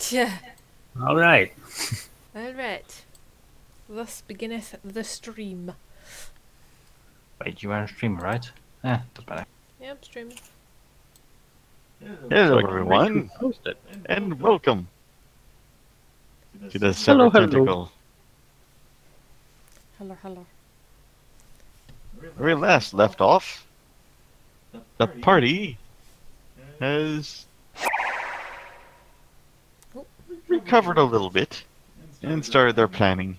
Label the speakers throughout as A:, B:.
A: Yeah.
B: Alright.
A: Alright. Thus beginneth the stream.
C: Wait, you are on stream, right? Yeah, doesn't matter.
A: Yeah, I'm streaming.
D: Hello,
B: So I can
D: everyone,
B: post it.
D: and welcome to the
B: Hello,
D: Severed
B: hello.
D: Tentacle.
A: Hello, hello.
D: Where we last left off, the party has
A: Oh.
D: recovered a little bit and started their planning.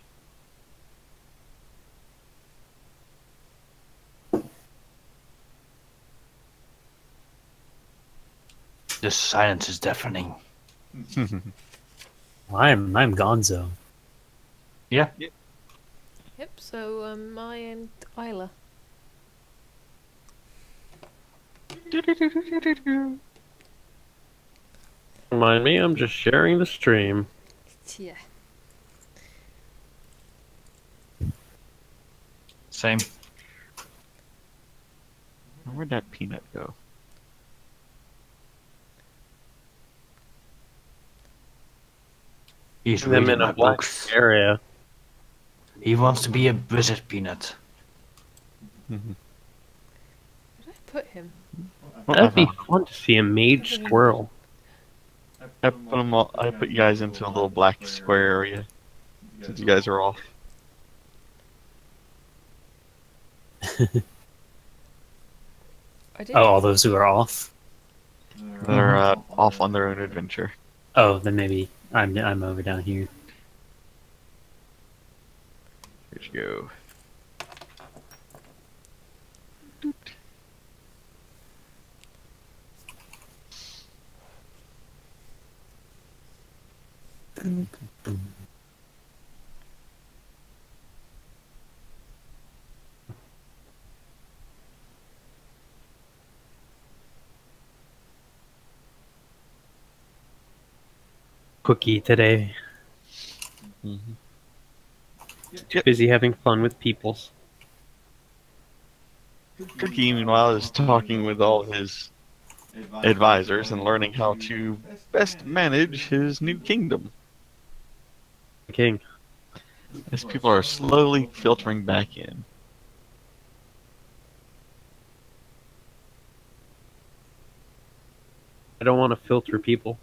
C: The silence is deafening.
B: I'm Gonzo.
C: Yeah.
A: Yep, so I am Isla.
E: Remind me, I'm just sharing the stream.
A: Yeah.
C: Same.
D: Where'd that peanut go?
C: He's
E: Them
C: reading
E: in
C: my
E: a black
C: books.
E: area.
C: He wants to be a wizard, Peanut.
A: Where did I put him?
E: That'd be fun to see a mage squirrel.
D: I put you guys into a little black square area since you guys are off.
A: I did.
B: Oh, all those who are off?
D: They're off on their own adventure.
B: Oh, then maybe I'm over down here.
D: Here you go.
E: Cookie today. Too busy having fun with peoples.
D: Cookie, meanwhile, is talking with all his advisors and learning how to best manage his new kingdom.
E: King.
D: As people are slowly filtering back in.
E: I don't want to filter people.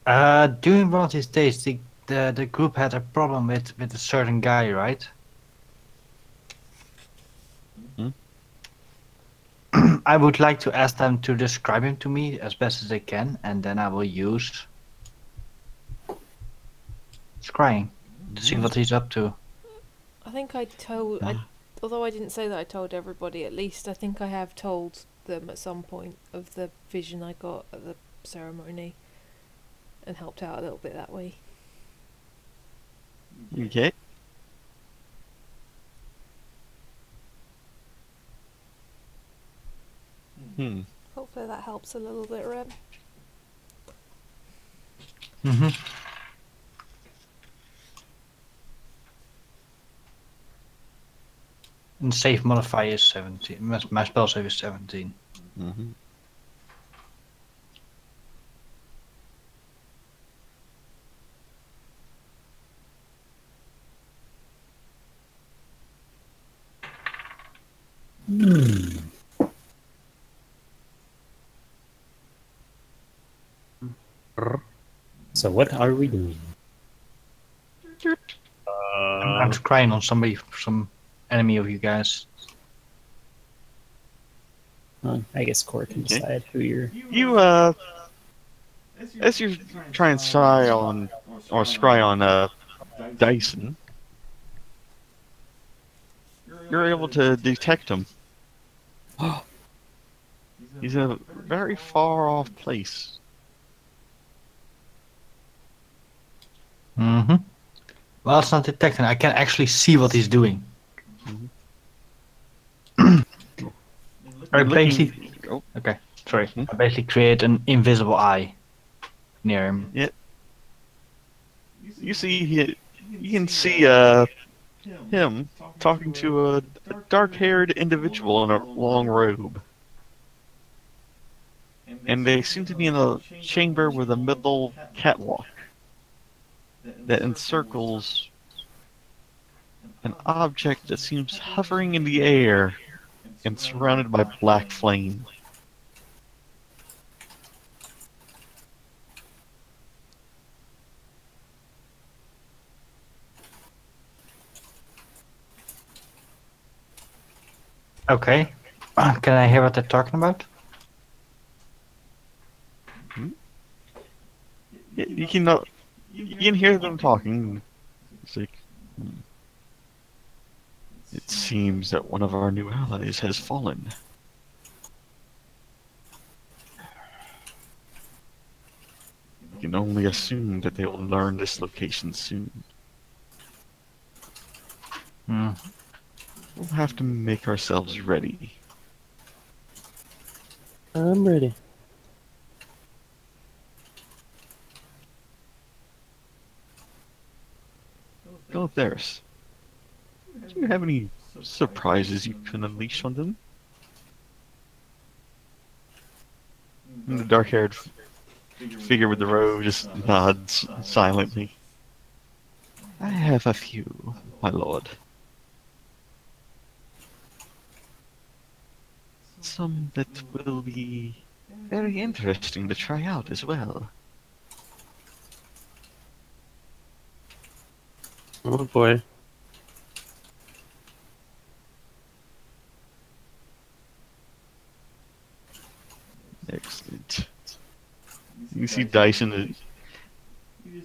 C: During one of these days, the group had a problem with a certain guy, right? I would like to ask them to describe him to me as best as they can, and then I will use scrying to see what he's up to.
A: I think I told. Although I didn't say that I told everybody, at least I think I have told them at some point of the vision I got at the ceremony, and helped out a little bit that way.
D: Okay.
A: Hopefully that helps a little bit, Rem.
C: Mm-hmm. And save modifier is 17. My spell save is 17.
D: Mm-hmm.
B: So what are we doing?
C: I'm scrying on somebody, some enemy of you guys.
B: I guess Core can
D: Okay.
B: decide who you're...
D: You, as you try and scry on, Dyson, you're able to detect him. He's in a very far off place.
C: Mm-hmm. Well, it's not detecting. I can actually see what he's doing. I basically...
D: Oh,
C: Okay, sorry. I basically create an invisible eye near him.
D: you see, you can see him talking to a dark-haired individual in a long robe. and they seem to be in a chamber with a middle catwalk that encircles an object that seems hovering in the air and surrounded by black flame.
C: Okay. Can I hear what they're talking about?
D: You can hear them talking. It's like, it seems that one of our new allies has fallen. We can only assume that they will learn this location soon.
C: Hmm.
D: We'll have to make ourselves ready.
E: I'm ready.
D: Go Theris. Do you have any surprises you can unleash on them? And the dark-haired figure with the robe just nods silently. I have a few, my lord. Some that will be very interesting to try out as well.
E: Oh boy.
D: Excellent. You see Dyson,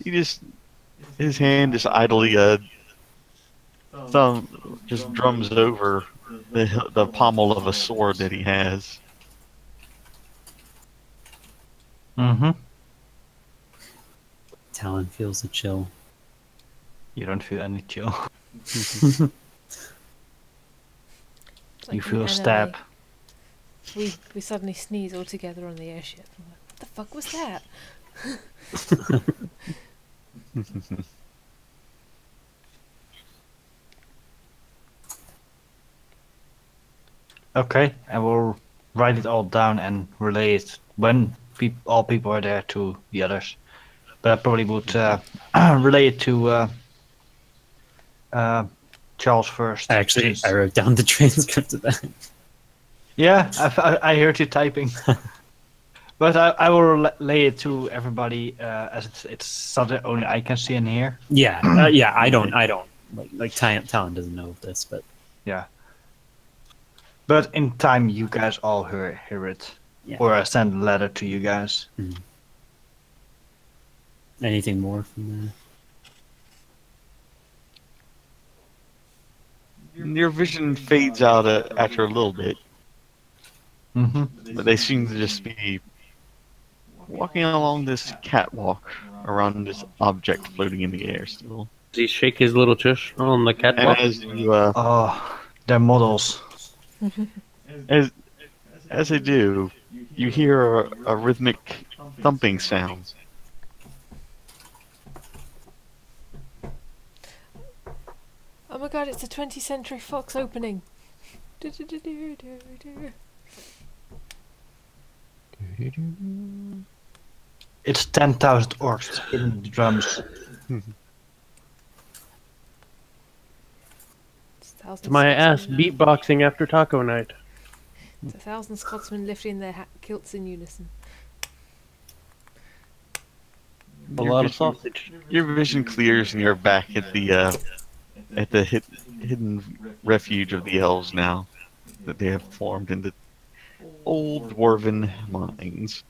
D: his hand just idly, thumb, just drums over the pommel of a sword that he has.
C: Mm-hmm.
B: Talon feels a chill.
C: You don't feel any chill.
A: It's like
C: You
A: an
C: feel a
A: anime.
C: stab.
A: We suddenly sneeze all together on the airship. I'm like, what the fuck was that?
C: Okay, I will write it all down and relay it when all people are there to the others. But I probably would relay it to Charles first.
B: Actually,
C: since-
B: I wrote down the transcript of that.
C: Yeah, I heard you typing. But I will relay it to everybody as it's something only I can see and hear.
B: Yeah, yeah. I don't. Like Talon doesn't know of this, but
C: Yeah. But in time, you guys all hear it.
B: yeah.
C: Or I send a letter to you guys.
B: Anything more from
D: Your vision fades out after a little bit,
C: Mm-hmm.
D: but they seem to just be walking along this catwalk around this object floating in the air still.
E: Does he shake his little tush on the
D: And
E: catwalk?
D: as you
C: Oh, they're models.
D: as they do, you hear a rhythmic thumping sound.
A: Oh my god, it's a 20th Century Fox opening.
C: It's 10,000 orcs hitting the drums.
E: To my ass beatboxing after taco night.
A: It's 1,000 Scotsmen lifting their kilts in unison.
E: A lot of sausage.
D: Your vision clears and you're back at the hidden refuge of the elves now that they have formed into old dwarven mines.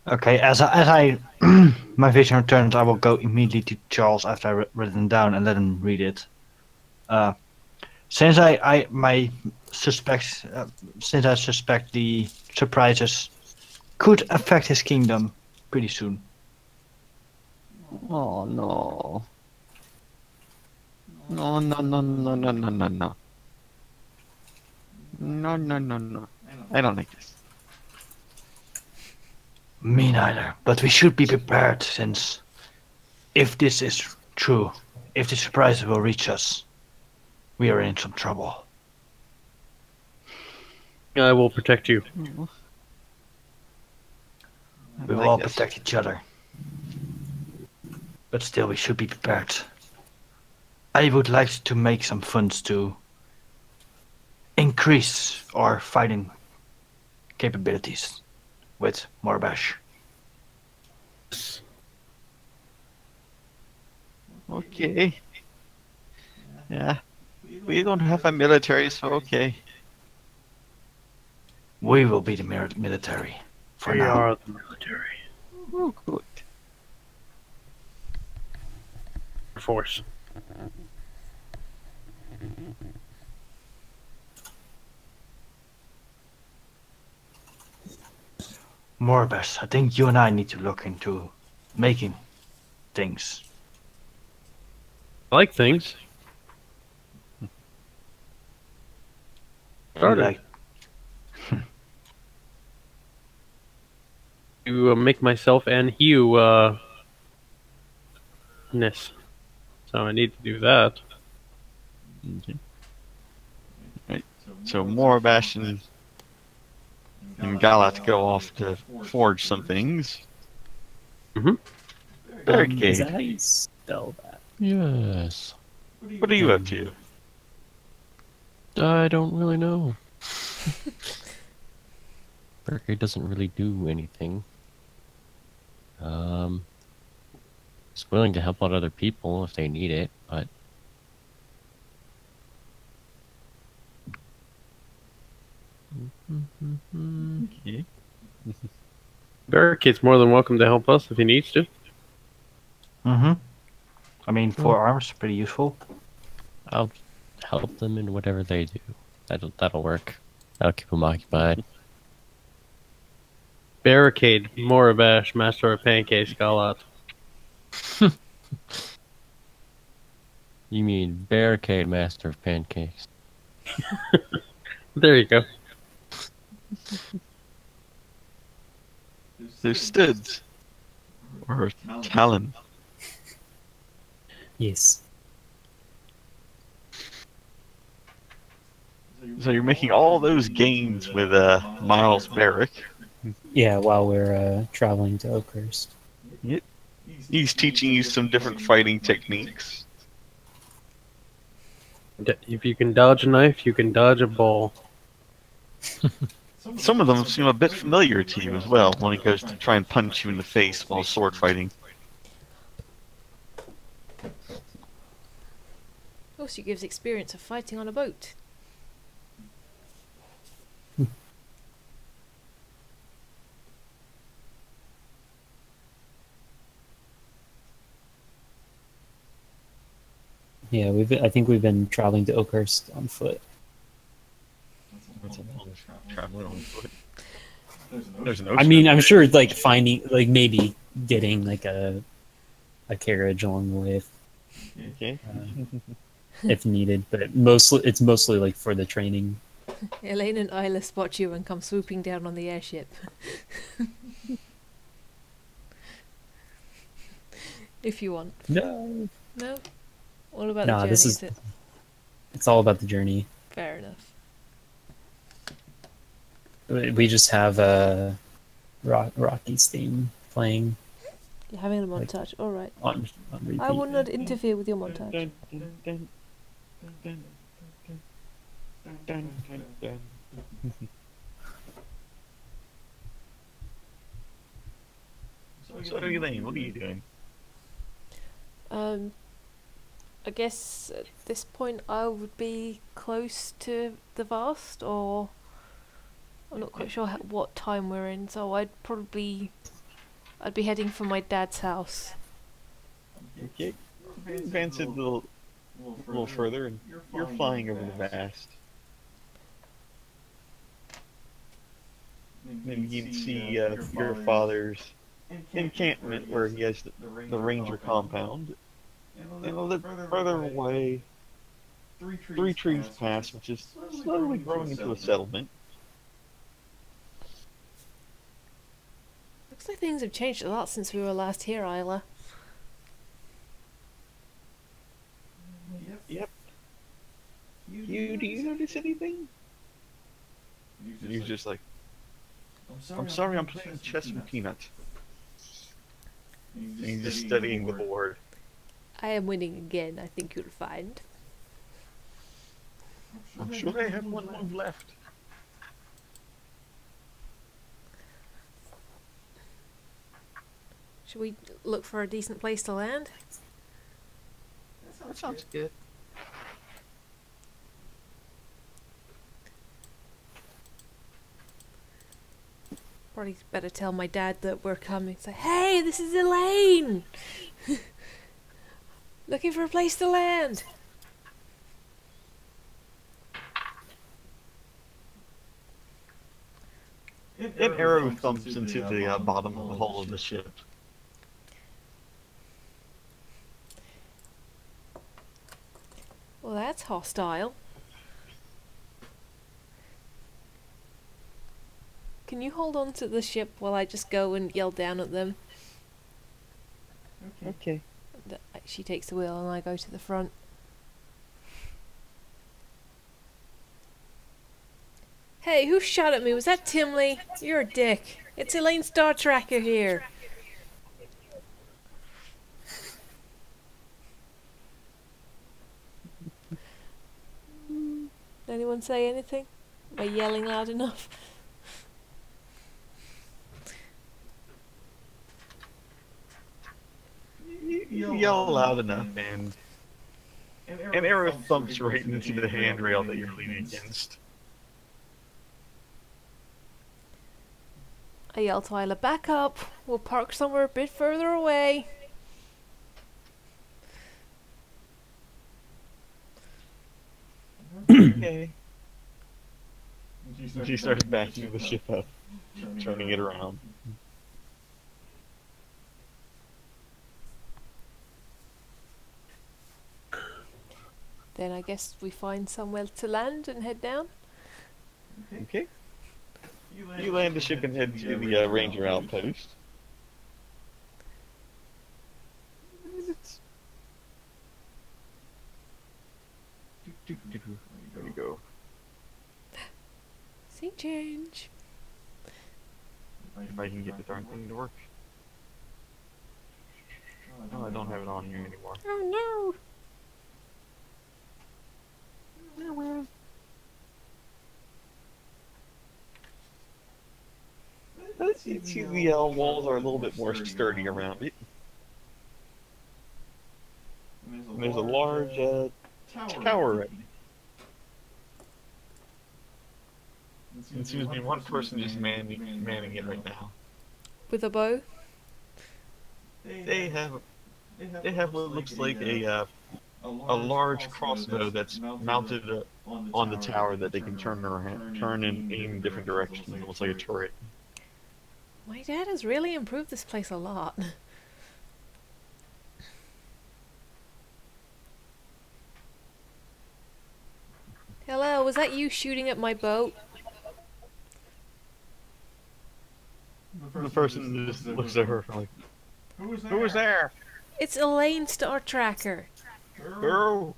C: Okay, as I my vision returns, I will go immediately to Charles after I write it down and let him read it. Since I suspect the surprises could affect his kingdom pretty soon.
D: Oh no. No. No. I don't like this.
C: Me neither, but we should be prepared since if this is true, if the surprises will reach us, we are in some trouble.
E: I will protect you.
C: We will all protect each other. But still, we should be prepared. I would like to make some funds to increase our fighting capabilities with Morbash.
D: Okay. Yeah. We don't have a military, so okay.
C: We will be the military for
E: We
C: now.
E: are the military
D: Oh, good.
E: force.
C: Morbash, I think you and I need to look into making things.
E: I like things. Started.
C: Like,
E: To make myself and Hugh ness. So I need to do that.
D: Okay. Right. So Morbash and Galat go off to forge some things.
E: Mhm.
B: Is
D: Barricade.
B: that how you spell that?
F: Yes.
D: What are you up to?
F: I don't really know. Barricade doesn't really do anything. It's willing to help out other people if they need it, but
D: Okay.
E: Barricade's more than welcome to help us if he needs to.
C: I mean, 4 arms, pretty useful.
F: I'll help them in whatever they do. That'll work. That'll keep them occupied.
E: Barricade, Morabash, Master of Pancakes, Galat.
F: You mean Barricade, Master of Pancakes?
E: There you go.
D: There's Studs. Or Talon.
B: Yes.
D: So you're making all those gains with Miles Barrick.
B: Yeah, while we're traveling to Oakhurst.
D: He's teaching you some different fighting techniques.
E: If you can dodge a knife, you can dodge a ball.
D: Some of them seem a bit familiar to you as well when he goes to try and punch you in the face while sword fighting.
A: Also gives experience of fighting on a boat.
B: Yeah, I think we've been traveling to Oakhurst on foot.
D: Traveling on foot. There's an ocean.
B: I mean, I'm sure like finding like maybe getting like a carriage along the way
D: Okay.
B: if needed, but it's mostly like for the training.
A: Elaine and Isla spot you and come swooping down on the airship. If you want.
B: No,
A: No? All about
B: Nah,
A: the journey,
B: this
A: is it?
B: it's all about the journey.
A: Fair enough.
B: We just have Rocky's theme playing
A: You're having a montage, alright.
B: on repeat.
A: I will not interfere with your montage.
D: So Elaine, what are you doing?
A: I guess at this point I would be close to the Vast, or I'm not quite sure what time we're in, so I'd be heading for my dad's house.
D: Okay. Advance it a little further, and you're flying over the vast. Then you can see your father's encampment where he has the ranger compound. And a little further away, 3 trees pass, which is slowly growing into a settlement.
A: Looks like things have changed a lot since we were last here, Isla.
D: Yep. Do you notice anything? And he's just like, I'm sorry, I'm playing chess with Peanuts. And he's just studying the board.
A: I am winning again, I think you'll find.
D: I'm sure I have one move left.
A: Should we look for a decent place to land?
D: That sounds good.
A: Probably better tell my dad that we're coming. Say, hey, this is Elaine! Looking for a place to land.
D: An arrow thumps into the bottom of the hull of the ship.
A: Well, that's hostile. Can you hold on to the ship while I just go and yell down at them?
D: Okay.
A: She takes the wheel and I go to the front. Hey, who shot at me? Was that Timley? You're a dick. It's Elaine Star Tracker here. Anyone say anything? Am I yelling loud enough?
D: You yell loud enough, and an arrow thumps right into the handrail that you're leaning against.
A: I yell to Isla, back up. We'll park somewhere a bit further away.
D: Okay. She starts backing the ship up, turning it around.
A: Then I guess we find somewhere to land and head down.
D: Okay. You land the ship and head to the ranger outpost. There you go.
A: Sea change.
D: If I can get the darn thing to work. Oh, I don't have it on here anymore.
A: Oh no!
D: You see the walls are a little bit more sturdy around it. And there's a large tower right. It seems to be one person just manning it right now.
A: With a bow?
D: They have what looks like a large crossbow that's mounted on the tower that they can turn and aim in different directions. It looks like a turret.
A: My dad has really improved this place a lot. Hello, was that you shooting at my boat?
D: The person just looks at her like, "Who was there?
A: It's Elaine Star Tracker.
D: Girl."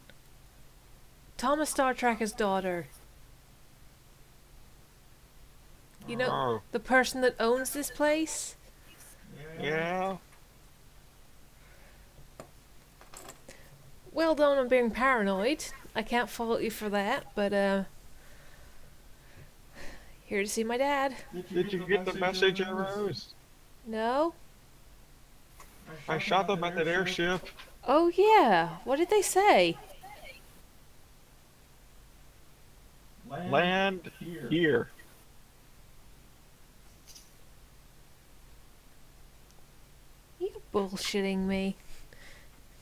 A: Thomas Star Tracker's daughter. You know,
D: Oh,
A: the person that owns this place?
D: yeah.
A: Well done on being paranoid. I can't fault you for that, but here to see my dad.
D: Did you get the message, Arrows?
A: No?
D: I shot them at that airship.
A: Oh yeah, what did they say?
D: Land here.
A: You bullshitting me.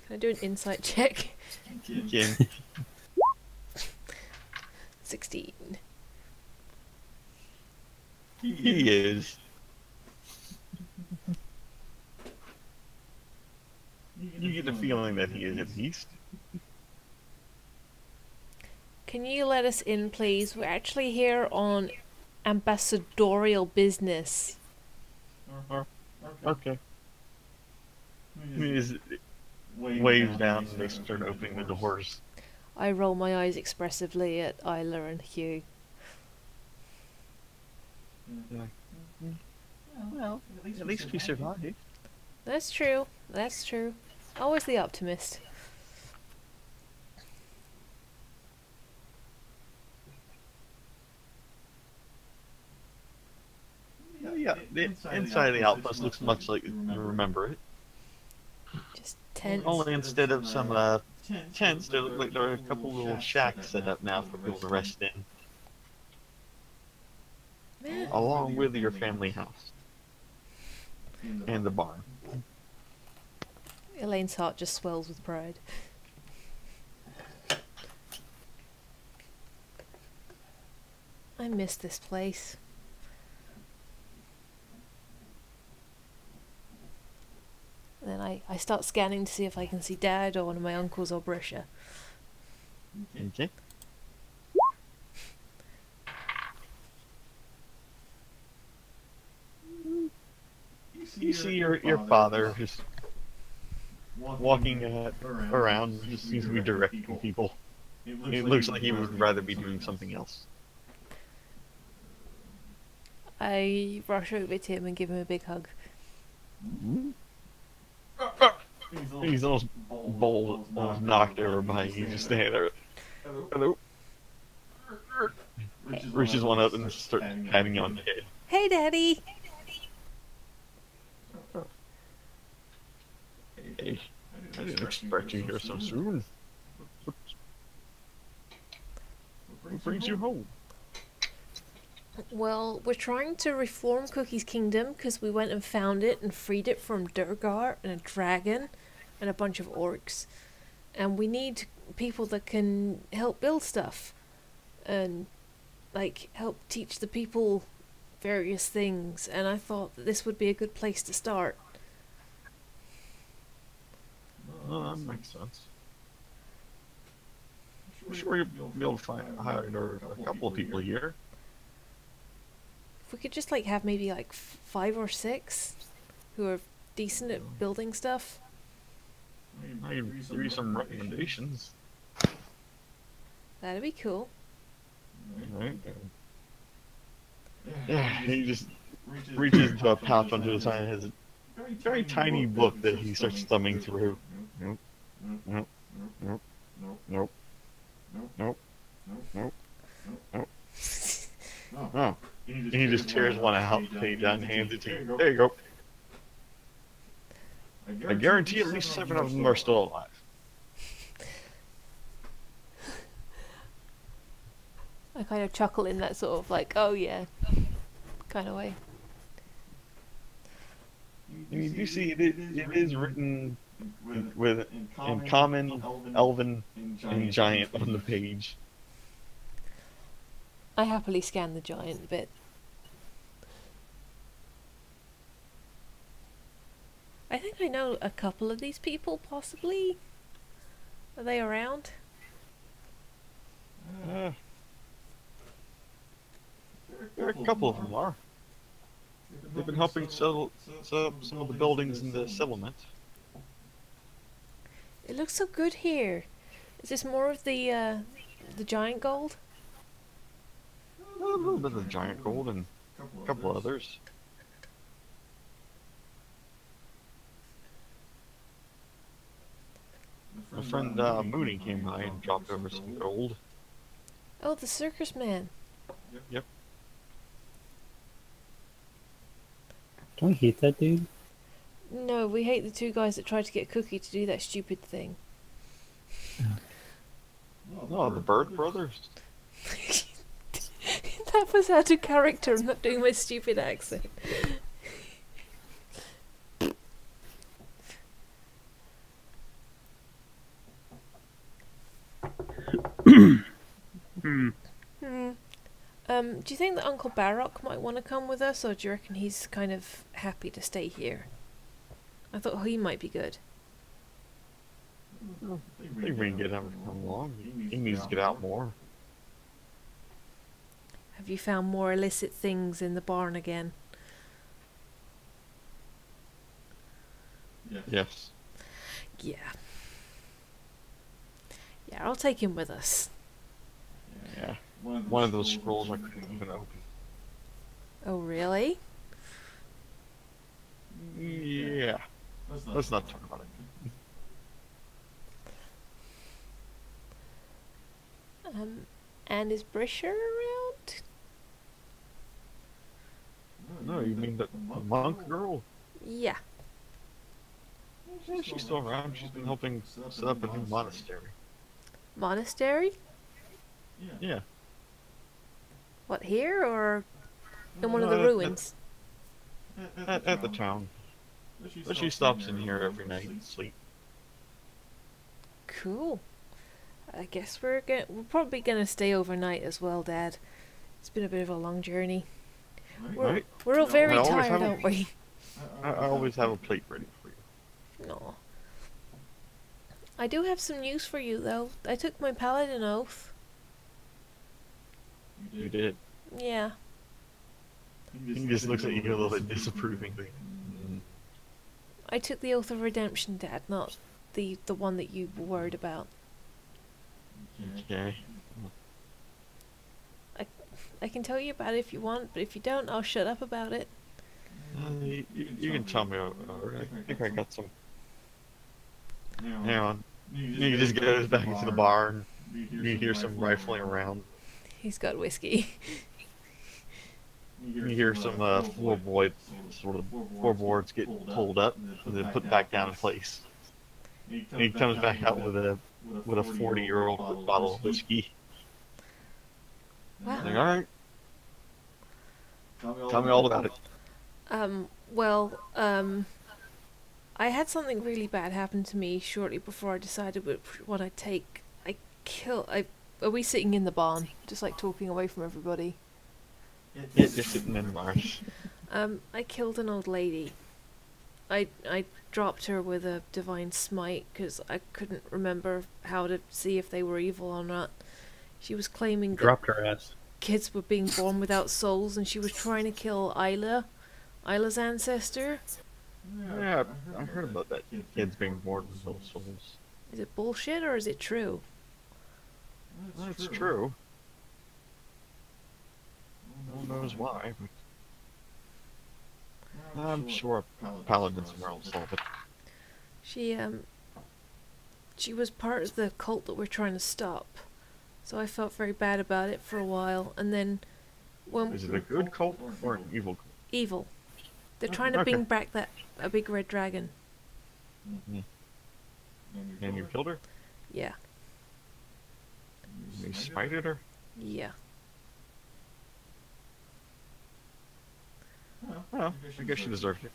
A: Can I do an insight check?
D: Again.
A: 16.
D: He is. You get the feeling that he is at least.
A: Can you let us in, please? We're actually here on ambassadorial business.
D: Okay. He waves down and they start opening the doors.
A: I roll my eyes expressively at Isla and Hugh.
D: Well, at least we survived.
A: That's true. That's true. Always the optimist.
D: Yeah, the inside of the outpost looks much like you remember it.
A: Just tense.
D: Only instead of some tents, there look like there are a couple little shacks set up now for people to rest in,
A: Man,
D: along with your family house and the barn.
A: Elaine's heart just swells with pride. I miss this place. And then I start scanning to see if I can see Dad or one of my uncles or Brisha.
D: Okay. You see your father just walking around, just seems to be directing people. It looks like he would rather be doing something else.
A: I rush over to him and give him a big hug.
D: He's almost bold, almost knocked over by you, just standing there. Hello. Reaches one up and starts patting you on the head.
A: Hey, Daddy!
D: Hey, I didn't expect you here so soon. What brings you home?
A: Well, we're trying to reform Cookie's kingdom because we went and found it and freed it from Durgar and a dragon and a bunch of orcs. And we need people that can help build stuff and, like, help teach the people various things. And I thought that this would be a good place to start.
D: Oh, that makes sense. I'm sure you'll be able to hire a couple of people here.
A: If we could just, like, have maybe, like, 5 or 6 who are decent at building stuff.
D: I can give you some recommendations.
A: That'd be cool.
D: Alright. Yeah, he just reaches into a pouch under his hand and has a very tiny book that he starts thumbing through. Nope. Nope. Nope. Nope. Nope. Nope. Nope. Oh. And he just tears one out, page out, and hands it to you. There you go. I guarantee at least 7 of them are still alive.
A: I kind of chuckle in that sort of, like, oh yeah, kind of way.
D: I mean, you see, it is written in common, elven, and giant on the page.
A: I happily scan the giant bit. I think I know a couple of these people, possibly. Are they around?
D: There are a couple of them are. They've been helping set up some of the buildings in the settlement.
A: It looks so good here. Is this more of the giant gold?
D: A little bit of giant gold and a couple others. My friend Mooney came by and dropped over some gold.
A: Oh, the circus man.
D: Yep.
B: Don't we hate that dude?
A: No, we hate the 2 guys that tried to get Cookie to do that stupid thing.
D: Oh, the Bird Brothers.
A: That was out of character. I'm not doing my stupid accent. Do you think that Uncle Barrock might want to come with us, or do you reckon he's kind of happy to stay here? I thought he might be good.
D: I think we can get him to come along. He needs to get out more.
A: Have you found more illicit things in the barn again?
D: Yes.
A: Yeah. Yeah, I'll take him with us.
D: Yeah. One of those scrolls I couldn't even open.
A: Oh, really?
D: Yeah. Let's not talk about it.
A: And is Brisher around?
D: No, you mean the monk girl?
A: Yeah.
D: Yeah, she's still around. She's been helping set up a new monastery.
A: Monastery?
D: Yeah.
A: What, here or in one of the
D: at-
A: ruins?
D: At the town. But she stops in here every night and sleep.
A: Cool. I guess we're probably gonna stay overnight as well, Dad. It's been a bit of a long journey.
D: Right?
A: We're all very
D: I always
A: tired,
D: have a-
A: aren't we?
D: I always have a plate ready for you.
A: No. I do have some news for you, though. I took my paladin oath.
D: You did.
A: Yeah.
D: He just looks at you a little bit disapprovingly.
A: I took the oath of redemption, Dad, not the one that you were worried about.
D: Okay.
A: I can tell you about it if you want, but if you don't, I'll shut up about it.
D: You can tell me. I think I got some. Hang on. He just goes back into the bar and you hear some rifling around.
A: He's got whiskey.
D: You hear some floorboards get pulled up and then put back down in place. And he comes back out with a 40-year-old bottle of whiskey.
A: Wow.
D: Like, all right. Tell me all about it.
A: I had something really bad happen to me shortly before I decided which one I'd take. Are we sitting in the barn, just like talking away from everybody?
D: Yeah, just sitting in Mars.
A: I killed an old lady. I dropped her with a divine smite because I couldn't remember how to see if they were evil or not. She was claiming that
E: Dropped her ass.
A: kids were being born without souls, and she was trying to kill Isla's ancestor.
D: Yeah, I heard about that. Kids being born with no souls.
A: Is it bullshit or is it true?
D: That's true. No one knows why, but I'm sure paladins will solve it.
A: She was part of the cult that we're trying to stop. So I felt very bad about it for a while, and then when
D: Is it a good cult or an evil cult?
A: evil, they're trying to
D: Okay.
A: bring back a big red dragon.
D: And you killed her?
A: Yeah,
D: You smited her?
A: yeah.
D: Well, I guess she deserved it.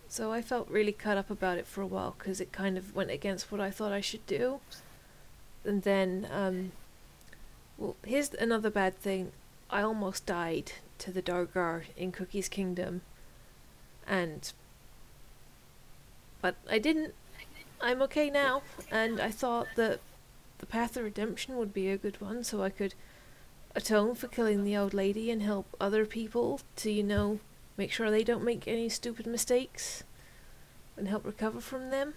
A: So I felt really cut up about it for a while because it kind of went against what I thought I should do. And then, well, here's another bad thing. I almost died to the Dargar in Cookie's Kingdom. But I didn't. I'm okay now. And I thought that the path of redemption would be a good one, so I could atone for killing the old lady and help other people to, make sure they don't make any stupid mistakes and help recover from them.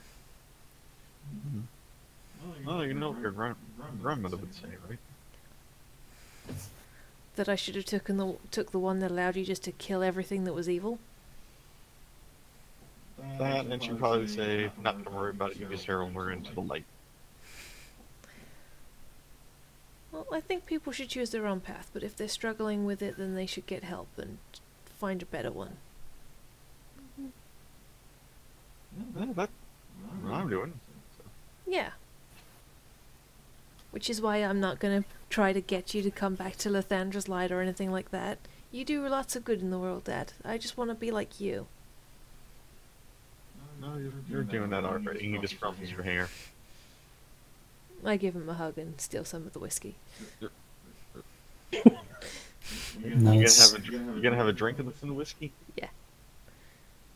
D: Well, you know what your grandmother would say, right?
A: That I should have took the one that allowed you just to kill everything that was evil.
D: That, and she'd probably say, not to worry about it, you just herald her into the light.
A: Well, I think people should choose their own path, but if they're struggling with it, then they should get help and find a better one.
D: Yeah, that's what I'm doing.
A: Yeah. Which is why I'm not gonna try to get you to come back to Lathandra's light or anything like that. You do lots of good in the world, Dad. I just want to be like you.
D: No, you're doing that already. You just ruffles your hair.
A: I give him a hug and steal some of the whiskey.
B: Nice.
D: You gonna have a drink of the whiskey?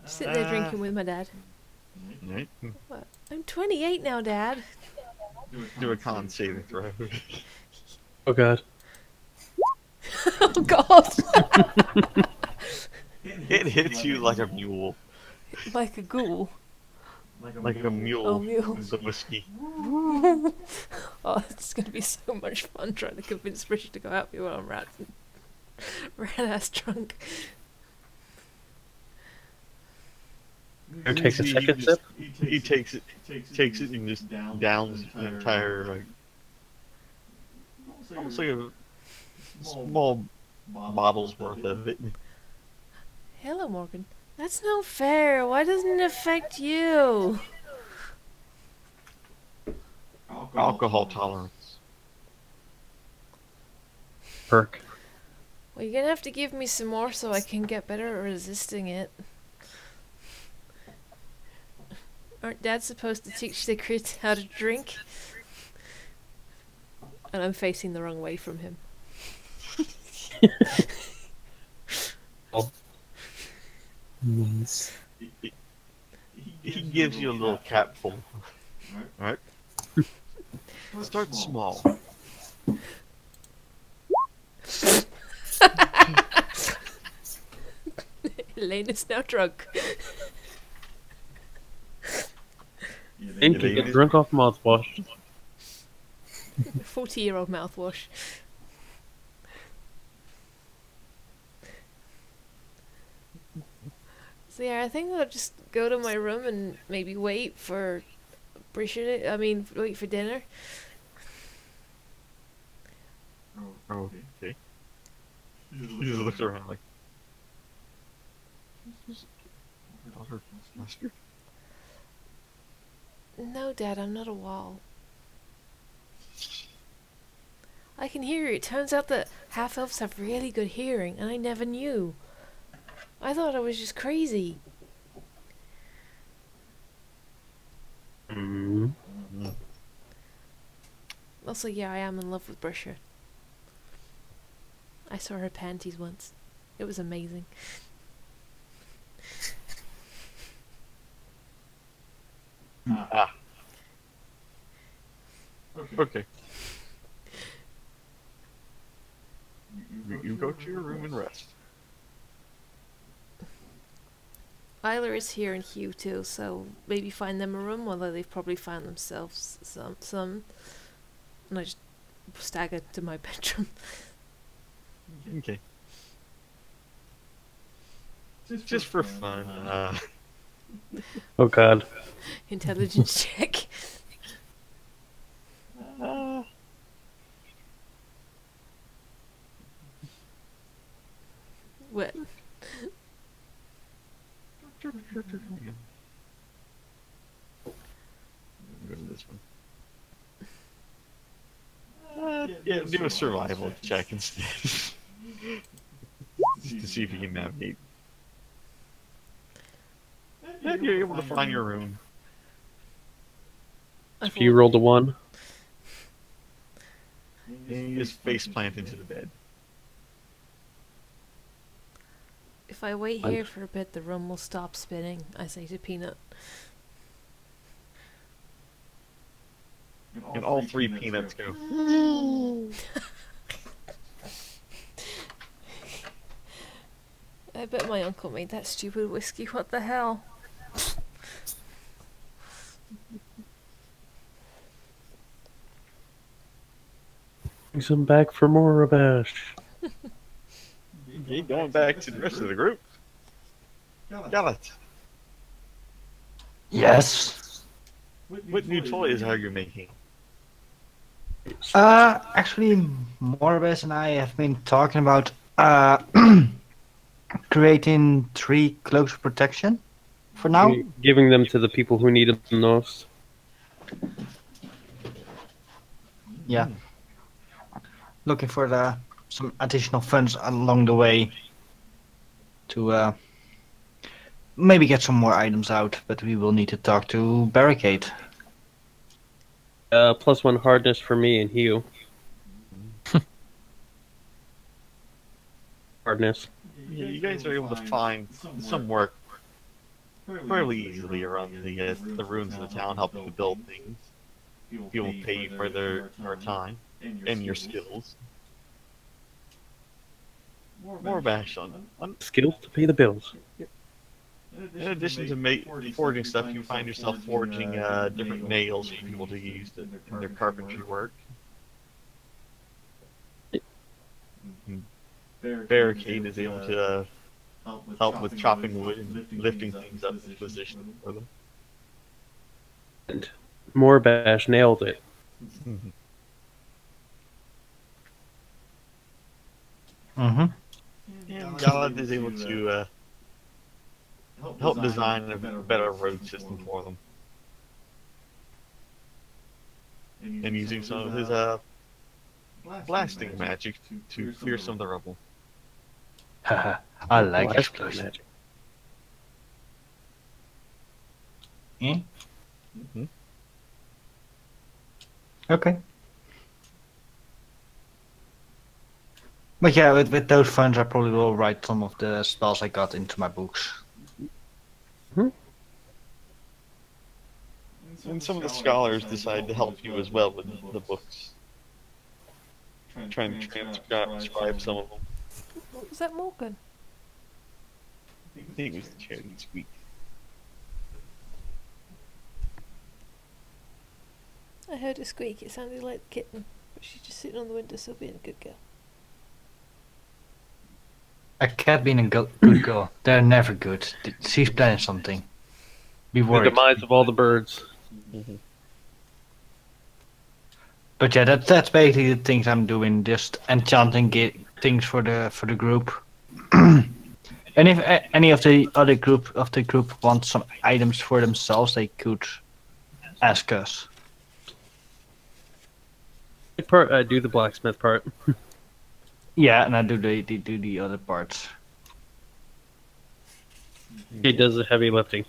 A: Sitting there drinking with my dad.
D: Right.
A: What? I'm 28 now, Dad.
D: Do a con saving throw.
E: Oh god.
A: Oh, God.
D: It hits you like a mule.
A: Like a ghoul.
D: like a mule
A: Oh, mule.
D: with the whiskey.
A: Oh, it's gonna be so much fun trying to convince Bridget to go out with me while I'm rat ass drunk.
B: Who takes a second sip?
D: He takes it and just downs the entire, like, almost like a small bottle's worth of it.
A: Hello, Morgan. That's no fair. Why doesn't it affect you?
D: Alcohol tolerance.
B: Perk.
A: Well, you're gonna have to give me some more so I can get better at resisting it. Aren't dads supposed to teach the kids how to drink? And I'm facing the wrong way from him.
B: Nice.
D: He gives you a little capful. Alright? Start small.
A: Elaine is now drunk.
E: And can get drunk off mouthwash.
A: 40-year-old mouthwash. So yeah, I think I'll just go to my room and maybe wait for Bridget. Wait for dinner.
D: Oh, okay. He just looks around like, daughter flustered?
A: No, Dad, I'm not a wall. I can hear you. It turns out that half-elves have really good hearing, and I never knew. I thought I was just crazy.
E: Mm.
A: Also, yeah, I am in love with Brisha. I saw her panties once. It was amazing.
D: Ah. Okay. You go to your room and rest.
A: Isla is here and Hugh too, so maybe find them a room, although they've probably found themselves some. And I just stagger to my bedroom.
D: Okay. Just for fun.
E: Oh god.
A: Intelligence check. What?
D: Go to this one. Yeah, do a survival check instead. Just to see if you can navigate. Yeah, you're able to find your room.
E: If you rolled a 1.
D: And you just face plant into the bed.
A: If I wait here for a bit, the room will stop spinning, I say to Peanut.
D: And all three peanuts go.
A: I bet my uncle made that stupid whiskey. What the hell?
E: Bring some back for more Rabash.
D: Okay, going back to the rest of the group. Got it.
C: Yes.
D: What new toys are you making?
C: Actually, Morbus and I have been talking about creating 3 cloaks of protection for now.
E: Giving them to the people who need them most.
C: Yeah. Looking for some additional funds along the way to maybe get some more items out, but we will need to talk to Barricade.
E: +1 hardness for me and Hugh. Hardness.
D: Yeah, you guys are able to find some work fairly easily around the ruins of the town, helping to build things. People pay you for their time and your skills. More bash on
E: Skills to pay the bills.
D: In addition to forging stuff, you find yourself forging different nails for people to use in their carpentry work. Barricade is able to help with chopping wood and lifting things up into position for them.
E: And Morbash nailed it.
C: Mm-hmm.
D: And God is able to help design a better road system for them. And using some of his blasting magic to clear some of the rubble.
C: Haha, I like
E: Blasting
C: explosions.
E: magic.
C: Yeah?
D: Hmm.
C: Okay. But yeah, with those funds, I probably will write some of the spells I got into my books.
D: And some of the scholars decide to help you as well with the books. Trying to transcribe some of them.
A: What was that, Morgan?
D: I think it was the charity squeak.
A: I heard a squeak. It sounded like the kitten, but she's just sitting on the windowsill being a good girl.
C: A cat being a good girl, they're never good. She's planning something. Be
E: The
C: worried.
E: demise of all the birds.
C: But yeah, that's basically the things I'm doing. Just enchanting things for the group. And if any of the other group wants some items for themselves, they could ask us.
E: Do the blacksmith part.
C: Yeah, and I do the other parts.
E: He does the heavy lifting.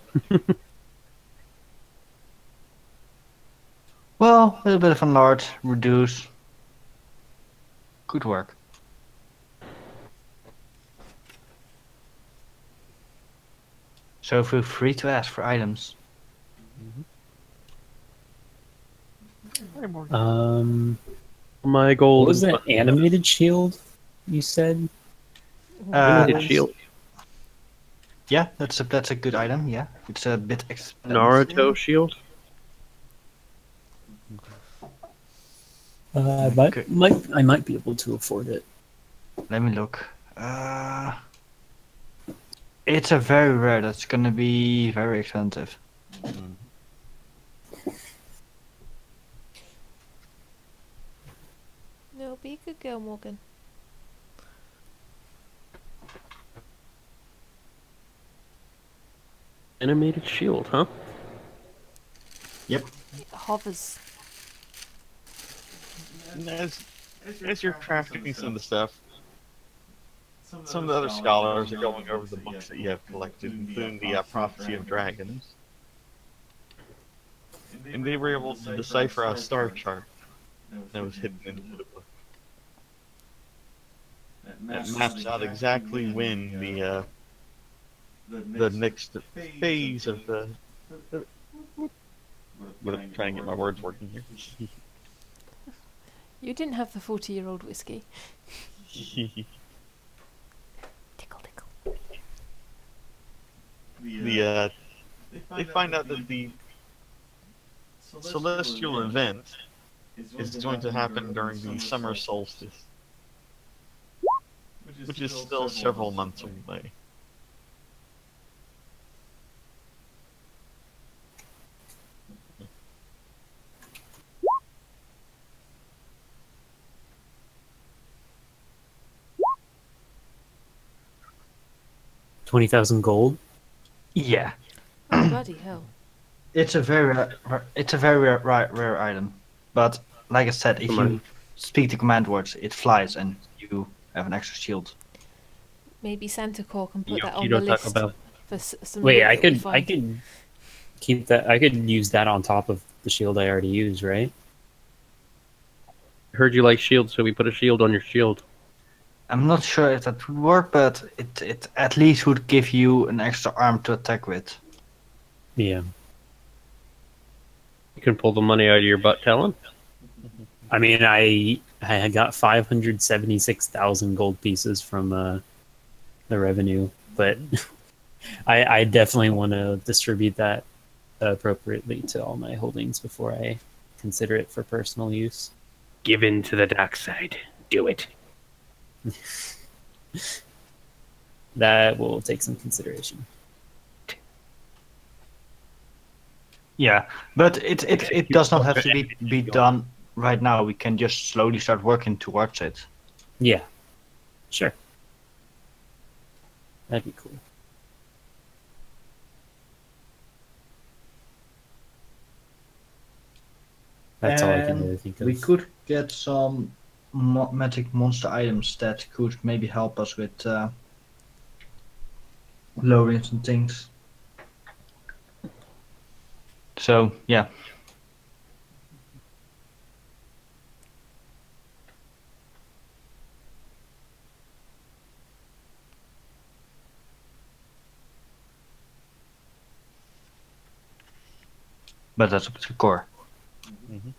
C: Well, a little bit of enlarge, reduce. Good work. So feel free to ask for items.
E: My goal
B: What was
E: is
B: that animated shield you said?
E: animated shield.
C: Yeah, that's a good item. Yeah, it's a bit expensive.
E: Naruto shield.
B: I might be able to afford it.
C: Let me look. It's a very rare. That's gonna be very expensive.
A: No, be a good girl, Morgan.
E: Animated shield, huh?
C: Yep.
A: It hovers.
D: And as you're crafting some of the stuff, some of the other scholars are going over the books that you have collected, including the Prophecy of Dragons. And they were able to decipher a star chart that was hidden into the book. That maps out exactly when the next phase of the. I'm trying to get my words working here.
A: You didn't have the 40-year-old whiskey. Tickle, tickle.
D: They find out that the celestial event is going to happen during the summer solstice, which is still several months away.
B: $20,000 gold.
C: Yeah.
A: Oh, bloody hell.
C: It's a very rare item. But like I said, if you speak the command words, it flies and you have an extra shield.
A: Maybe Santa Claus can put that
E: You
A: on the
E: don't talk
A: list
E: about.
A: for some.
B: Wait,
A: loot
B: I
A: that we
B: could
A: find.
B: keep that. I could use that on top of the shield I already used, right?
E: Heard you like shield, so we put a shield on your shield.
C: I'm not sure if that would work, but it at least would give you an extra arm to attack with.
B: Yeah.
E: You can pull the money out of your butt, Talon.
B: I mean, I had got 576,000 gold pieces from the revenue, but I definitely want to distribute that appropriately to all my holdings before I consider it for personal use.
E: Give in to the dark side. Do it.
B: That will take some consideration.
C: Yeah, but it does not have to be done right now. We can just slowly start working towards it.
B: Yeah, sure. That'd be cool. That's all I can really think of.
C: We could get some magic monster items that could maybe help us with lowering some things. So, yeah. But that's up to core.
D: Mhm.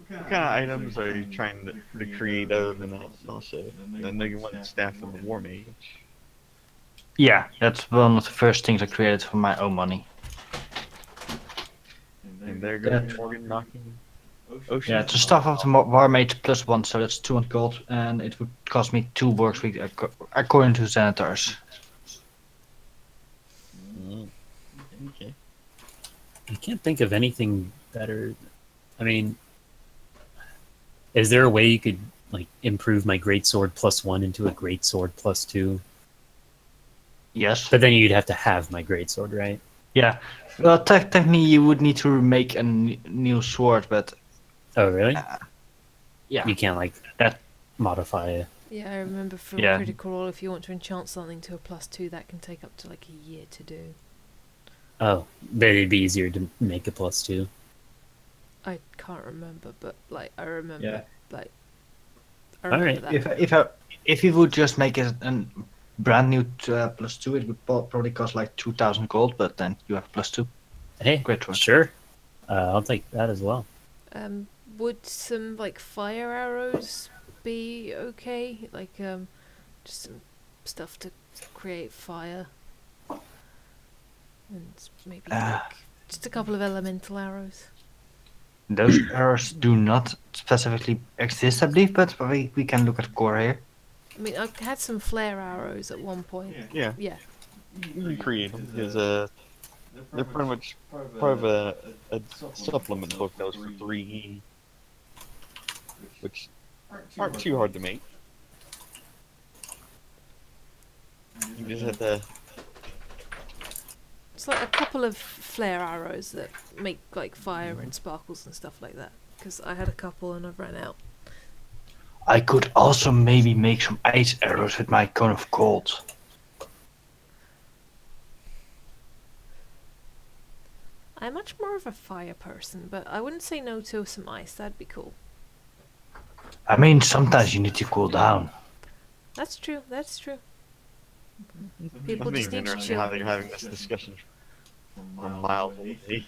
D: What kind of items are you trying to create other than that also? I know you want Staff of the War Mage.
C: Yeah, that's one of the first things I created for my own money.
D: And there goes Morgan knocking Ocean.
C: Yeah, it's a Staff of the War Mage +1, so that's 200 gold, and it would cost me 2 works week according to Senators.
D: Okay.
B: I can't think of anything better. I mean, is there a way you could like improve my greatsword +1 into a greatsword +2?
C: Yes.
B: But then you'd have to have my greatsword, right?
C: Yeah. Well, technically you would need to make a new sword, but
B: Oh, really?
C: yeah.
B: You can't like
C: That-
B: modify it.
A: Yeah, I remember from
C: Yeah.
A: Critical Role, if you want to enchant something to a +2, that can take up to like a year to do.
B: Oh, but it'd be easier to make a +2.
A: I can't remember, but like I remember,
C: Yeah.
A: like I remember
B: Alright.
A: that.
C: If you would just make it a brand new +2, it would probably cost like 2,000 gold, but then you have +2.
B: Hey,
C: Great one.
B: sure. I'll take that as well.
A: Would some like fire arrows be okay? Like just some stuff to create fire, and maybe like just a couple of elemental arrows.
C: Those arrows do not specifically exist, I believe, but we can look at core here.
A: I mean, I had some flare arrows at one point.
D: Yeah.
A: Yeah.
D: You can create them because they're pretty much part of a supplement book that was for 3E, which aren't too hard to make. You just have to.
A: It's like a couple of flare arrows that make like fire and sparkles and stuff like that. Because I had a couple and I've ran out.
C: I could also maybe make some ice arrows with my cone of cold.
A: I'm much more of a fire person, but I wouldn't say no to some ice. That'd be cool.
C: I mean, sometimes you need to cool down.
A: That's true. That's true.
D: I
A: People
D: think
A: just
D: it's
A: need to
D: interesting how
A: chill.
D: they're having this discussion from miles away.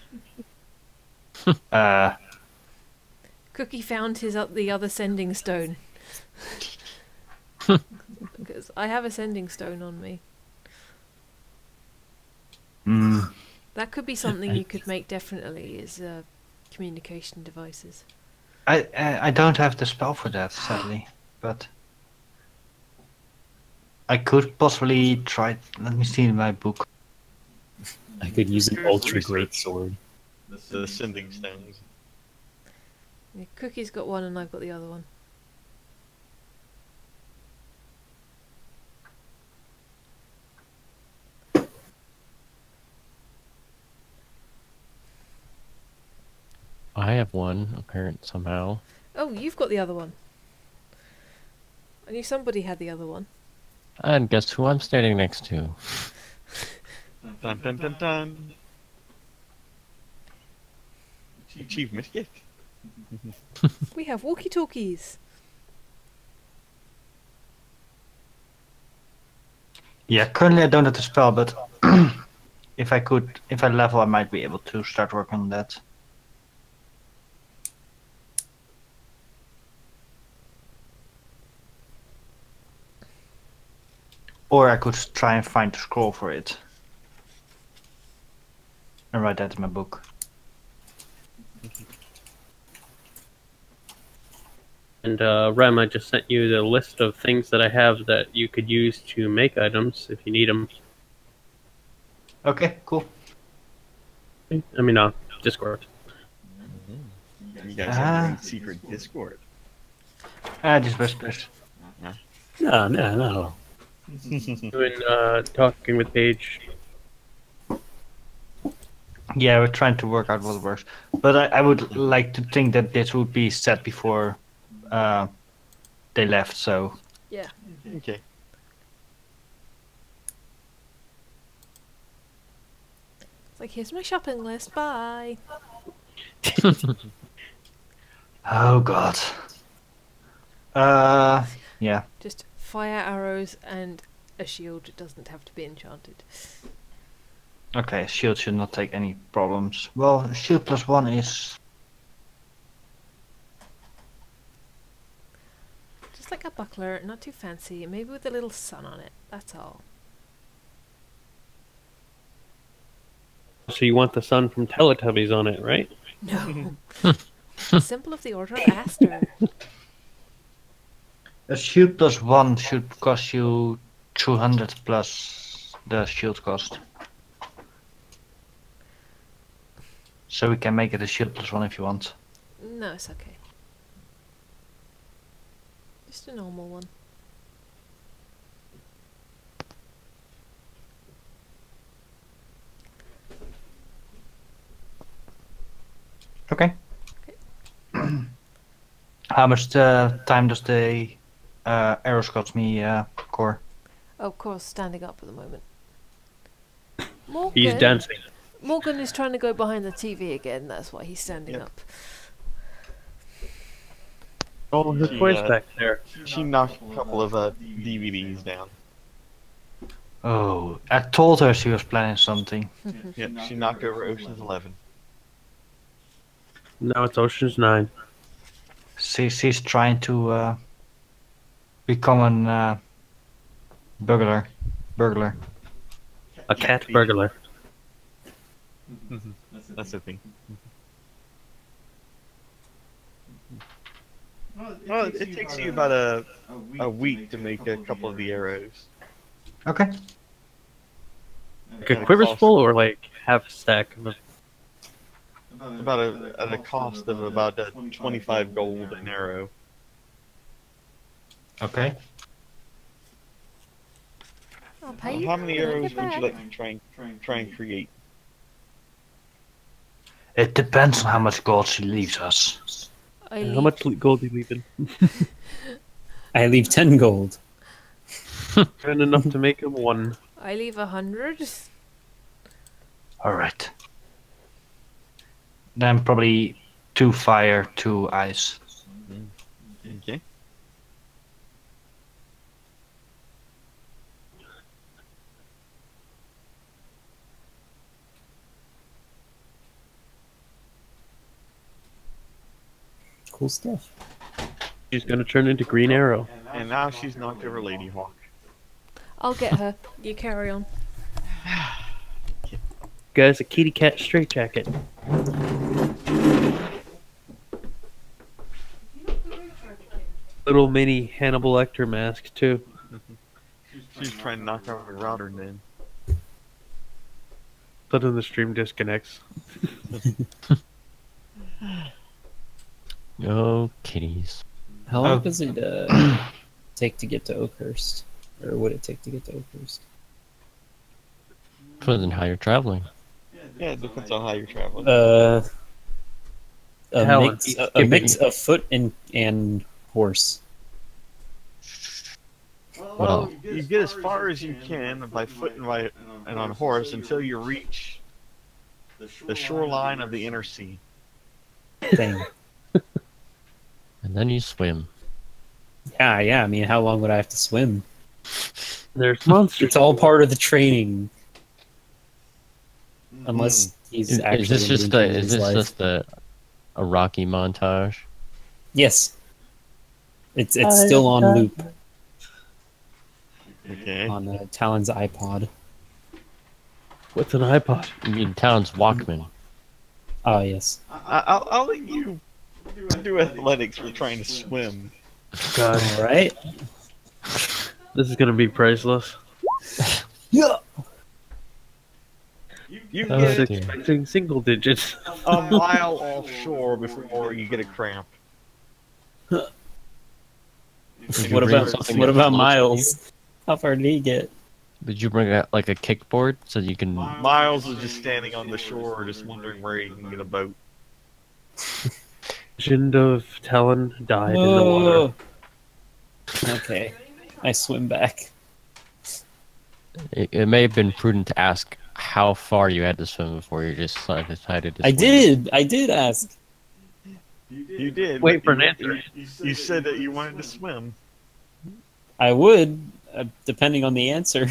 A: Cookie found the other sending stone. Because I have a sending stone on me. That could be something you could make. Definitely is communication devices.
C: I don't have the spell for that, sadly, but I could possibly try. Let me see in my book.
B: I could use an ultra great sword.
D: The sending stones.
A: Yeah, Cookie's got one and I've got the other one.
F: I have one, apparent somehow.
A: Oh, you've got the other one. I knew somebody had the other one.
F: And guess who I'm standing next to?
D: Dun dun dun dun. Achievement yet?
A: We have walkie-talkies.
C: Yeah, currently I don't have the spell, but if I level, I might be able to start working on that. Or I could try and find the scroll for it. And write that in my book.
E: And Rem, I just sent you the list of things that I have that you could use to make items if you need them.
C: Okay, cool.
E: I mean, Discord.
G: You guys have your own secret Discord.
C: Just whispers.
B: No.
E: Doing talking with Paige.
C: Yeah, we're trying to work out what works. But I would like to think that this would be set before they left, so...
A: Yeah.
G: Okay.
A: It's like, here's my shopping list. Bye.
C: Oh god. Yeah.
A: Just fire arrows and a shield. It doesn't have to be enchanted.
C: Okay, shield should not take any problems. Well, shield +1 is...
A: Just like a buckler, not too fancy. Maybe with a little sun on it. That's all.
E: So you want the sun from Teletubbies on it, right?
A: No. A symbol of the Order of Aster.
C: A shield +1 should cost you 200 plus the shield cost. So we can make it a shield +1 if you want.
A: No, it's okay. Just a normal one.
C: Okay. How much time does the arrows cost me, Core?
A: Oh, of course, standing up at the moment.
E: He's
A: Morgan,
E: dancing.
A: Morgan is trying to go behind the TV again. That's why he's standing
G: Yep.
A: up.
E: Oh, his
G: She,
E: voice
G: uh,
E: back there.
G: She knocked a couple of DVDs down.
C: Oh, I told her she was planning something.
G: Yep, she knocked over Ocean's 11.
E: Now it's Ocean's 9.
C: She's trying to become a burglar.
E: A cat burglar.
G: That's the thing. Well, it takes you about a week to make a couple of the arrows.
C: Okay.
E: Like a quiver's full or like half a stack of
G: About at a cost of about 25 gold an arrow.
C: Okay.
A: I'll pay you
G: How many
A: when I
G: arrows
A: get
G: would you
A: back.
G: like to try and create?
C: It depends on how much gold she leaves us.
A: I
E: How
A: leave-
E: much gold are you leaving?
B: I leave 10 gold.
E: And enough to make him one.
A: I leave 100.
C: Alright. Then probably 2 fire, 2 ice.
G: Okay.
B: Cool stuff.
E: She's gonna turn into Green Arrow.
G: And now she's knocked over Lady Hawk.
A: I'll get her. You carry on.
E: Guys, a kitty cat straitjacket. Little mini Hannibal Lecter mask too.
G: She's trying to knock over Router then.
E: Suddenly the stream disconnects.
F: Oh, kitties.
B: How long does it take to get to Oakhurst? Or would it take to get to Oakhurst?
F: Depends on how you're traveling.
G: Yeah, it depends on how you're traveling.
B: A
E: Skipping.
B: mix of foot and horse.
F: Well,
G: You get as far as you can by foot and on horse until you reach the shoreline of the inner sea.
B: Thing.
F: and then you swim.
B: Yeah. I mean, how long would I have to swim?
E: There's monsters.
B: It's all part of the training. Unless he's
F: Is
B: actually
F: this just
B: endangered
F: a, is
B: his
F: this
B: life.
F: just a Rocky montage?
B: Yes. It's still on loop.
G: Okay.
B: on Talon's iPod.
E: What's an iPod?
F: You mean Town's Walkman?
B: Oh yes.
G: I'll let you do athletics for trying to swim.
E: God,
B: All right.
E: this is gonna be priceless.
B: Yeah.
G: You
F: Oh,
E: I was
G: get
F: dear.
E: expecting single digits.
G: a mile offshore before you get a cramp.
F: Would you
B: What
F: bring
B: about
F: something
B: what
F: that
B: about
F: floats with
B: Miles? How far did he get?
F: Did you bring like a kickboard so you can?
G: Miles is just standing on the shore, just wondering where he can get a boat.
E: Legend of Talon died in the water.
B: Whoa. Okay, I swim back.
F: It may have been prudent to ask how far you had to swim before you just decided to.
B: I
F: swim.
B: did ask.
G: You did.
E: Wait
G: but
E: for an answer.
G: You said that you wanted to swim.
B: I would, depending on the answer.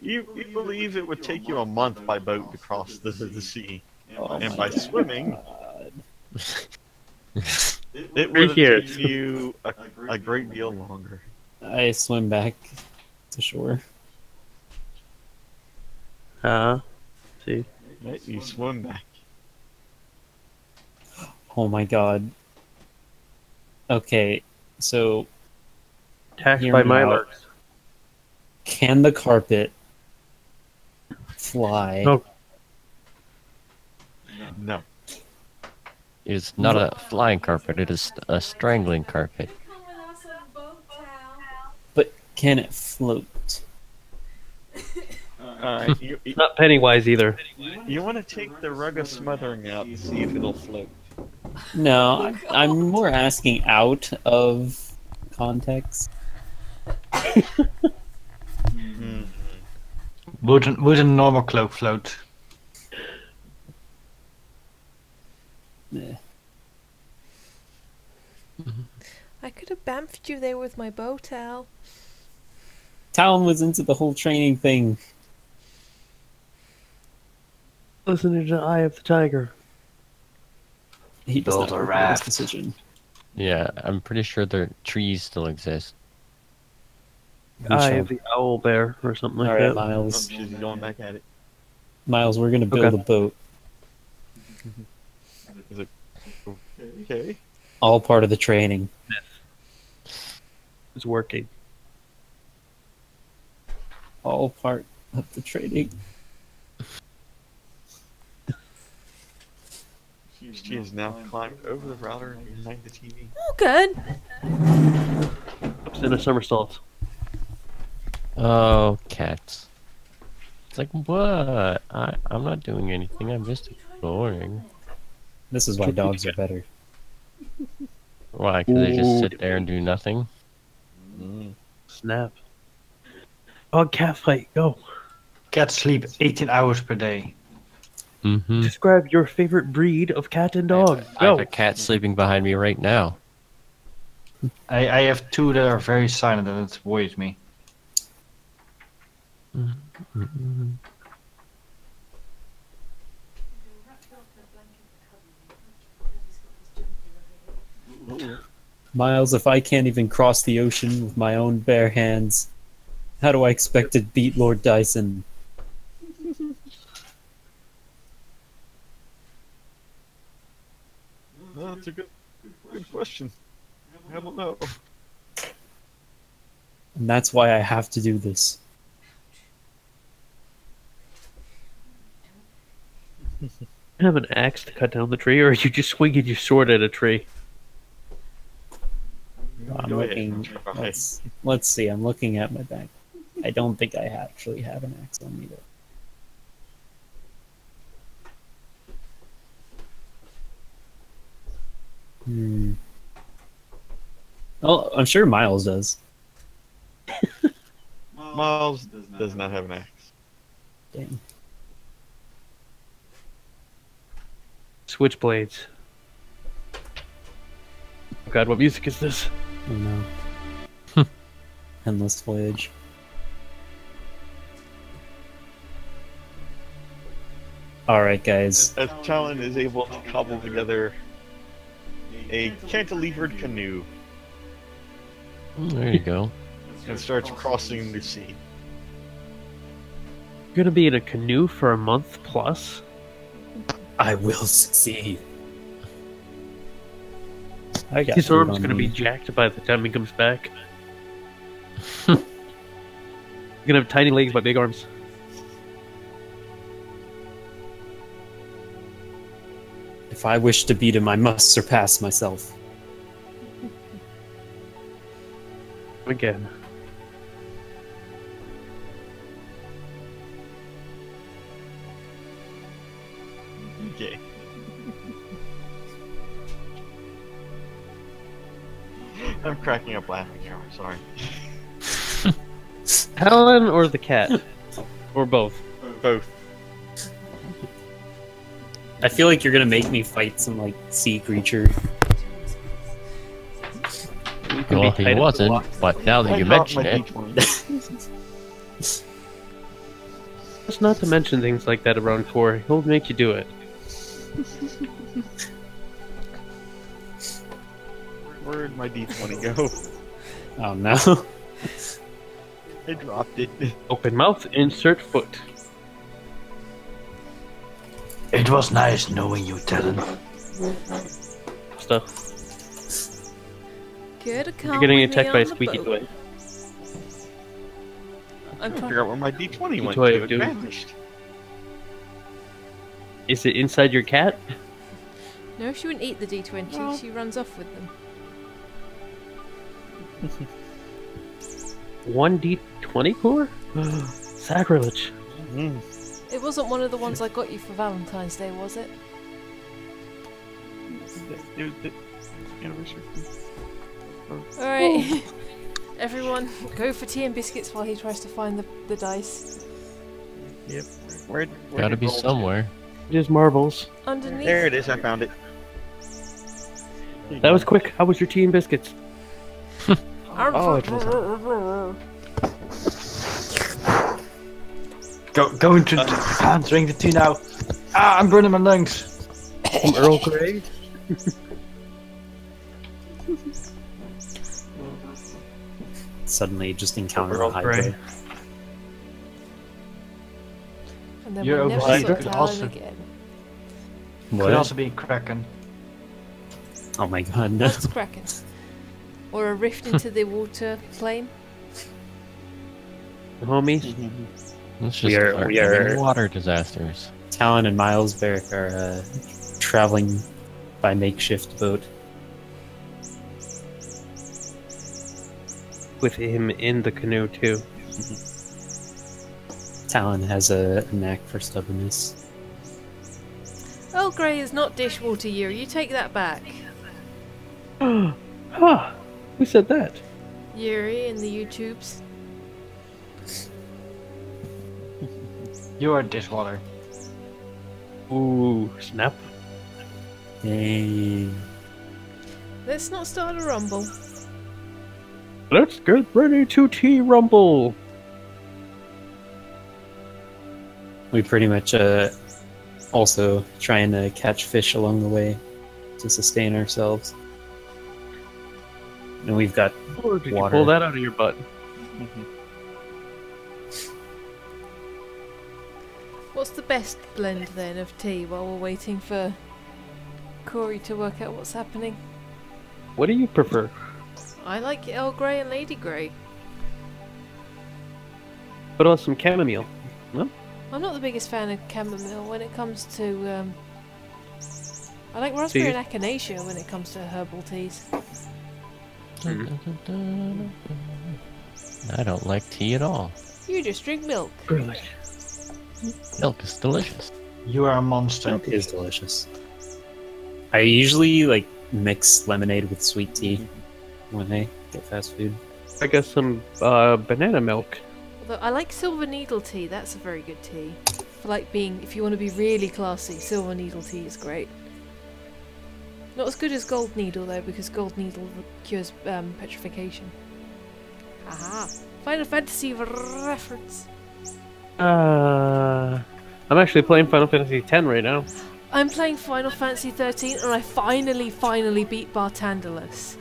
G: You believe it would take you a month by boat to cross the sea,
B: Oh
G: and
B: my
G: by
B: God.
G: swimming, it
E: 3
G: would have
E: years.
G: taken you a great deal longer.
B: I swim back to shore.
E: See.
G: You swim back.
B: Oh my God. Okay, so
E: Attacked
B: Hear
E: by
B: me out.
E: Mylarks.
B: can the carpet fly?
E: No.
G: No.
F: It's not a flying carpet. It is a strangling carpet.
B: But can it float?
G: Alright,
E: Not Pennywise either.
G: you want to take the rug of smothering out to see if it'll float.
B: No, I'm more asking out of context.
C: Would a normal cloak float?
B: Eh.
A: I could have bamfed you there with my bow towel.
B: Talon was into the whole training thing.
E: Listening to the Eye of the Tiger.
B: He does
C: Build
B: not
C: a
B: regret his
C: raft.
B: decision.
F: Yeah, I'm pretty sure the trees still exist.
B: We
E: Eye
B: shall-
E: of the Owl Bear or something like
B: All right,
E: that.
G: Oh,
B: Miles.
G: she's going back at it.
B: Miles, we're gonna build
E: Okay.
B: a boat.
G: Is it okay?
B: All part of the training.
E: It's working.
B: All part of the training.
G: She has now climbed over the router and behind the TV.
A: Oh, good.
E: Ups in a somersault.
F: Oh, cats. It's like, what? I'm not doing anything. I'm just exploring.
B: This is why dogs are better.
F: Why? Because they just
E: Ooh.
F: sit there and do nothing?
E: Snap. Oh, cat fight, go.
C: Cats sleep 18 hours per day.
F: Mm-hmm.
E: Describe your favorite breed of cat and dog.
F: I have
E: Go.
F: a cat sleeping behind me right now.
C: I have two that are very silent and it worries me.
B: Miles, if I can't even cross the ocean with my own bare hands, how do I expect to beat Lord Dyson?
G: No, that's a good question. I don't know.
B: And that's why I have to do this.
E: Have an axe to cut down the tree, or are you just swinging your sword at a tree?
B: I'm
G: Go ahead.
B: looking.
G: Okay.
B: Let's see. I'm looking at my back. I don't think I actually have an axe on me though. Hmm. Oh, I'm sure Miles does.
G: Miles does not have an axe.
B: Dang.
E: Switchblades. Oh God, what music is this?
B: Oh no. Endless voyage. Alright, guys.
G: As Talon is able to cobble together a cantilevered canoe.
F: There you go.
G: and starts crossing the sea.
E: You're gonna be in a canoe for a month plus?
B: I will succeed. I got
E: His
B: food
E: arm's
B: on
E: gonna
B: me.
E: be jacked by the time he comes back. You're gonna have tiny legs but big arms.
B: If I wish to beat him, I must surpass myself.
E: Again.
G: Okay. I'm cracking up laughing here. I'm sorry.
E: Talon or the cat? Or both?
G: Both.
B: I feel like you're gonna make me fight some like sea creature.
E: You can
F: Well,
E: be
F: he
E: tied up to
F: wasn't,
E: block.
F: but now that
G: I
F: you
G: dropped
F: mention
G: my
F: it,
G: D20.
E: Just not to mention things like that around Corey. He'll make you do it.
G: Where'd my D20 go?
B: Oh no.
G: I dropped it.
E: Open mouth, insert foot.
C: It was nice knowing you, Talon.
E: Stuff.
A: Good
E: You're
A: account
E: getting
A: with me
E: attacked by a
A: on the
E: squeaky
A: boat.
E: toy.
A: I'm
G: Figure
A: trying.
G: out where my D20 went
E: toy
G: to.
E: of
G: It
E: doom.
G: vanished.
E: Is it inside your cat?
A: No, she wouldn't eat the D20. She runs off with them.
E: 1d20 core? Sacrilege.
G: Mm.
A: It wasn't one of the ones I got you for Valentine's Day, was it?
G: It was the anniversary.
A: Alright. Everyone, go for tea and biscuits while he tries to find the dice.
G: Yep. Where
F: gotta
G: did
F: be
G: gold-
F: somewhere.
E: It is marbles.
A: Underneath.
G: There it is. I found it.
E: That was quick. How was your tea and biscuits?
G: Oh, it was
C: Go into the hands, drink the tea now. Ah, I'm burning my lungs.
E: Some Earl Grey?
B: Suddenly just encounter
E: Earl
B: a Hydra.
E: Grey.
A: And then
C: You're
A: we never
C: overseas,
A: saw
C: could
A: Talon
C: also-
A: again.
C: Could
B: What?
C: also be Kraken.
B: Oh my god, no.
A: What's Kraken? Or a rift into the water plane?
E: Homies?
F: It's just
B: We are-
F: our
B: we are-
F: water disasters.
B: Talon and Miles Barrick are traveling by makeshift boat.
E: With him in the canoe, too.
B: Talon has a knack for stubbornness.
A: Earl Grey is not dishwater year. You take that back.
E: Huh. Who said that?
A: Yuri in the YouTubes.
C: You are dishwater.
E: Ooh, snap.
B: Yay.
A: Let's not start a rumble.
E: Let's get ready to tea rumble.
B: We pretty much also trying to catch fish along the way to sustain ourselves. And we've got
E: Or did
B: Water.
E: you pull that out of your butt?
A: What's the best blend then of tea while we're waiting for Corey to work out what's happening?
E: What do you prefer?
A: I like Earl Grey and Lady Grey.
E: Put on some chamomile.
A: I'm not the biggest fan of chamomile when it comes to. I like raspberry
E: Teas?
A: and echinacea when it comes to herbal teas.
F: I don't like tea at all.
A: You just drink milk.
E: Really?
F: Milk is delicious.
C: You are a monster.
B: milk is delicious. I usually like mix lemonade with sweet tea when I get fast food.
E: I got some banana milk.
A: Although I like silver needle tea. That's a very good tea. For like being, if you want to be really classy, silver needle tea is great. Not as good as gold needle though, because gold needle cures petrification. Haha. Final Fantasy reference.
E: I'm actually playing Final Fantasy X right now.
A: I'm playing Final Fantasy 13 and I finally beat Bartandalus.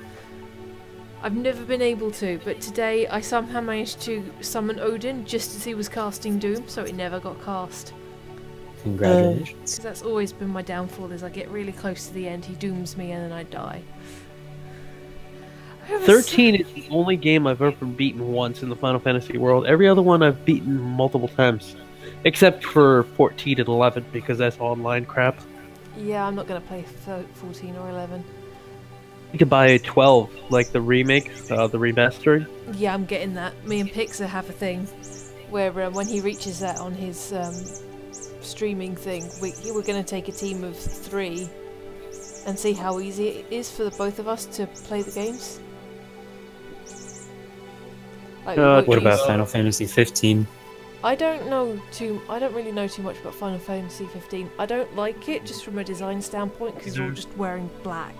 A: I've never been able to, but today I somehow managed to summon Odin just as he was casting Doom, so it never got cast.
B: Congratulations.
A: Because that's always been my downfall, is I get really close to the end, he dooms me, and then I die.
E: 13 is the only game I've ever beaten once in the Final Fantasy world. Every other one I've beaten multiple times. Except for 14 and 11, because that's online crap.
A: Yeah, I'm not going to play 14 or 11.
E: You could buy a 12, like the remake, the remastering.
A: Yeah, I'm getting that. Me and Pixar have a thing where when he reaches that on his streaming thing, we're going to take a team of 3 and see how easy it is for the both of us to play the games. Like,
B: What about Final Fantasy 15?
A: I don't really know too much about Final Fantasy 15. I don't like it just from a design standpoint because they're all just wearing black,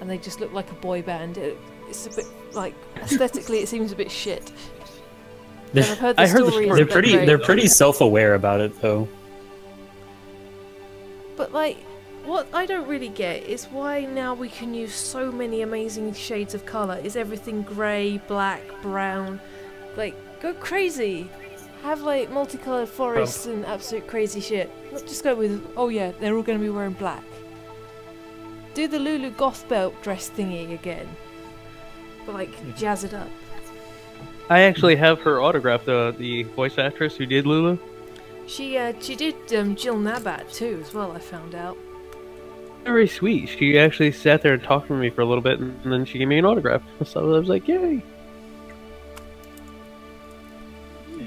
A: and they just look like a boy band. It's a bit like aesthetically, it seems a bit shit. And I've heard the story isn't that great.
B: They're pretty self-aware about it though.
A: But like, what I don't really get is why now we can use so many amazing shades of colour. Is everything grey, black, brown? Like, go crazy! Have like multicoloured forests and absolute crazy shit. Not just go with, oh yeah, they're all going to be wearing black. Do the Lulu goth belt dress thingy again. But like, jazz it up.
E: I actually have her autograph, the voice actress who did Lulu.
A: She did Jill Nabat too as well, I found out.
E: Very sweet. She actually sat there and talked to me for a little bit, and then she gave me an autograph. So I was like, yay!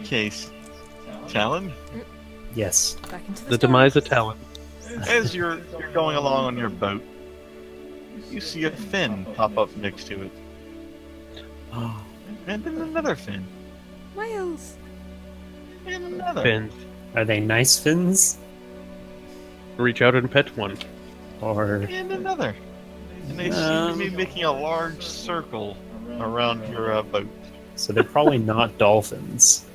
G: Case. Talon?
B: Yes.
A: Back into
E: The
A: story.
E: demise of Talon.
G: As you're going along on your boat, you see a fin pop up next to it.
B: Oh,
G: And then another fin.
A: Whales!
G: And another.
E: Fins.
B: are they nice fins?
E: Reach out and pet one.
B: Or
G: And another. And they seem to be making a large circle around your boat.
B: so they're probably not dolphins.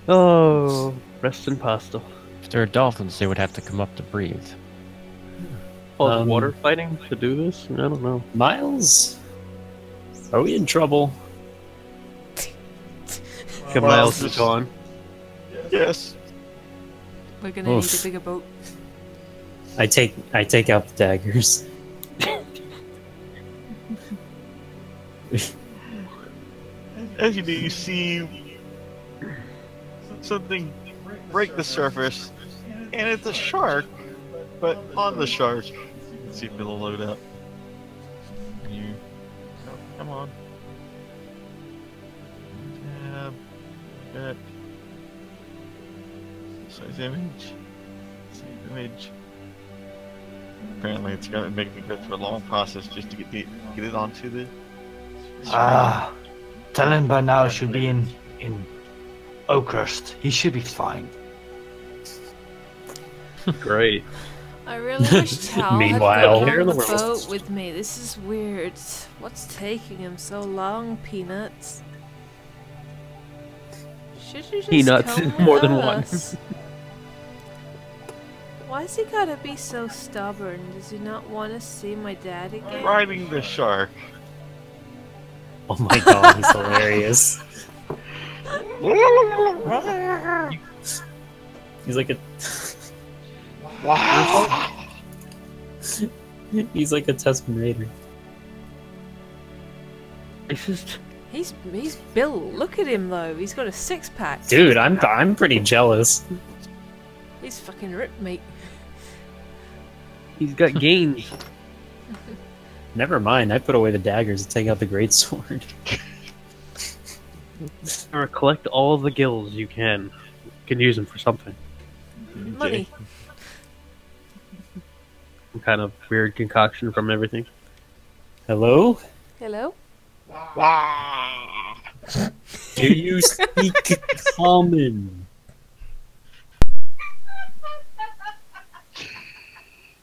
E: Oh, rest in pasta.
F: If there are dolphins, they would have to come up to breathe.
E: Oh, water fighting to do this? I don't know.
B: Miles? Are we in trouble?
E: Miles is gone.
G: Yes.
A: We're gonna need
B: Oof.
A: a bigger boat.
B: I take out the daggers.
G: As you do, you see something break the surface, and it's a shark, but on the shark. Let's see if it'll load up. Oh, come on. Tab. That. Size image. Save image. Apparently, it's gonna make me go through a long process just to get it onto the.
C: Ah, Talon by now should be in Oakhurst. He should be fine.
E: Great.
A: I really wish Tal
B: Meanwhile,
A: had
B: here
A: got
B: in
A: on
B: the
A: the
B: world.
A: boat with me. This is weird. What's taking him so long, Peanuts? Should you just
E: Peanuts,
A: come with
E: more than one.
A: us? Why's he gotta be so stubborn? Does he not want to see my dad again?
G: Riding the shark.
B: Oh my god, he's hilarious. He's like a
G: Wow.
B: he's like a Tusken Raider.
E: It's just...
A: He's built. Look at him though. He's got a six-pack.
B: Dude, I'm pretty jealous.
A: He's fucking ripped, mate.
E: He's got gains.
B: Never mind, I put away the daggers to take out the great sword.
E: Or collect all the gills you can. You can use them for something.
A: Money.
E: Some kind of weird concoction from everything.
B: Hello?
A: Hello?
B: Do you speak common?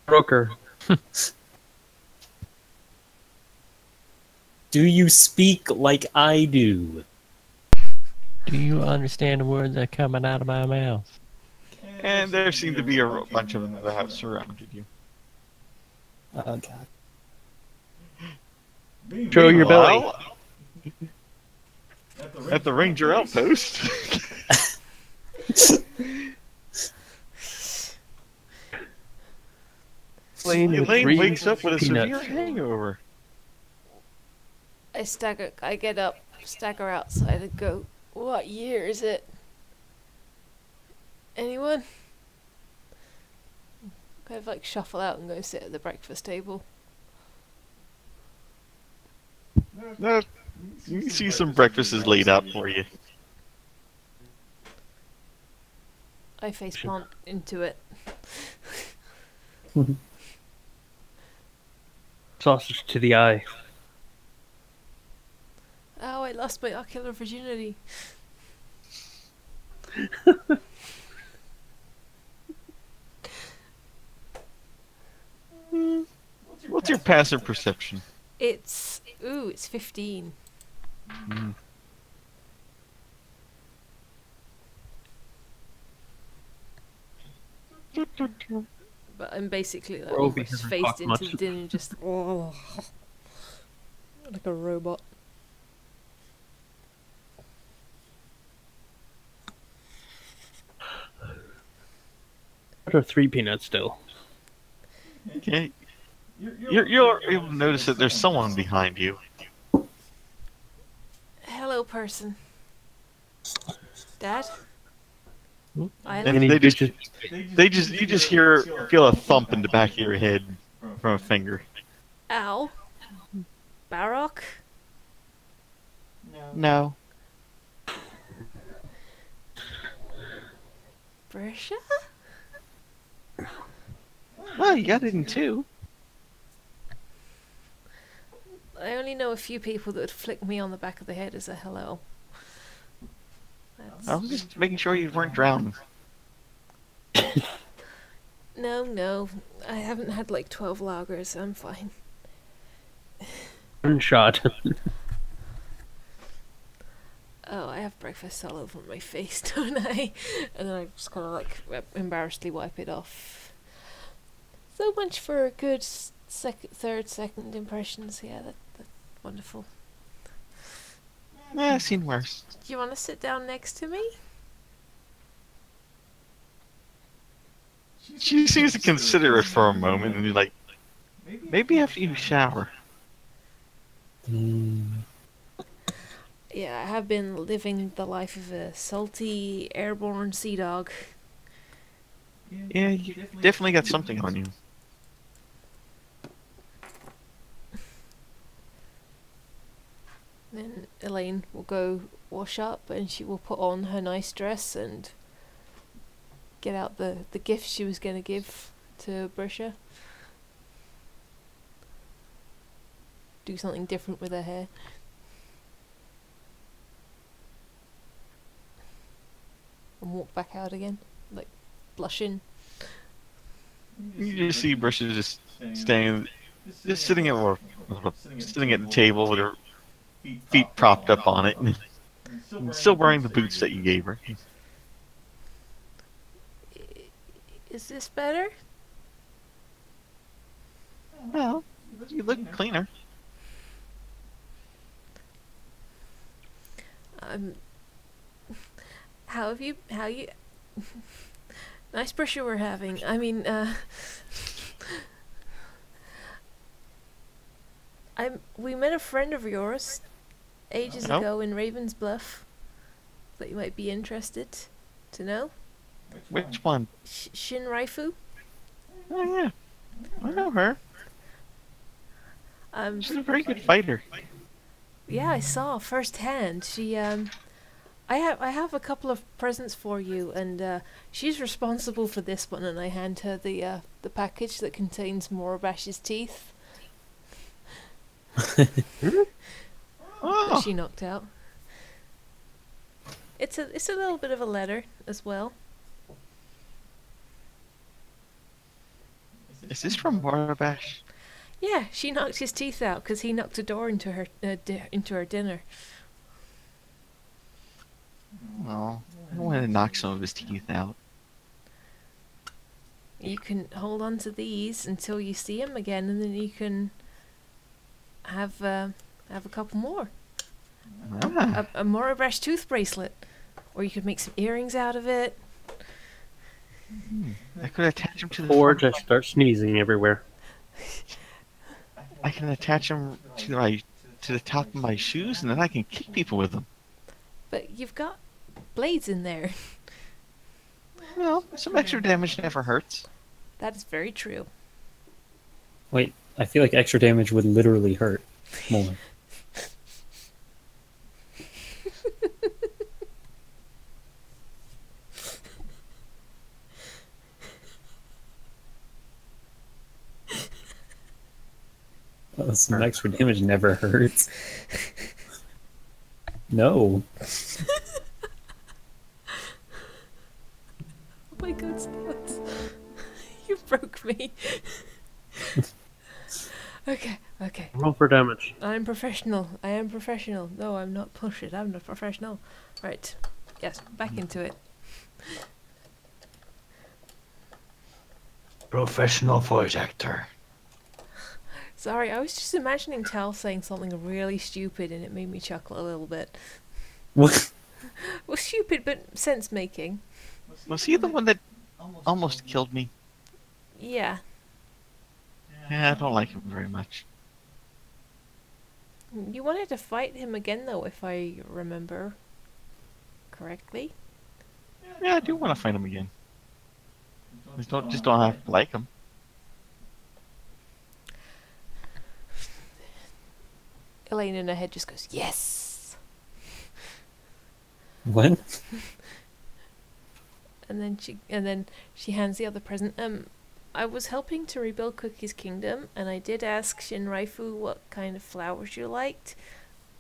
E: Broker.
B: Do you speak like I do?
F: Do you understand the words that are coming out of my mouth?
G: And there seem to be a bunch of them that have surrounded you.
B: Oh god.
E: Show your belly.
G: Meanwhile, at the ranger outpost. Elaine wakes up with a severe hangover.
A: I get up, stagger outside and go, what year is it? Anyone? Kind of like shuffle out and go sit at the breakfast table.
G: No, you can see some breakfast is laid out for you.
A: I faceplant into it.
E: Sausage to the eye.
A: Oh, I lost my ocular virginity.
G: What's your passive perception?
A: It's 15.
G: Mm.
A: But I'm basically like
E: Roby
A: almost
E: hasn't
A: faced
E: talked
A: into
E: much.
A: the din and just like a robot.
E: What are 3 peanuts still?
G: Okay. You're able to notice that there's someone behind you.
A: Hello, person. Dad? I
G: And
E: Any
G: they just,
E: bitches-
G: you just feel a thump in the back of your head from a finger.
A: Ow. Barrock?
G: No.
A: Brisha?
G: Well, you got it in 2.
A: I only know a few people that would flick me on the back of the head as a hello.
G: I was just making sure you weren't drowning.
A: No. I haven't had like 12 lagers. I'm fine.
E: One shot.
A: Oh, I have breakfast all over my face, don't I? And then I just kind of like embarrassedly wipe it off. So much for a good second impressions. Yeah, that's wonderful.
G: Yeah, I've seen worse.
A: Do you want to sit down next to me?
G: She seems to consider it for a moment, and you're like, maybe after you shower.
A: Yeah, I have been living the life of a salty, airborne sea dog.
G: Yeah, you definitely got something on you.
A: Then Elaine will go wash up and she will put on her nice dress and get out the gift she was going to give to Brisha. Do something different with her hair. And walk back out again, like blushing.
G: You just see Brisha just sitting at the table with her feet propped up on it, and still wearing the boots that you gave her.
A: Is this better?
G: Well, you look cleaner.
A: How you nice Brisha we're having. I mean, we met a friend of yours ages
G: Oh?
A: ago in Raven's Bluff that you might be interested to know.
G: Which one?
A: Shin Raifu.
G: Oh yeah, I know her. She's a very good fighter.
A: Yeah, I saw firsthand. She I have a couple of presents for you, and she's responsible for this one. And I hand her the package that contains Morabash's teeth that
G: Oh,
A: she knocked out. It's a little bit of a letter as well.
G: is this from Warabash?
A: Yeah, she knocked his teeth out because he knocked a door into her dinner.
G: Oh, I want to knock some of his teeth out.
A: You can hold on to these until you see him again, and then you can have a couple more.
G: Ah,
A: A Morabresh tooth bracelet, or you could make some earrings out of it.
G: I could attach them to the
E: Or
G: front.
E: just start sneezing everywhere.
G: I can attach them to the top of my shoes, and then I can kick people with them.
A: But you've got blades in there.
G: Well, some extra damage never hurts.
A: That is very true.
B: Wait, I feel like extra damage would literally hurt more. Well, some extra damage never hurts. No.
A: Oh my god, Scott. You broke me. Okay.
E: Roll for damage.
A: I am professional. No, I'm not bullshit. I'm not professional. Right. Yes, back into it.
C: Professional voice actor.
A: Sorry, I was just imagining Tal saying something really stupid and it made me chuckle a little bit.
B: What?
A: Well, stupid, but sense-making.
G: Was he the one that almost killed me?
A: Yeah.
G: Yeah, I don't like him very much.
A: You wanted to fight him again, though, if I remember correctly.
G: Yeah, I do want to fight him again. Just don't have to like him.
A: Elaine in her head just goes, yes!
B: What?
A: And then she hands the other present. I was helping to rebuild Cookie's kingdom, and I did ask Shinraifu what kind of flowers you liked,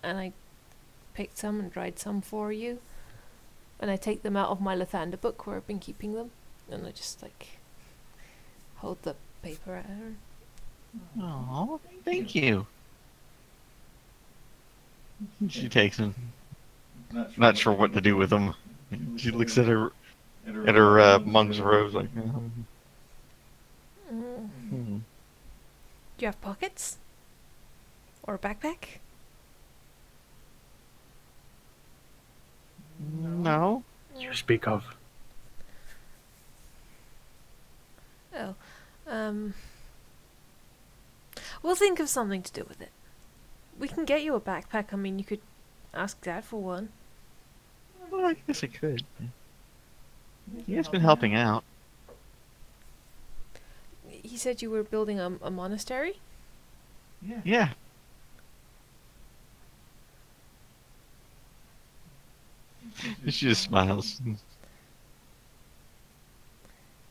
A: and I picked some and dried some for you. And I take them out of my Lathander book where I've been keeping them, and I just hold the paper at her.
G: Oh, thank you. She takes them. Not sure what to do with them. She looks at her monk's robes like.
A: Do you have pockets? Or a backpack?
G: No.
E: You speak of.
A: Oh. We'll think of something to do with it. We can get you a backpack. I mean, you could ask Dad for one.
G: Well, I guess I could. He has been helping out.
A: He said you were building a monastery?
G: Yeah. She just smiles.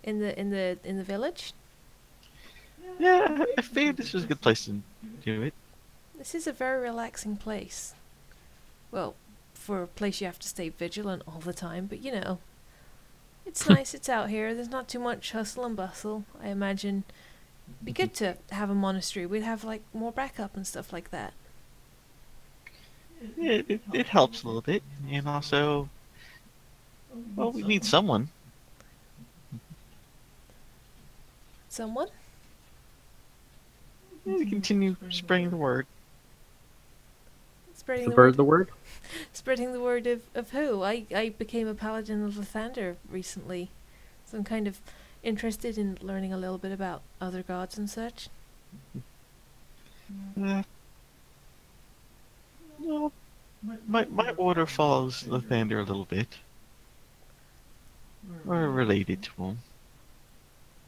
A: In the village?
G: Yeah, I figured this was a good place to do it.
A: This is a very relaxing place. Well, for a place you have to stay vigilant all the time, but you know. It's nice, it's out here, there's not too much hustle and bustle. I imagine it'd be good to have a monastery. We'd have more backup and stuff like that.
G: Yeah, it helps a little bit, and also, well, we need someone.
A: Someone?
G: To continue spreading the word.
A: Spreading
E: The
A: the
E: bird,
A: word.
E: the word?
A: Spreading the word of who? I became a paladin of Lathander recently, so I'm kind of interested in learning a little bit about other gods and such.
G: No, my order follows Lathander a little bit. We're related to him.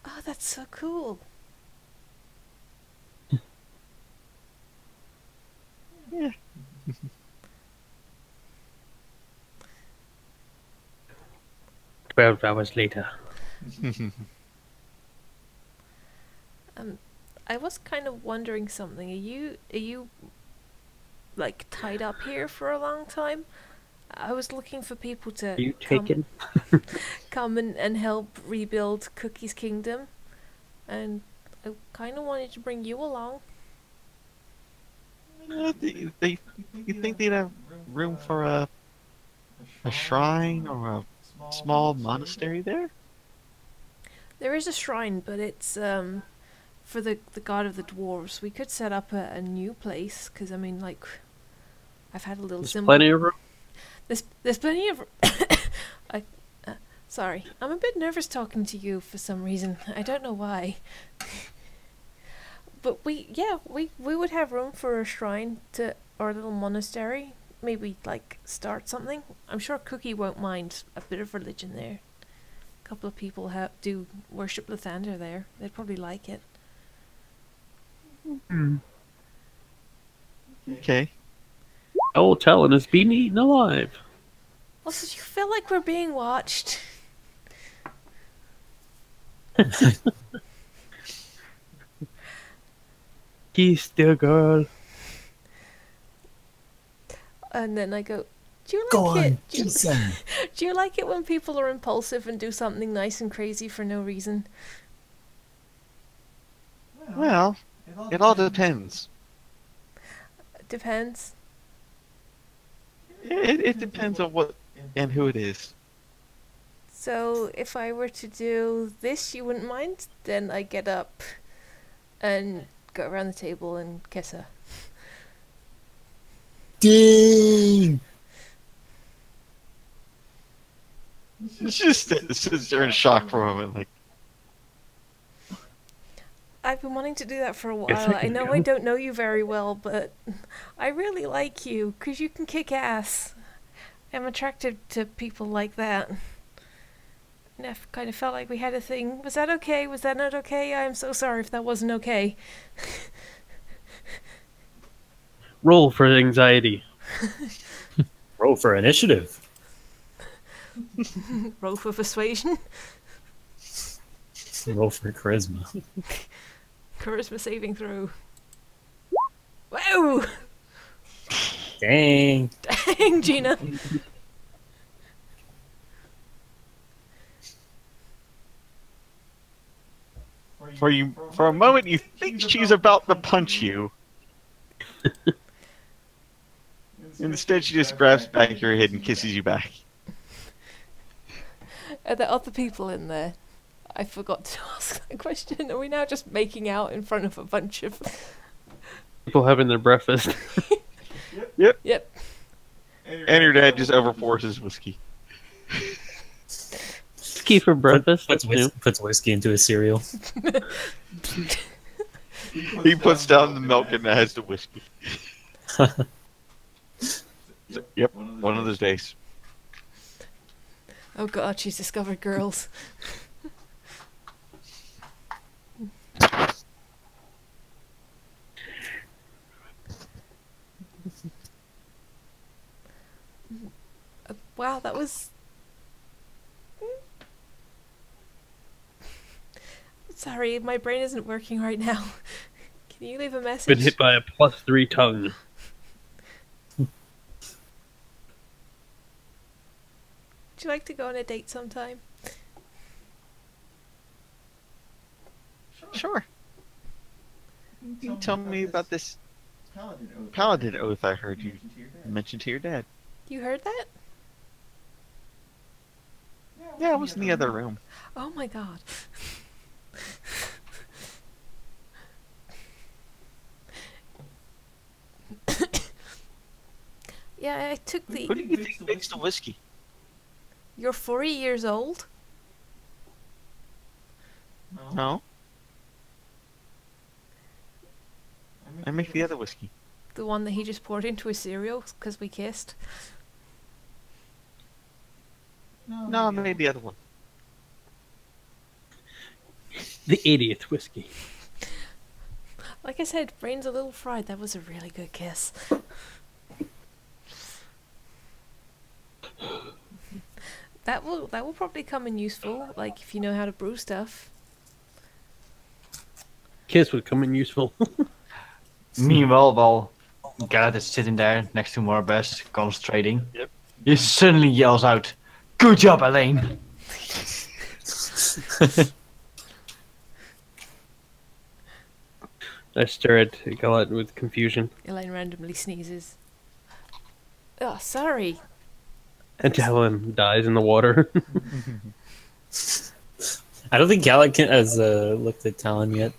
A: Oh, that's so cool.
G: Yeah.
E: 12 hours later.
A: I was kind of wondering something. Are you tied up here for a long time? I was looking for people to
E: Are you taken?
A: come and help rebuild Cookie's kingdom, and I kind of wanted to bring you along.
G: You think they'd have room for a shrine or a small monastery there?
A: There is a shrine, but it's for the god of the dwarves, we could set up a new place, because I mean, like, I've had a little
E: There's
A: symbol.
E: plenty of room.
A: There's plenty of. I, sorry, I'm a bit nervous talking to you for some reason. I don't know why. But we would have room for a shrine to our little monastery. Maybe like start something. I'm sure Cookie won't mind a bit of religion there. A couple of people do worship Lathander there. They'd probably like it.
G: Okay.
E: Old Talon is being eaten alive.
A: Also, do you feel like we're being watched?
E: Kiss the girl.
A: And then I go, do you
B: Go
A: like
B: on,
A: it?
B: Jason.
A: Do you like it when people are impulsive and do something nice and crazy for no reason?
G: Well, it all depends.
A: Depends.
G: It depends on what and who it is.
A: So if I were to do this, you wouldn't mind? Then I get up and go around the table and kiss her.
B: Ding!
G: Just sits there in shock for a moment, like,
A: I've been wanting to do that for a
E: Guess
A: while.
E: I
A: I
E: can
A: know
E: go.
A: I don't know you very well, but I really like you, 'cause you can kick ass. I'm attracted to people like that. And I kind of felt like we had a thing. Was that okay? Was that not okay? I'm so sorry if that wasn't okay.
E: Roll for anxiety.
B: Roll for initiative.
A: Roll for persuasion.
B: Roll for charisma.
A: Charisma saving throw. Wow!
B: Dang.
A: Dang, Gina.
G: for a moment you think she's about to punch you. Instead, she just grabs back your head and kisses you back.
A: Are there other people in there? I forgot to ask that question. Are we now just making out in front of a bunch of...
E: People having their breakfast.
A: Yep.
G: And your dad just overpours his whiskey.
E: Ski for breakfast.
B: Puts whiskey into his cereal.
G: He puts down the milk and has the whiskey. Yep, one of those days.
A: Oh god, she's discovered girls. Wow, that was... Sorry, my brain isn't working right now. Can you leave a message?
E: Been hit by a +3 tongue.
A: Would you like to go on a date sometime?
G: Sure. You tell me about this paladin oath I heard you mention to your dad.
A: You heard that?
G: Yeah, it was in the other room.
A: Oh my god. Yeah, I took the...
G: Who do you think makes the whiskey?
A: You're 40 years old?
G: No. I make the other whiskey.
A: The one that he just poured into his cereal because we kissed?
G: No, I made the other one.
E: The 80th whiskey.
A: Like I said, brain's a little fried. That was a really good kiss. That will probably come in useful, like if you know how to brew stuff.
E: Kiss would come in useful.
C: Meanwhile, while Garrett is sitting there next to Morbest, concentrating,
G: Yep.
C: he suddenly yells out, "Good job, Elaine!"
E: I stare at Galat with confusion.
A: Elaine randomly sneezes. Oh, sorry.
E: And Talon dies in the water.
B: I don't think Gallic has looked at Talon yet.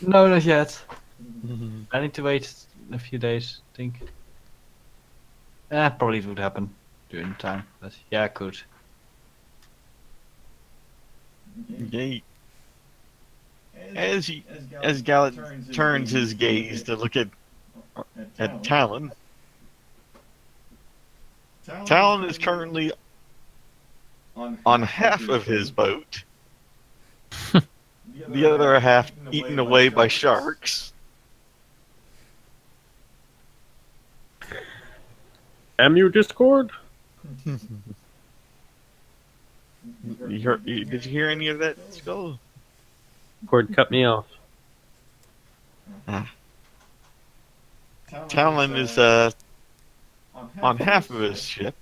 C: No, not yet. I need to wait a few days, I think. Probably it would happen during the time, but yeah, it could.
G: Okay. As Gallet turns his gaze to look at Talon, Talon is currently on half of his boat, the other half eaten away by sharks.
E: Damn you, Discord!
G: Did you hear any of that, Skull?
E: Discord cut me off.
G: Talon is on half of his ship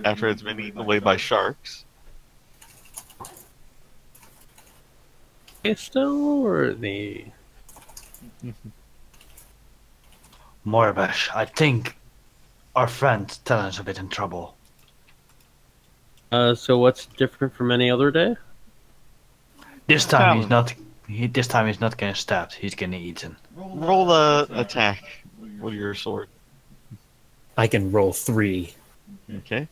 G: after it's been eaten away by sharks.
E: It's still worthy.
C: Morbash, I think our friend Talon's a bit in trouble.
E: So what's different from any other day?
C: This time he's
G: Talon.
C: not. This time he's not getting stabbed. He's getting eaten.
G: Roll a attack with your sword.
B: I can roll 3.
G: Okay.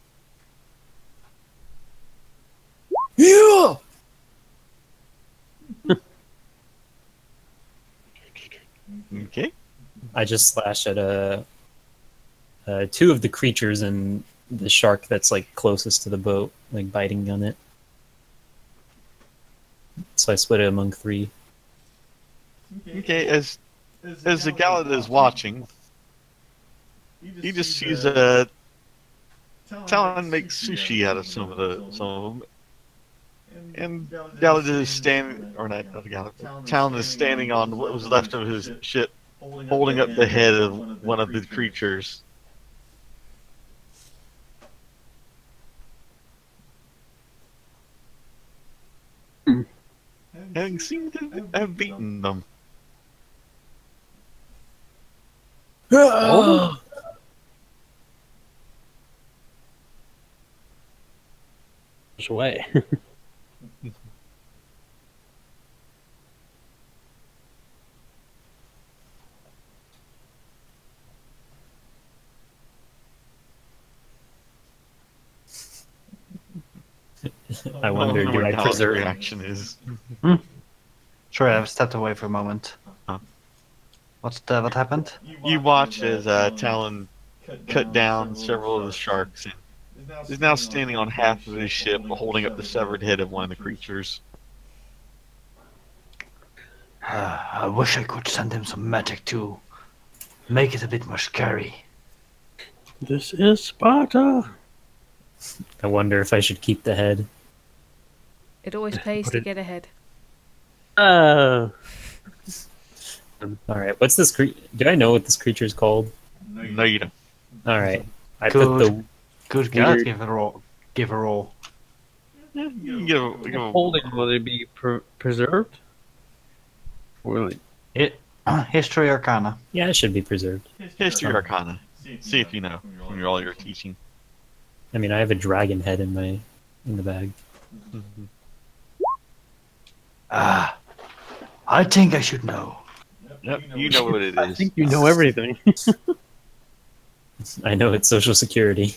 B: Yeah!
G: Okay.
B: I just slash at 2 of the creatures and the shark that's like closest to the boat, like biting on it. So I split it among 3.
G: Okay. As the Gallet is watching, he just sees Talon makes sushi out of some of them, and Gallet is standing, or not Gallet. Talon is standing on what was left of his ship, holding up the head of one of the creatures. Having seemed to have beaten them.
E: Push away.
B: I wonder,
G: don't know
B: do
G: what
B: I
G: Gallet's
B: preserve?
G: reaction is.
C: Sorry, I've stepped away for a moment.
G: Huh.
C: What happened?
G: You watch as Talon cut down several of the sharks and is now standing on half of his ship, holding up the severed head of one of the creatures.
C: I wish I could send him some magic to make it a bit more scary.
E: This is Sparta.
B: I wonder if I should keep the head.
A: It always pays
B: Put
A: to
B: it-
A: get ahead.
B: All right, what's this do I know what this creature is called?
G: No, you don't.
B: All right, I
C: Good.
B: put the
C: Good God,
B: Weird.
C: give a roll. Give a roll.
G: You can give a
E: Holding, will they be preserved? Really?
C: History Arcana.
B: yeah, it should be preserved.
G: history arcana. See if you know from all your teaching.
B: I mean, I have a dragon head in the bag.
C: I think I should know.
G: Yep, you know what it
E: I
G: is.
E: think you know everything.
B: I know it's Social Security.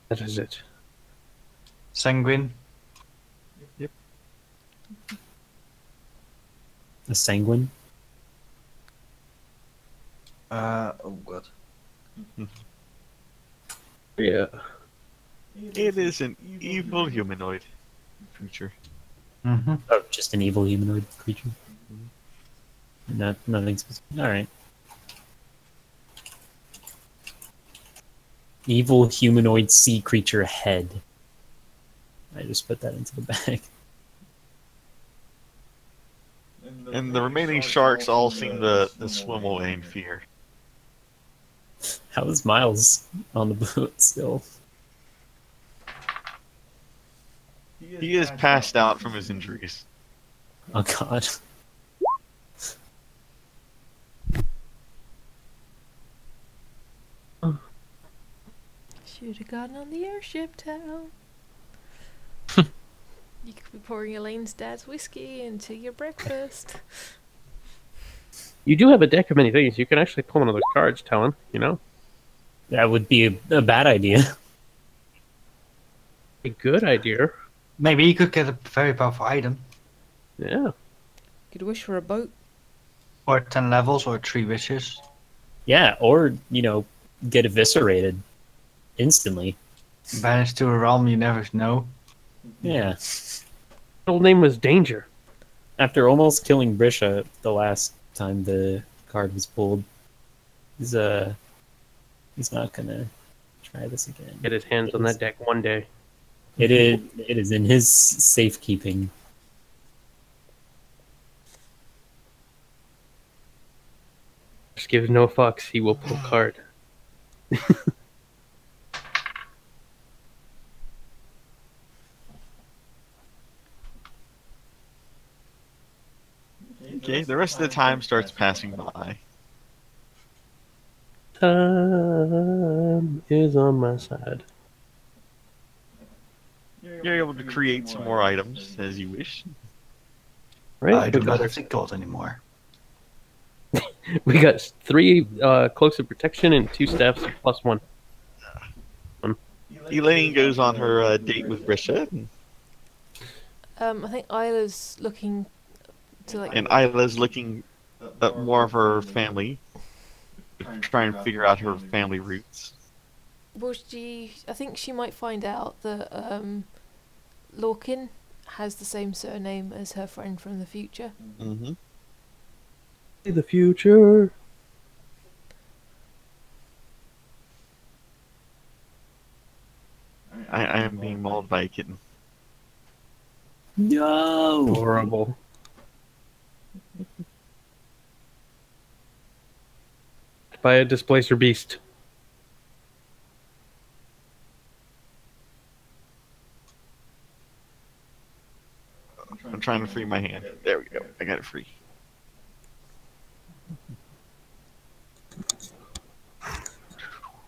E: That is it.
C: Sanguine.
B: A sanguine.
C: Oh god.
E: Yeah.
G: It is an evil humanoid creature.
C: Mm-hmm.
B: Oh, just an evil humanoid creature. Nothing specific. All right. Evil humanoid sea creature head. I just put that into the bag.
G: And the remaining sharks all seem to swim away in fear.
B: How is Miles on the boat still?
G: He is passed out from his injuries.
B: Oh god.
A: Should have gotten on the airship town. You could be pouring Elaine's dad's whiskey into your breakfast.
E: You do have a deck of many things. You can actually pull one of those cards, Talon. You know,
B: That would be a bad idea.
E: a good idea.
C: Maybe you could get a very powerful item.
E: Yeah.
A: Could wish for a boat.
C: Or 10 levels or 3 wishes.
B: Yeah, or, get eviscerated instantly.
C: Banished to a realm you never know.
B: Yeah.
E: His old name was Danger.
B: After almost killing Brisha the last time the card was pulled, he's not gonna try this again.
E: Get his hands on that deck one day.
B: It is in his safekeeping.
E: Just gives no fucks. He will pull card.
G: Okay, the rest of the time starts passing by.
E: Time is on my side.
G: You're able to create some more items as you wish.
E: Right?
C: I do
E: we,
C: not
E: got,
C: have the gold anymore.
E: we got 3 cloaks of protection and 2 staffs +1.
G: Elaine goes on her date with Brisha,
A: I think Isla's looking to like.
G: and Isla's looking at more of her family, trying to figure out her family roots.
A: Well, I think she might find out that Lorkin has the same surname as her friend from the future.
G: Mm-hmm.
E: The future.
G: I am being mauled by a kitten.
B: No!
E: Horrible. By a displacer beast.
G: I'm trying to free my hand. There we go. I got it free.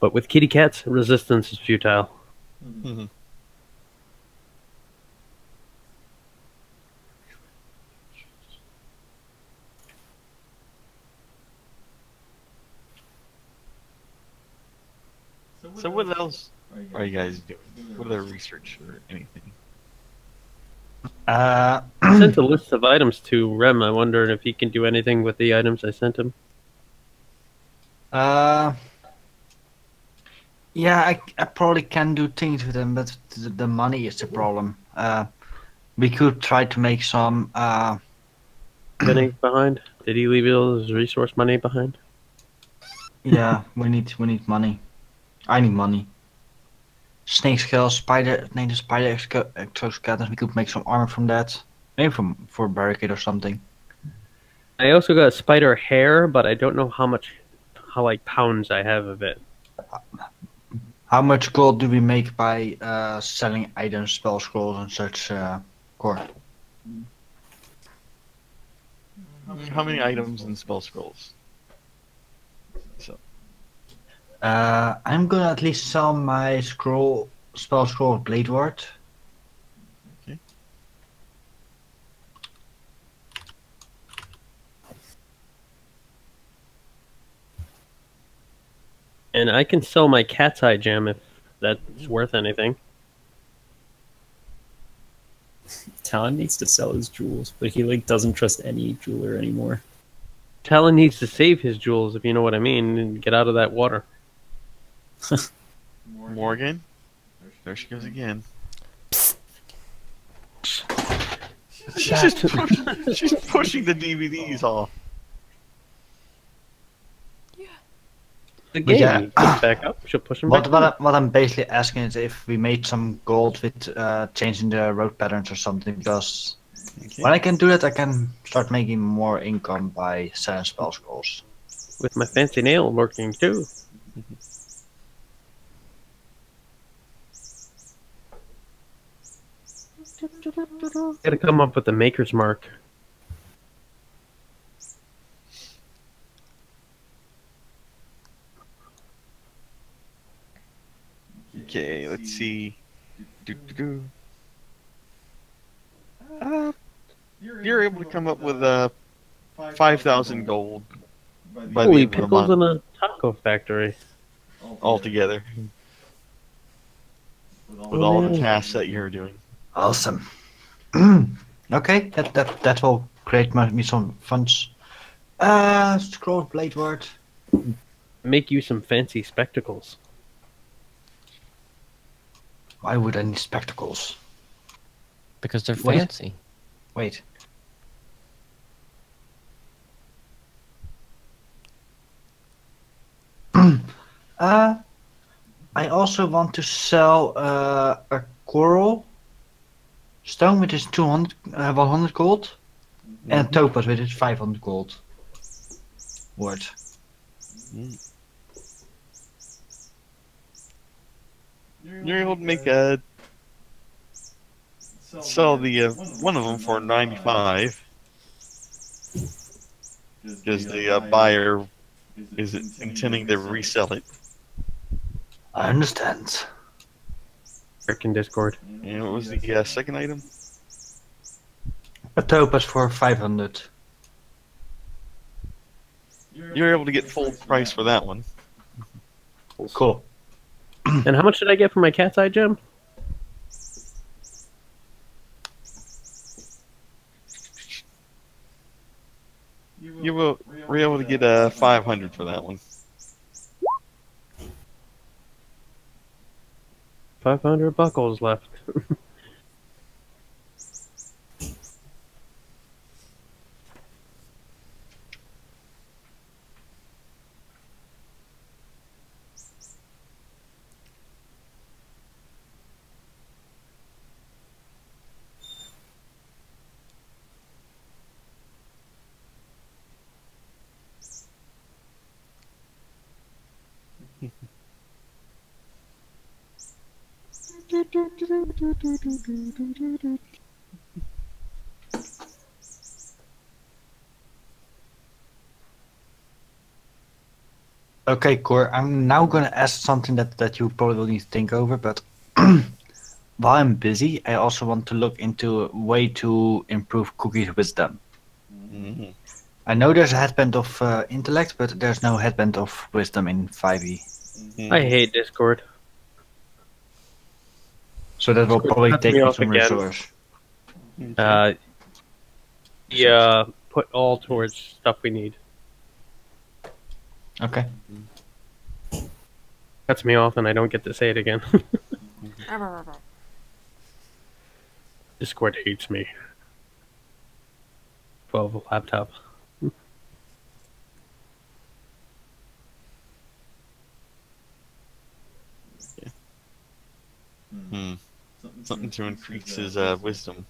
E: But with kitty cats, resistance is futile.
G: Mm-hmm. So what else are you guys doing? What other research or anything?
E: I sent a list of items to Rem. I wonder if he can do anything with the items I sent him.
C: Yeah, I probably can do things with them, but the money is the problem. We could try to make some.
E: Money behind? Did he leave all his resource money behind?
C: Yeah, we need money. I need money. Snake scale, spider, the spider exoskeleton. We could make some armor from that. Maybe for a barricade or something.
E: I also got spider hair, but I don't know how like pounds I have of it.
C: How much gold do we make by selling items, spell scrolls, and such core?
G: How many items and spell scrolls? So
C: I'm gonna at least sell my spell scroll of Blade Ward.
G: okay.
E: And I can sell my cat's eye gem if that's worth anything.
B: Talon needs to sell his jewels, but he doesn't trust any jeweler anymore.
E: Talon needs to save his jewels, if you know what I mean, and get out of that water.
G: Morgan? There she goes again. She's pushing the DVDs off.
E: The game
C: Yeah.
E: he puts back up. She'll push him back.
C: What I'm basically asking is if we made some gold with changing the road patterns or something, because
G: Okay.
C: when I can do that, I can start making more income by selling spell scrolls.
E: With my fancy nail working too. Gotta come up with a maker's mark.
G: Okay, let's see. Do-do-do. You're able to come up with 5,000 gold by the
E: Holy
G: end of the
E: pickles
G: month
E: in a taco factory.
G: altogether, with all the tasks that you're doing.
C: Awesome. Okay, that will create me some funds. Scroll blade word.
E: Make you some fancy spectacles.
C: Why would I need spectacles?
F: Because they're
C: Wait.
F: fancy.
C: Wait. I also want to sell a coral stone, which is 100 gold, and a topaz, which is 500 gold. Word.
G: You're able to make sell the one of them for 95, because the buyer is intending to resell it.
C: I understand.
E: Frickin' Discord.
G: And what was the second item?
C: A topaz for 500.
G: You're able to get full price for that one.
C: Cool.
E: And how much did I get for my cat's eye gem?
G: Were able to get 500 for that one.
E: 500 buckles left.
C: Okay, Cor, I'm now gonna ask something that you probably will need to think over, but while I'm busy, I also want to look into a way to improve Cookie's wisdom.
G: Mm-hmm.
C: I know there's a headband of intellect, but there's no headband of wisdom in 5e.
E: I hate Discord.
C: So that will
E: Discord
C: probably
E: cuts
C: take
E: me
C: me
E: off
C: some
E: again.
C: resource.
E: Yeah, put all towards stuff we need.
C: Okay.
E: Cuts me off and I don't get to say it again. Discord hates me. 12 laptop.
G: Something to increase his wisdom.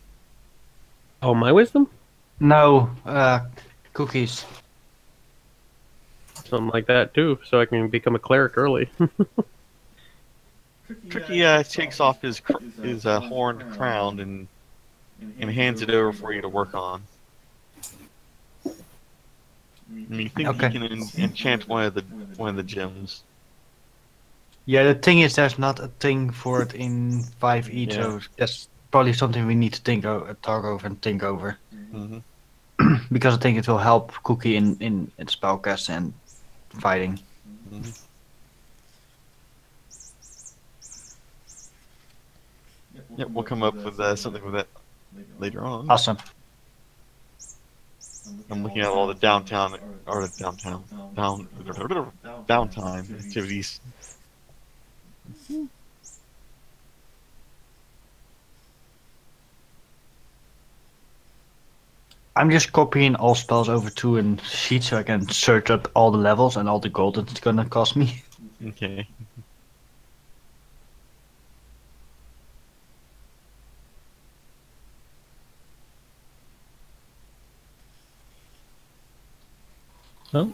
E: Oh, my wisdom?
C: No, Cookies.
E: Something like that too, so I can become a cleric early.
G: Tricky takes off his horned crown and hands it over for you to work on. And you think
C: Okay.
G: he can enchant one of the gems?
C: Yeah, the thing is, there's not a thing for it in 5e, so that's probably something we need to talk over and think over.
G: Mm-hmm.
C: Because I think it will help Cookie in spellcast and fighting.
G: Mm-hmm. Yep, we'll come up with something with that later on.
C: Awesome.
G: I'm looking at all the downtime activities.
C: I'm just copying all spells over to a sheet so I can search up all the levels and all the gold that it's gonna cost me.
G: Okay.
F: Oh.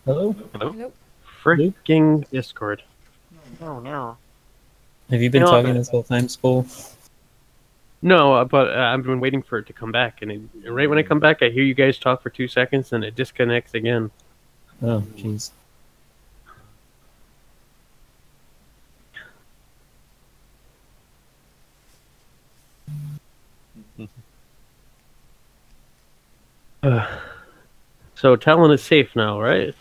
F: Hello?
G: Hello?
A: Nope.
E: Freaking Discord.
G: Oh no.
B: Have you been
E: You know,
B: talking this whole time, Skull?
E: No, but I've been waiting for it to come back, and right when I come back, I hear you guys talk for 2 seconds, and it disconnects again.
B: Oh, jeez.
E: So Talon is safe now, right?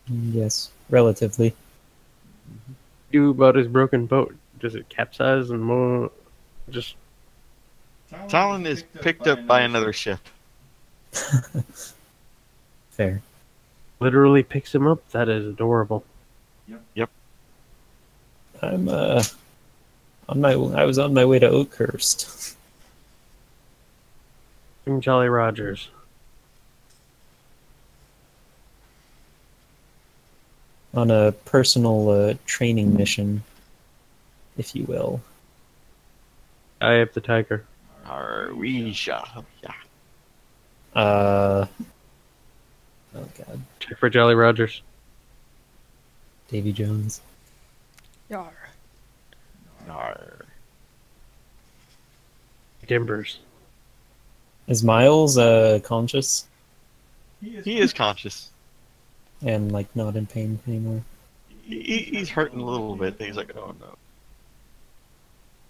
B: Yes, relatively.
E: Do about his broken boat? Does it capsize and more? Just
G: Talon is picked up by another ship.
B: Fair.
E: literally picks him up? That is adorable.
G: Yep.
B: I'm I was on my way to Oakhurst.
E: Team Jolly Rogers.
B: On a personal training mission, if you will.
E: I have the tiger.
G: We shall. Yeah.
B: Oh god,
E: Check for Jolly Rogers.
B: Davy Jones.
A: Yar.
G: Arr.
E: Timbers.
B: Is Miles conscious
G: He is conscious.
B: and like not in pain anymore?
G: He's hurting a little bit. He's like, oh no.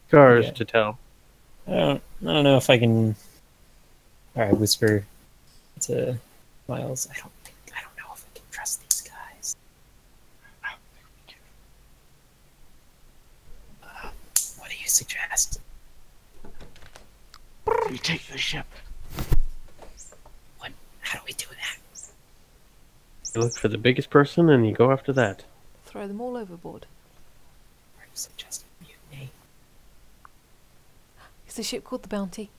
E: Scars
B: Yeah.
E: to tell.
B: I don't know if I can. All right, whisper to Miles. I don't know if I can trust these guys. What do you suggest?
G: You take the ship.
B: How do we do that?
E: You look for the biggest person and you go after that.
A: Throw them all overboard.
B: Are you suggesting mutiny?
A: Is the ship called the Bounty?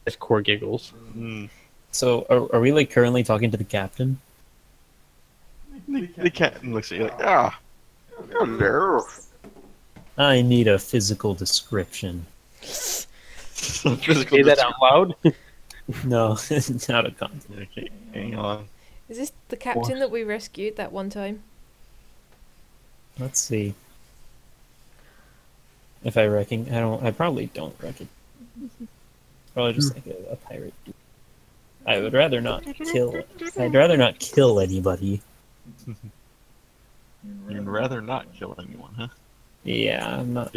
E: As Core giggles.
B: So, are we like currently talking to the captain?
G: The captain looks at you like, ah, hello.
B: I need a physical description.
G: Physical
E: Say that out loud.
B: No, out of context.
G: Okay, hang on.
A: Is this the captain that we rescued that one time?
B: Let's see. If I reckon, I probably don't reckon. Probably just like a pirate. I would rather not kill. I'd rather not kill anybody.
G: You'd rather not kill anyone, huh?
B: Yeah, I'm not.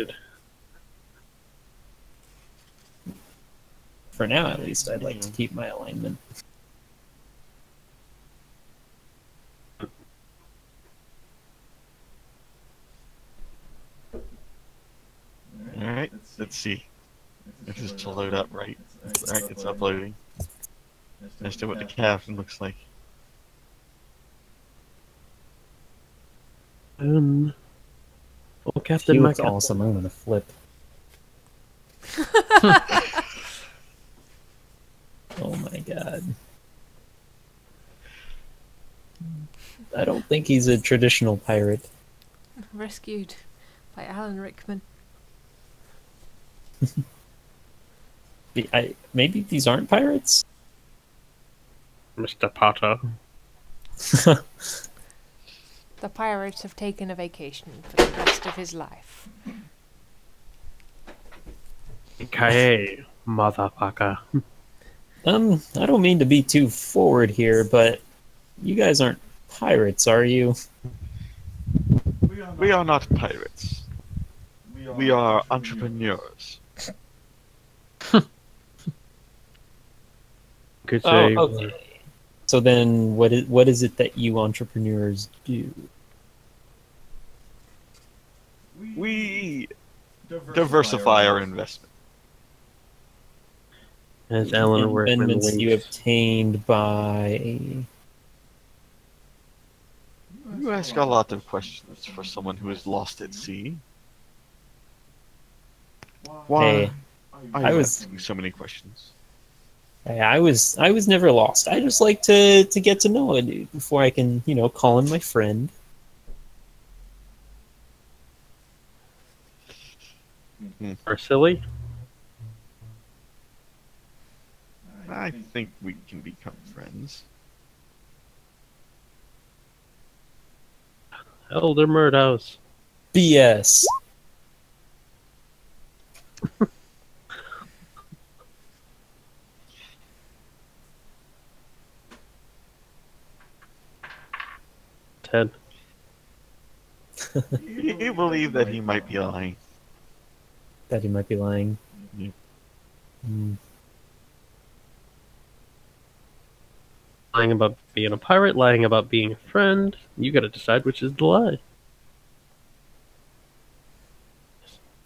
B: For now, at least, I'd like to keep my alignment.
G: Alright, let's see. If this is to load up right. Alright, it's uploading. Let's do what the captain looks like.
E: Oh, Captain,
B: He
E: my
B: looks
E: captain.
B: awesome. I'm gonna flip. Oh my god. I don't think he's a traditional pirate.
A: Rescued by Alan Rickman.
B: Maybe these aren't pirates?
E: Mr. Potter.
A: The pirates have taken a vacation for the rest of his life.
E: Okay, motherfucker.
B: I don't mean to be too forward here, but you guys aren't pirates, are you?
G: We are not pirates. We are entrepreneurs.
E: Could say.
B: Okay. So then, what is it that you entrepreneurs do?
G: We diversify our investment.
E: As Alan Rickman
B: Investments you
E: winks.
B: obtained by.
G: You ask a lot of questions for someone who is lost at sea. Why
B: Hey,
G: are
B: I
G: you
B: was-
G: asking so many questions?
B: I was never lost. I just like to get to know a dude before I can, call him my friend.
E: Or silly?
G: I think we can become friends.
E: Elder Murdhouse.
B: BS.
E: Ted.
G: You believe that he might be lying.
B: That he might be lying.
G: Yeah.
B: Hmm.
E: Lying about being a pirate, lying about being a friend. You gotta decide which is the lie.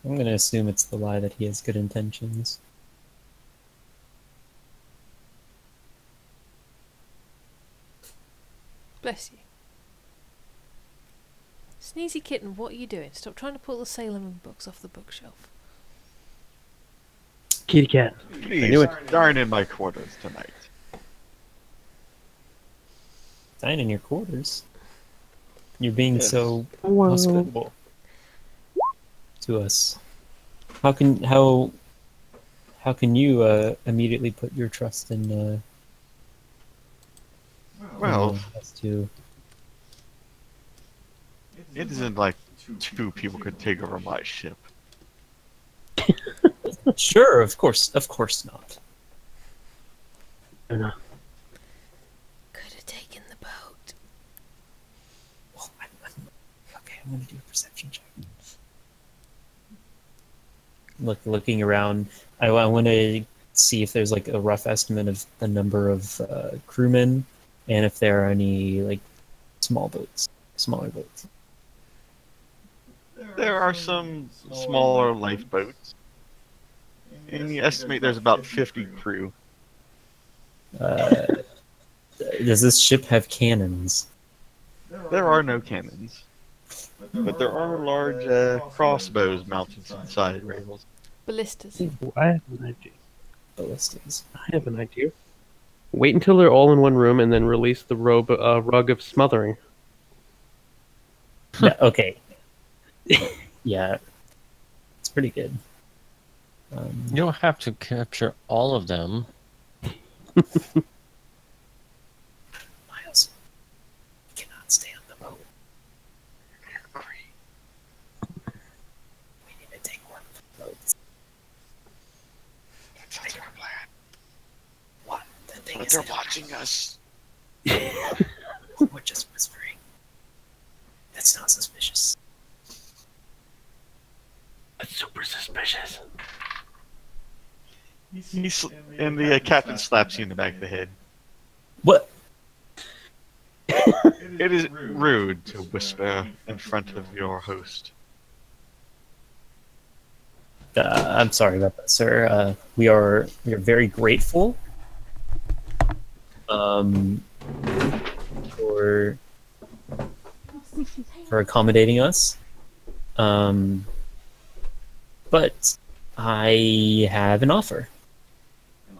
B: I'm gonna assume it's the lie that he has good intentions.
A: Bless you. Sneezy kitten, what are you doing? Stop trying to pull the Sailor Moon books off the bookshelf.
E: Kitty cat.
G: Please,
E: knew it.
G: darn in my quarters tonight.
B: Dine in your quarters. You're being
G: Yes.
B: so
E: Wow.
B: hospitable to us. How can you immediately put your trust in
G: Well,
B: us two?
G: it isn't like two people could take over my ship.
B: Sure, of course not.
A: Could have taken the boat.
B: Oh, okay, I'm gonna do a perception check. Looking around, I want to see if there's like a rough estimate of the number of crewmen, and if there are any like smaller boats.
G: There are some smaller lifeboats, and you estimate there's about 50 crew.
B: Does this ship have cannons?
G: There are no cannons, but there are large crossbows mounted to the side rails.
A: Ballistas.
E: Ooh, I have an idea.
B: Ballistas.
E: I have an idea. Wait until they're all in one room and then release the rug of smothering.
B: Yeah, okay. Yeah, it's pretty good.
F: You don't have to capture all of them.
B: Miles, you cannot stay on the boat. You're gonna agree. We need to take one of the boats.
G: That's our plan.
B: What? The thing
G: But
B: is,
G: they're watching us.
B: we're just whispering. That's not suspicious.
E: That's super suspicious.
G: And the captain slaps you in the back of the head.
B: What?
G: It is rude to whisper in front of your host.
B: I'm sorry about that, sir. We are very grateful for accommodating us. But I have an offer.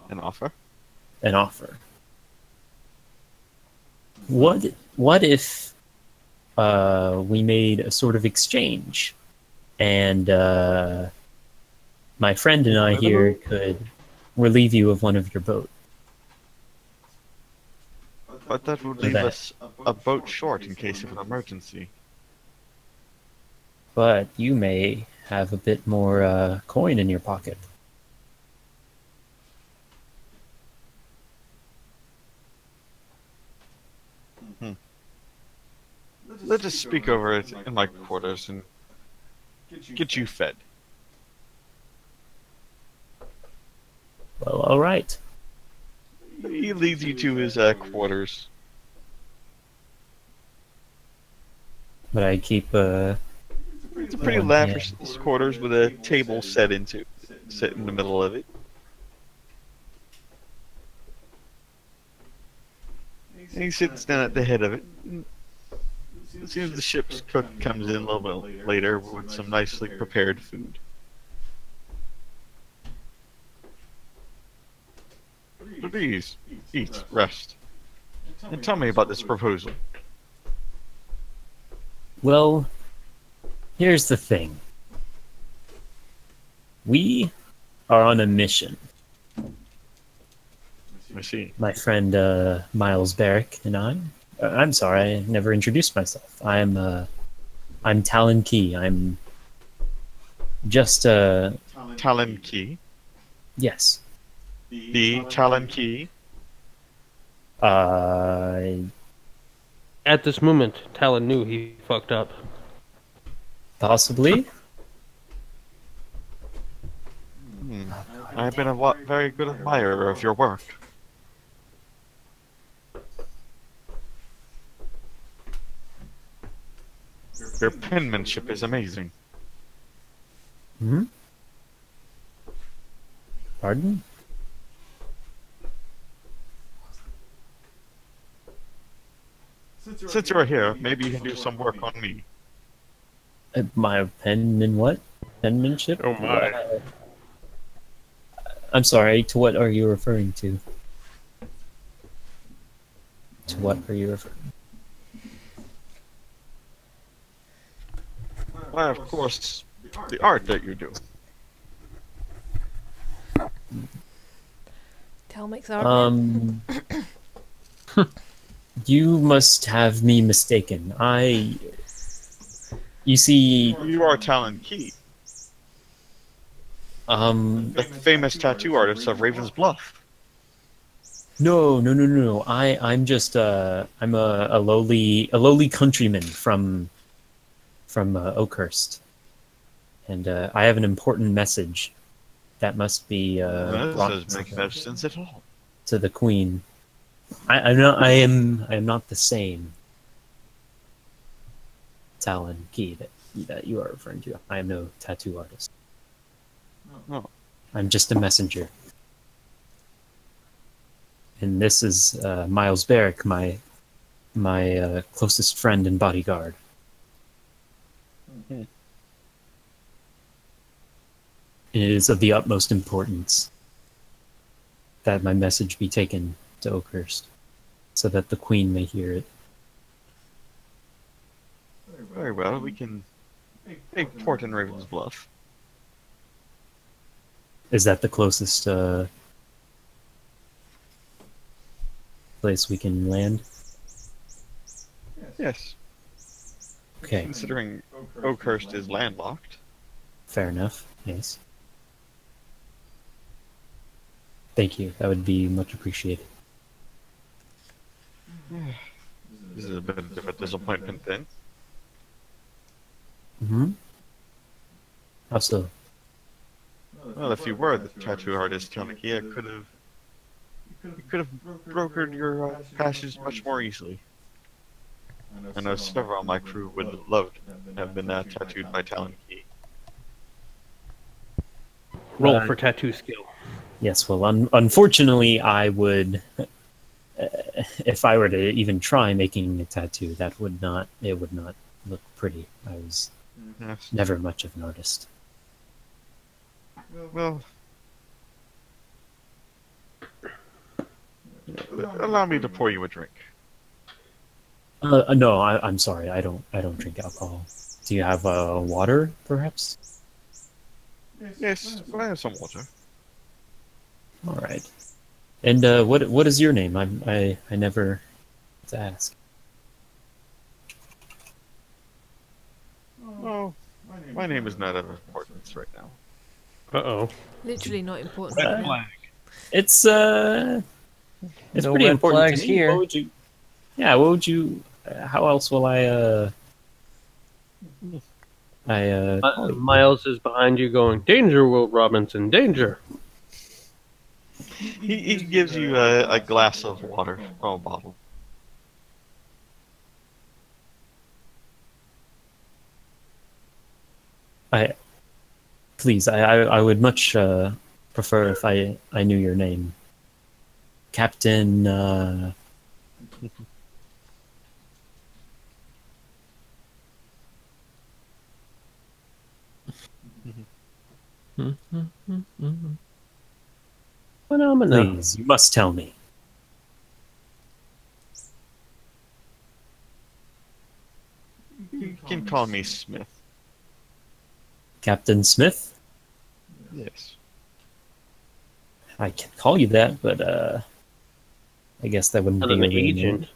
G: An offer?
B: An offer. What if we made a sort of exchange, and my friend and I here could relieve you of one of your boat?
G: But that would leave us a boat short in case of an emergency.
B: But you may have a bit more coin in your pocket.
G: Let's just speak over it in my quarters and get you fed.
B: Well, all right.
G: He leads you to his quarters.
B: But I keep
G: It's a pretty lavish quarters with a table set in the middle of it. And he sits down at the head of it. As soon as the ship's cook comes in a little bit later with some nicely prepared food. Please, eat, rest. And tell me about this proposal.
B: Well, here's the thing. We are on a mission.
G: I see.
B: My friend Miles Barrick and I. I'm sorry, I never introduced myself. I'm Talon Key. I'm just
G: Talon Key.
B: yes.
G: The Talon Key.
B: Uh,
E: At this moment, Talon knew he fucked up.
B: Possibly.
G: I've been a very good admirer of your work. Your penmanship is amazing.
B: Hmm? Pardon?
G: Since you're here, maybe you can do some work on me.
B: My pen and what? Penmanship?
E: Oh my.
B: I'm sorry, to what are you referring to? To what are you referring?
G: Why, of course, the art that you do.
A: Tell makes art.
B: You must have me mistaken. You see,
G: You are Talon Key, the famous tattoo artist of Raven's Bluff.
B: no. I'm just I'm a lowly countryman from Oakhurst, and I have an important message that must be
G: This
B: brought
G: doesn't make no sense at all.
B: to the Queen. I am not the same Talon Key that you are referring to. I am no tattoo artist.
G: Oh.
B: I'm just a messenger. And this is Miles Barrick, my closest friend and bodyguard. It is of the utmost importance that my message be taken to Oakhurst, so that the Queen may hear it.
G: Very well, we can take port in Raven's Bluff.
B: Is that the closest place we can land?
G: Yes,
B: Okay,
G: considering Oakhurst is landlocked.
B: fair enough. Yes. Thank you. That would be much appreciated.
G: This is a bit of a disappointment then.
B: Mm-hmm. How so?
G: Well, if you were the tattoo artist, Tanaki, you could have brokered your passage much more easily. I know several on my crew would have loved to have been tattooed by Talon Key.
E: Roll for tattoo skill.
B: Yes, well, unfortunately, I would, if I were to even try making a tattoo, it would not look pretty. I was
G: Yes.
B: never much of an artist.
G: Well, allow me to pour you a drink.
B: No, I'm sorry. I don't drink alcohol. Do you have water, perhaps?
G: Yes, I have some water.
B: All right. And what is your name? I never to ask.
G: Oh, my name is not of importance right now.
E: Uh-oh.
A: Literally not important.
E: Red
A: right now.
E: flag.
B: It's
F: No
B: pretty
F: red
B: important
F: flags
B: to me.
F: here.
B: What would you? Yeah. What would you? How else will I? Call you?
E: Miles is behind you going, "Danger, Will Robinson, danger!"
G: He gives you a glass of water from a bottle.
B: Please, I would much prefer if I knew your name, Captain.
E: Phenomena.
B: Please, you must tell me.
G: You can call me Smith.
B: Captain Smith?
G: Yes.
B: I can call you that, but I guess that wouldn't
E: And
B: be
E: an
B: your real name.
E: agent.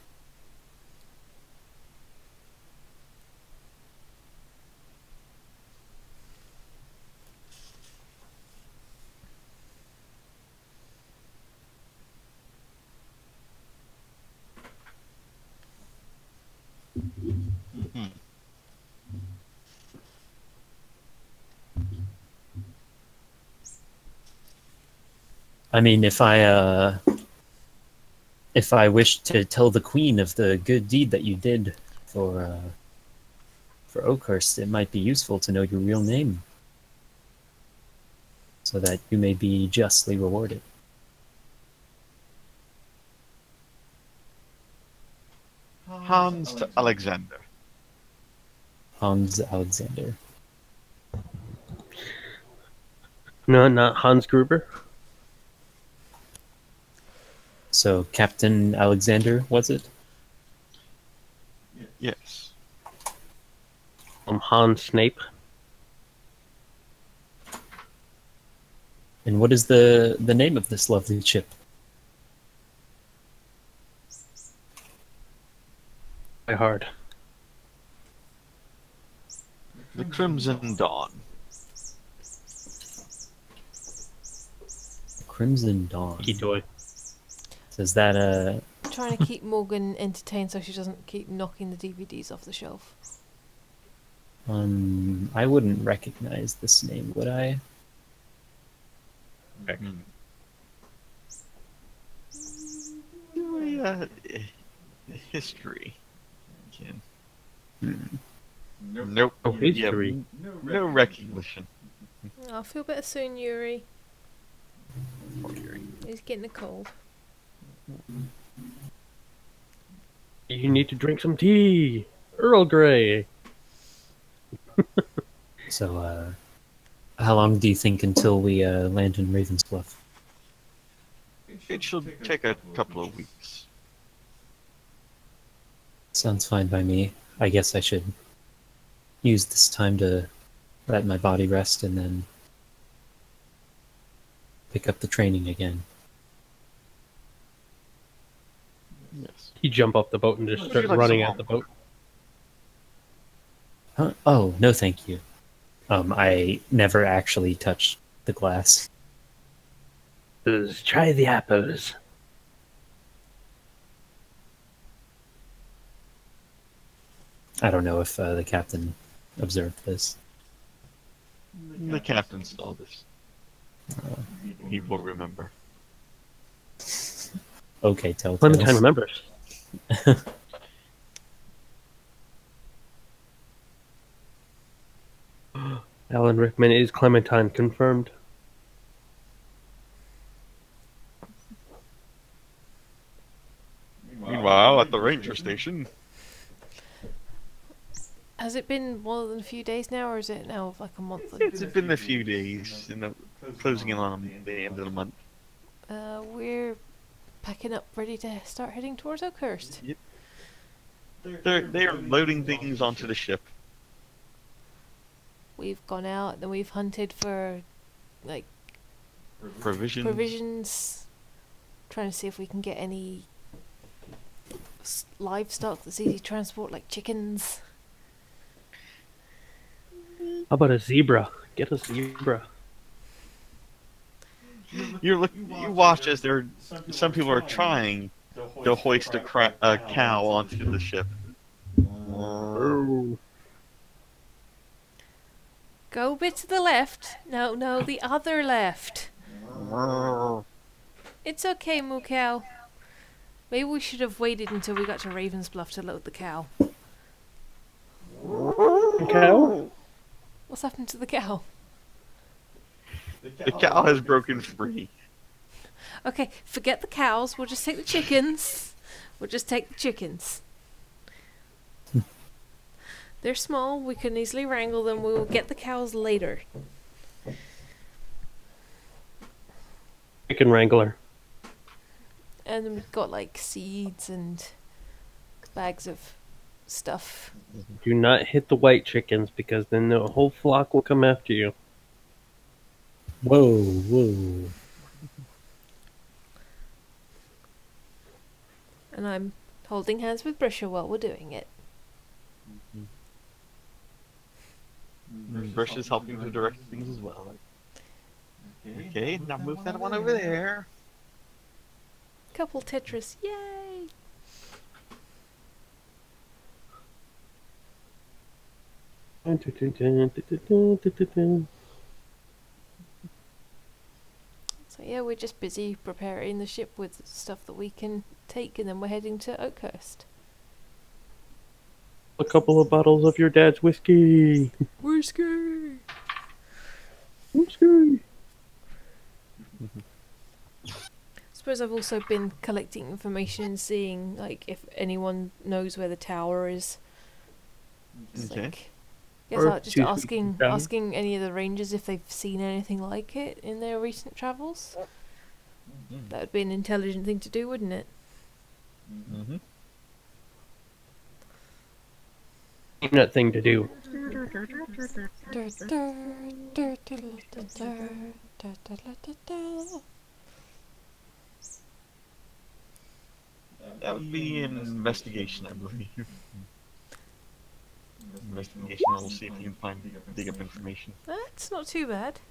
B: I mean, if I wish to tell the queen of the good deed that you did for Oakhurst, it might be useful to know your real name, so that you may be justly rewarded.
G: Hans to Alexander.
B: Hans Alexander.
E: No, not Hans Gruber.
B: So Captain Alexander, was it?
G: Yes.
E: Hans Snape.
B: And what is the name of this lovely ship?
E: By hard.
G: The Crimson Dawn.
B: Crimson Dawn.
E: Kitoy.
B: So is that
A: Trying to keep Morgan entertained so she doesn't keep knocking the DVDs off the shelf.
B: I wouldn't recognize this name, would I?
G: Yeah, history. Again. Nope.
E: Oh,
G: You have
E: history.
G: no recognition.
A: I'll feel better soon, Yuri.
G: for Yuri.
A: He's getting a cold.
E: You need to drink some tea. Earl Grey.
B: So, how long do you think until we land in Ravensbluff?
G: It should take a couple of weeks.
B: Sounds fine by me. I guess I should use this time to let my body rest and then pick up the training again.
G: Yes.
E: You jump off the boat and just
G: Would
E: start
G: you like
E: running
G: some
E: at the boat.
B: Huh? Oh, no thank you. I never actually touched the glass.
E: Says, try the apples.
B: I don't know if the captain observed this.
G: The captain saw this. He will remember.
B: Okay, Telltale.
E: Clementine remembers. Alan Rickman is Clementine confirmed.
G: Meanwhile, at the ranger station,
A: Has it been more than a few days now, or is it now like a month?
G: it's been a few days, closing in on the end of the month.
A: We're packing up, ready to start heading towards Oakhurst.
G: Yep. They are loading things onto the ship.
A: We've gone out and we've hunted for like
G: Provisions.
A: trying to see if we can get any livestock that's easy to transport, like chickens.
E: How about a zebra? Get a zebra.
G: You watch as some people are trying to hoist a cow onto the ship.
A: Go a bit to the left. No, the other left. It's okay, Moo Cow. Maybe we should have waited until we got to Ravensbluff to load the cow.
E: Cow?
A: What's happened to the cow?
G: The cow has broken free.
A: Okay, forget the cows. We'll just take the chickens. They're small. We can easily wrangle them. We will get the cows later.
E: Chicken wrangler.
A: And then we've got like seeds and bags of stuff.
E: Do not hit the white chickens because then the whole flock will come after you.
B: Whoa.
A: And I'm holding hands with Brisha while we're doing it.
G: Brush is helping to direct things as well. Okay, now move that one over there.
A: Couple Tetris, yay! So So yeah, we're just busy preparing the ship with stuff that we can take, and then we're heading to Oakhurst.
E: A couple of bottles of your dad's whiskey.
A: Whiskey!
E: Whiskey.
A: Suppose I've also been collecting information and seeing, like, if anyone knows where the tower is. Just,
G: Okay.
A: like, guess
E: Or
A: out just
E: choose
A: asking
E: tower.
A: asking any of the rangers if they've seen anything like it in their recent travels. That would be an intelligent thing to do, wouldn't it?
G: Mm-hmm.
E: That thing to do.
G: That would be an investigation, I believe. Investigation. We'll see if you can dig up information.
A: That's not too bad.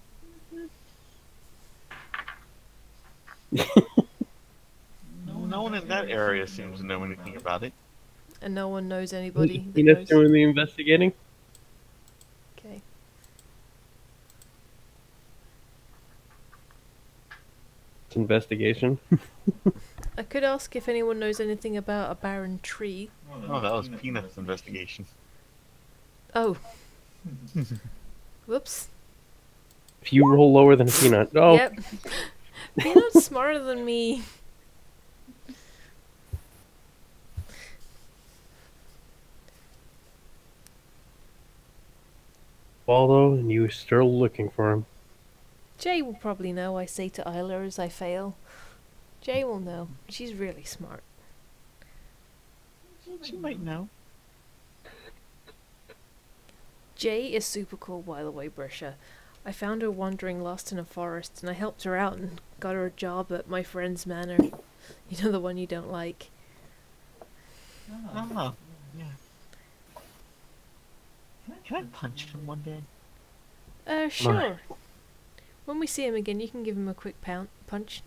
G: No one in that area seems to know anything about it.
A: And no one knows anybody that
E: Peanut's
A: knows.
E: doing the investigating.
A: Okay.
E: It's investigation.
A: I could ask if anyone knows anything about a barren tree.
G: Oh, that was Peanut's investigation.
A: Oh. Whoops.
E: If you roll lower than a peanut. Oh,
A: Yep. Peanut's smarter than me.
E: Waldo, and you still looking for him.
A: Jay will probably know. I say to Isla as I fail. Jay will know. She's really smart.
G: She might know.
A: Jay is super cool, by the way, Brisha. I found her wandering lost in a forest, and I helped her out and got her a job at my friend's manor. You know, the one you don't like.
G: Oh, yeah. Can I punch him one day?
A: Sure. When we see him again, you can give him a quick punch.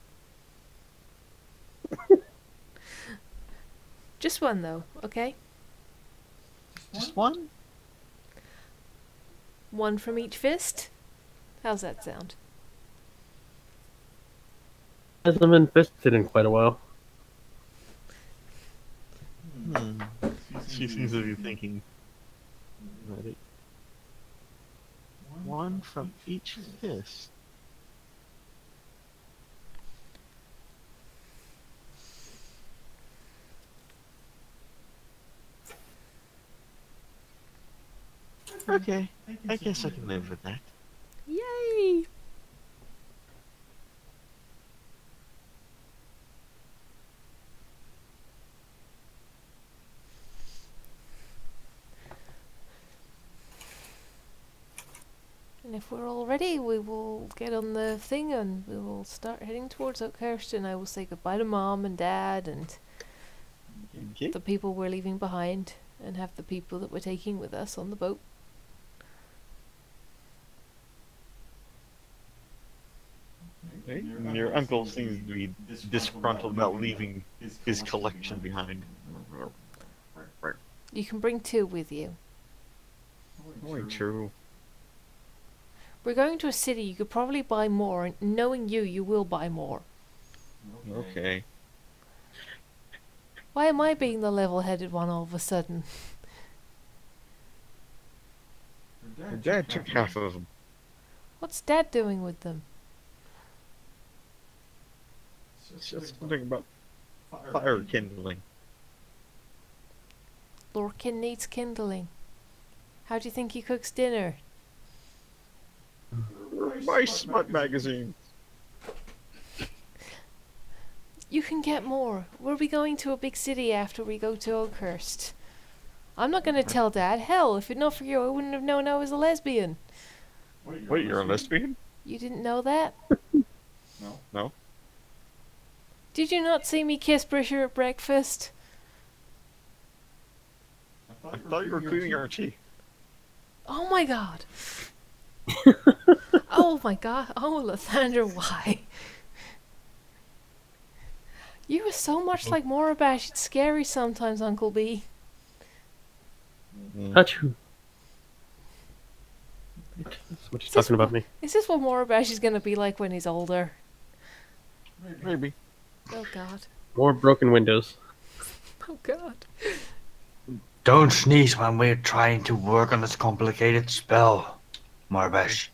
A: Just one, though, okay?
G: Just one?
A: One from each fist? How's that sound?
E: Hasn't been fisted in quite a while.
G: She seems to be thinking. Ready? One from each fist. Okay, I guess I can live with that.
A: Yay! And if we're all ready, we will get on the thing and we will start heading towards Oakhurst, and I will say goodbye to Mom and Dad and
G: Okay.
A: the people we're leaving behind, and have the people that we're taking with us on the boat.
G: Okay. Your uncle seems to be disgruntled about leaving his collection behind.
A: You can bring 2 with you.
G: Only true.
A: We're going to a city, you could probably buy more, and knowing you, you will buy more.
G: Okay.
A: Why am I being the level-headed one all of a sudden?
G: Your dad took half of them.
A: What's Dad doing with them?
G: It's just something about fire kindling.
A: Lorcan needs kindling. How do you think he cooks dinner?
G: My smut magazine.
A: You can get more. We'll be going to a big city after we go to Oakhurst. I'm not gonna tell Dad. Hell, if it not for you, I wouldn't have known I was a lesbian.
G: Wait, you're a lesbian?
A: You didn't know that?
G: No.
A: Did you not see me kiss Brisher at breakfast?
G: I thought you were cleaning our tea.
A: Oh my god. Oh my god. Oh, Lathander, why? You are so much like Morabash. It's scary sometimes, Uncle B.
E: Touch who? What you talking about me?
A: Is this what Morabash is gonna be like when he's older?
G: Maybe.
A: Oh god.
E: More broken windows.
A: Oh god.
C: Don't sneeze when we're trying to work on this complicated spell, Marbesh.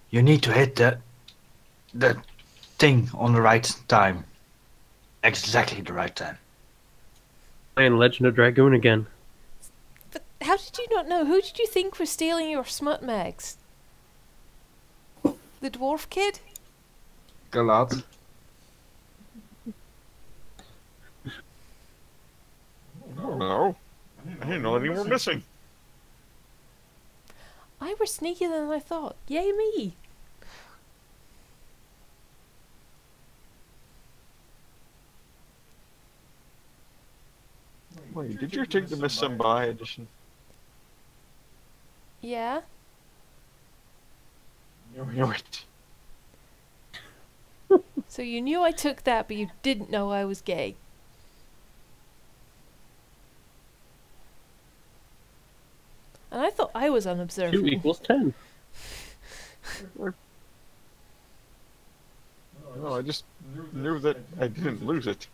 C: You need to hit the thing on the right time. Exactly the right time.
E: Playing Legend of Dragoon again.
A: But how did you not know? Who did you think was stealing your smut mags? The dwarf kid?
C: Galat.
G: I don't know. I didn't know any were missing.
A: I were sneakier than I thought. Yay me!
G: Wait, did you take the Miss Sembai edition?
A: Yeah?
G: Wait.
A: So you knew I took that, but you didn't know I was gay. And I thought I was
E: 2
A: unobservable.
E: equals 10.
G: No, I just knew that I didn't lose it.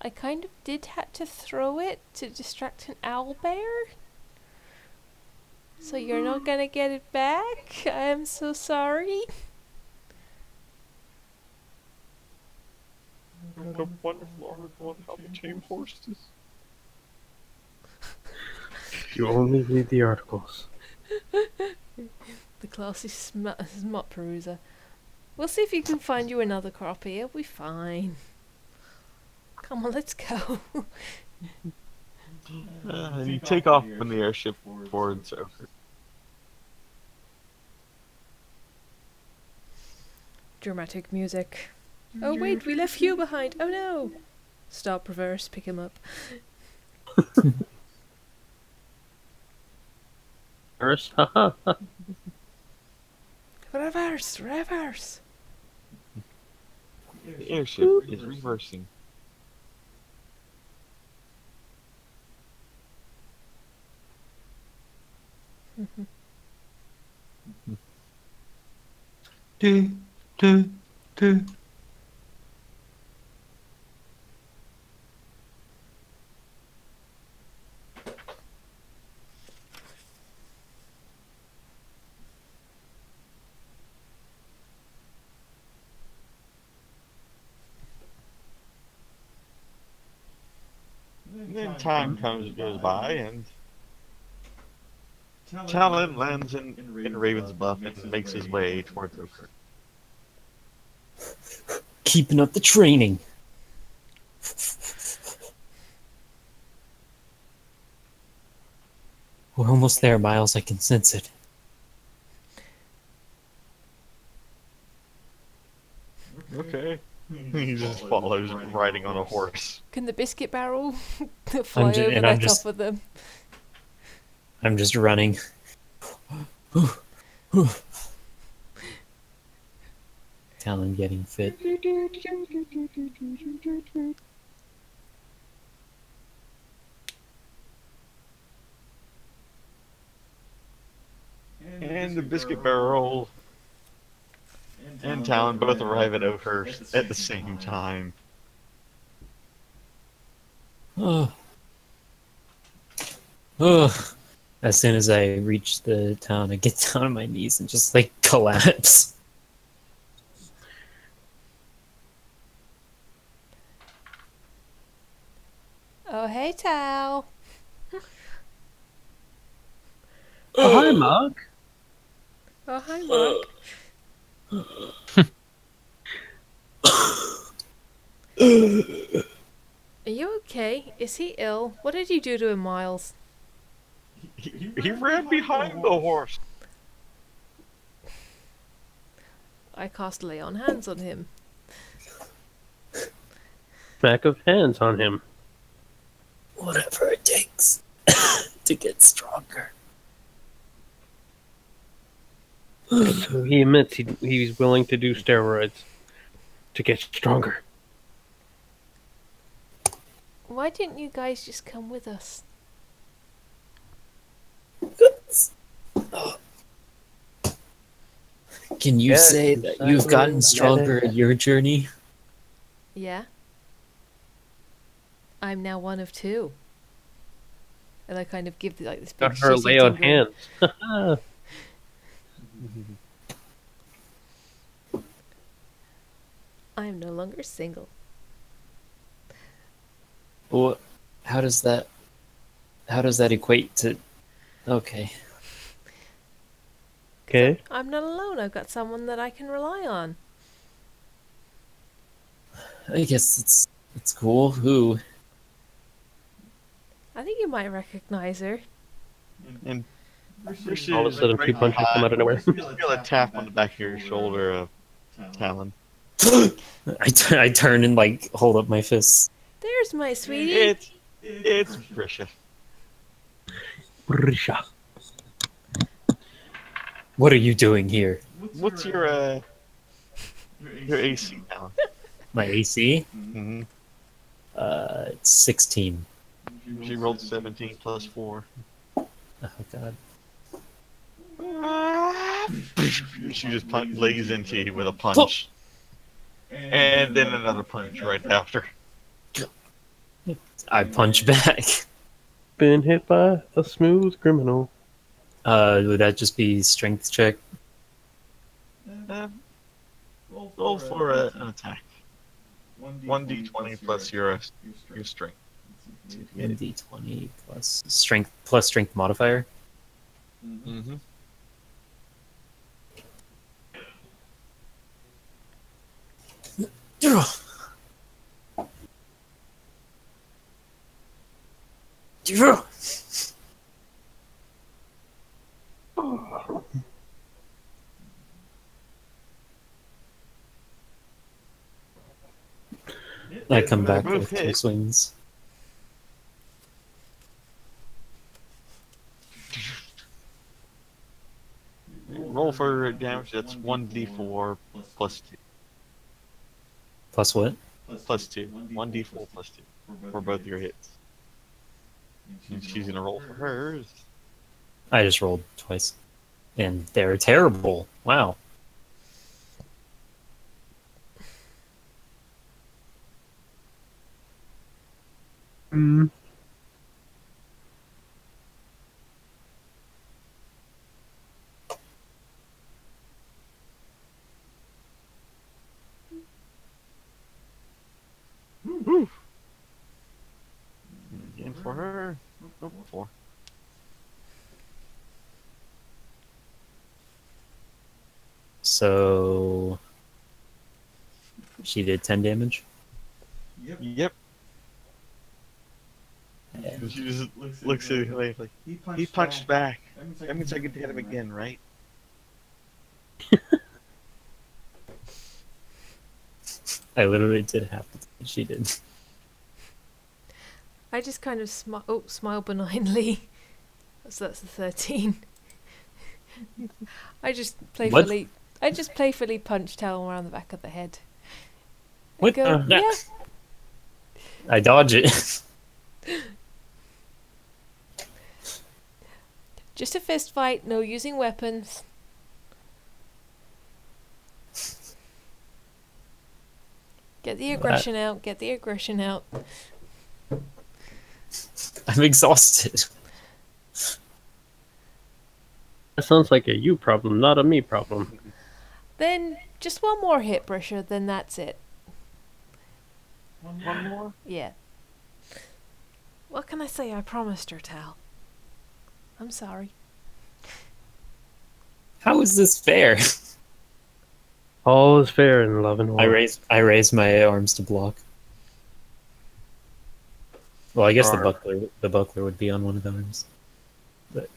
A: I kind of did have to throw it to distract an owlbear. So you're not gonna get it back? I am so sorry.
G: What a wonderful article on how to tame horses.
E: You only read the articles.
A: The classy smut peruser. We'll see if you can find you another crappie. It'll be fine. Come on, let's go.
G: And you take off when the airship boards over.
A: Dramatic music. Oh wait, we left Hugh behind. Oh no. Stop, reverse, pick him up.
E: First, haha.
A: Reverse, reverse.
G: The airship is reversing.
C: Do, do, do.
G: And then time goes by, and Talon lands in Ravensbluff and makes his way towards Oakhurst.
B: Keeping up the training. We're almost there, Miles. I can sense it.
G: Okay. He just follows, riding on a horse.
A: Can the biscuit barrel fly over
B: and
A: the
B: I'm
A: top
B: just-
A: of them?
B: I'm just running. Talon getting fit.
G: And the biscuit barrel and Talon both arrive at Oakhurst at the same time.
B: Ugh. Ugh. As soon as I reach the town, I get down on my knees and just like collapse.
A: Oh, hey, Tal.
E: Oh, hi, Mug.
A: Oh, hi, Mark. Are you okay? Is he ill? What did you do to him, Miles?
G: He ran behind the horse.
A: I cast lay on hands on him.
E: Smack of hands on him.
B: Whatever it takes to get stronger.
E: So he admits he's willing to do steroids to get stronger.
A: Why didn't you guys just come with us?
B: Can you
E: Yes,
B: say that you've gotten stronger in your journey?
A: Yeah. I'm now one of two. And I kind of give like this big
E: Got her
A: shitty
E: lay on
A: tingle.
E: hands.
A: I am no longer single.
B: Well, how does that equate to? Okay,
E: Okay.
A: I'm not alone. I've got someone that I can rely on.
B: I guess it's cool. Who?
A: I think you might recognize her.
G: And Bruce
E: All of a
G: is
E: sudden,
G: right
E: two punches come out of nowhere.
G: behind. You feel a tap on the back of your shoulder, Talon.
B: I turn and like hold up my fists.
A: There's my sweetie.
G: It's Brisha.
E: Brisha.
B: What are you doing here?
G: What's your AC now?
B: My AC?
G: Mm-hmm.
B: It's 16.
G: She rolled 17 plus 4.
B: Oh god.
G: She just lays into you with a punch. And then another punch right after.
B: I punch back.
E: Been hit by a smooth criminal.
B: Would that just be strength check?
G: Roll for an attack. 1d20 plus your strength.
B: 1d20 plus strength modifier.
G: Mm-hmm.
B: I come back
G: Both
B: with 2
G: hit.
B: swings.
G: Roll for damage. That's 1d4 plus 2.
B: Plus what?
G: Plus 2. 1d4 plus 2 for both your hits. And she's gonna roll for hers.
B: I just rolled twice. And they're terrible. Wow.
E: Mm.
G: Again for her. Oh, 4.
B: So she did 10 damage.
G: Yep.
B: And
G: She just looks at you like, he punched back. That means I get to hit him again, right?
B: I literally did half the thing she did.
A: I just kind of smile benignly. So that's the 13. I just playfully punch Talon around the back of the head. And
B: What?
A: go, yeah.
B: I dodge it.
A: Just a fist fight, no using weapons. Get the aggression out, get the aggression out.
B: I'm exhausted.
E: That sounds like a you problem, not a me problem.
A: Then just one more hit, Brisha, then that's it.
G: One more?
A: Yeah. What can I say? I promised her, Tal. I'm sorry.
B: How is this fair?
E: All is fair in love and war.
B: I raise my arms to block. Well, I guess
G: Or-
B: the buckler would be on one of the arms. But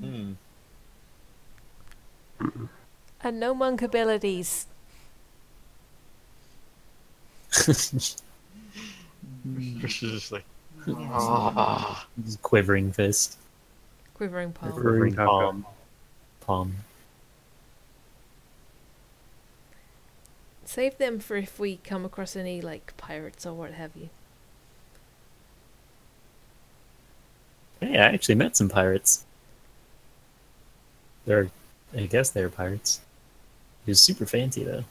G: Hmm.
A: And no monk abilities.
G: She's just like, ah.
B: quivering fist.
A: Quivering palm.
E: Quivering taco.
B: Palm.
A: Save them for if we come across any, like, pirates or what have you.
B: Hey, I actually met some pirates. I guess they're pirates. He was super fancy though.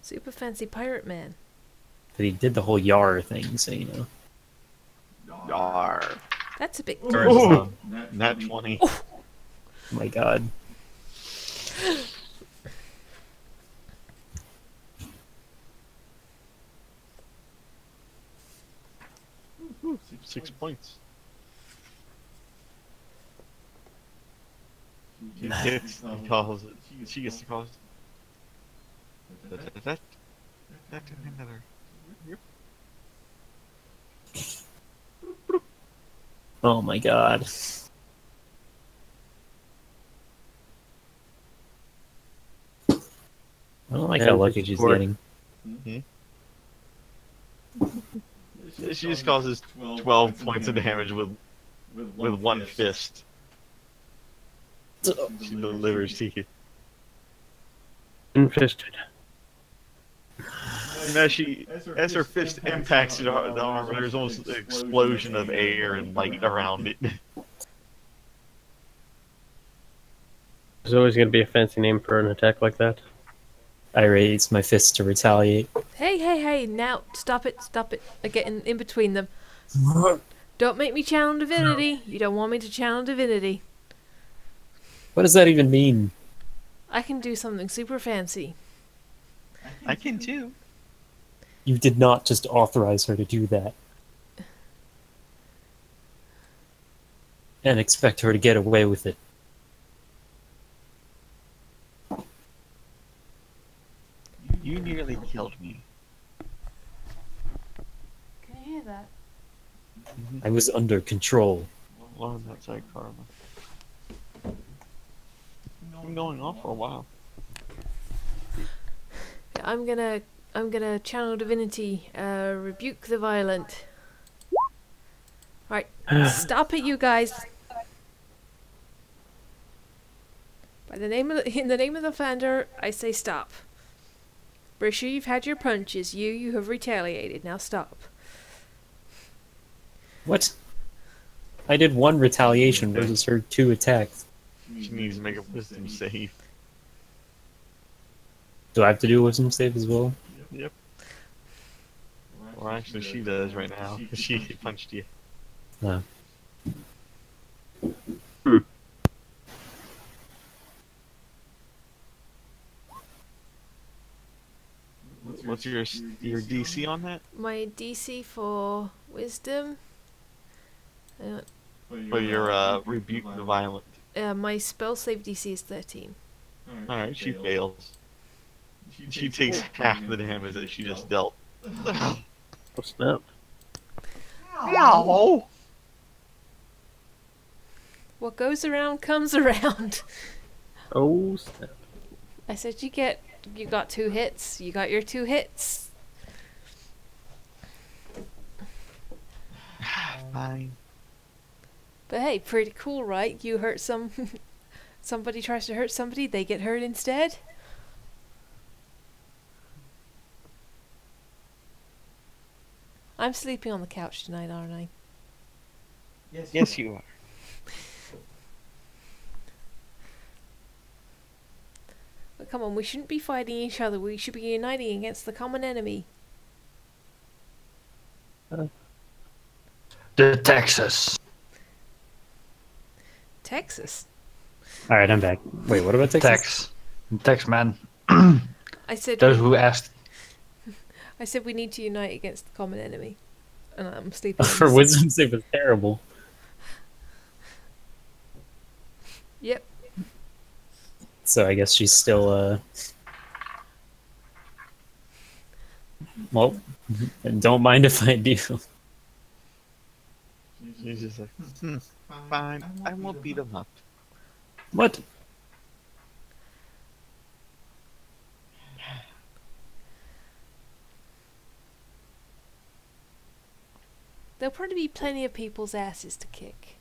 A: Super fancy pirate man.
B: But he did the whole yar thing, so you know.
G: Yar.
A: That's a bit
G: Ooh, nat 20.
B: Oh my god.
G: Ooh, 6 points. He gets to cause it. She gets to cause that. Another. Yep.
B: Oh my god. I don't like how lucky she's getting.
G: She just causes 12 points of damage with one fist. She delivers to you.
E: Infested.
G: And as her fist impacts the armor, there's almost an explosion of air and light around it.
E: There's always going to be a fancy name for an attack like that.
B: I raise my fist to retaliate.
A: Hey, now, stop it. I get in between them. Don't make me channel divinity. You don't want me to channel divinity.
B: What does that even mean?
A: I can do something super fancy.
G: I can too.
B: You did not just authorize her to do that. And expect her to get away with it.
G: You nearly killed me.
A: Can you hear that?
B: I was under control.
G: Learn that side, Karma. I'm going off for a while.
A: I'm gonna channel divinity, rebuke the violent. Right, stop it, you guys. In the name of the Founder, I say stop. Brisha, you've had your punches. You have retaliated. Now stop.
B: What? I did one retaliation versus her 2 attacks.
G: She needs to make a wisdom save.
B: Do I have to do a wisdom save as well?
G: Yep. Or actually, she does right now, because she punched you.
B: No.
G: What's your DC on that?
A: My DC for wisdom.
G: For your rebuke the violent.
A: My spell save DC is 13.
G: Alright, she fails. She takes half the damage that she just dealt.
E: Oh, snap.
C: Ow!
A: What goes around comes around.
E: Oh, snap.
A: I said you got 2 hits. You got your 2 hits.
G: Fine.
A: But hey, pretty cool, right? You hurt somebody tries to hurt somebody, they get hurt instead. I'm sleeping on the couch tonight, aren't I?
G: Yes, you are.
A: But come on, we shouldn't be fighting each other. We should be uniting against the common enemy.
C: The Texas.
A: Texas.
B: All right, I'm back. Wait, what about Texas?
C: Tex, man.
A: I said
C: Those who asked.
A: I said we need to unite against the common enemy. And I'm sleeping.
B: For wisdom save was terrible.
A: Yep.
B: So I guess she's still well, don't mind if I do.
G: She's just like, fine, I won't beat him up.
B: What?
A: There'll probably be plenty of people's asses to kick.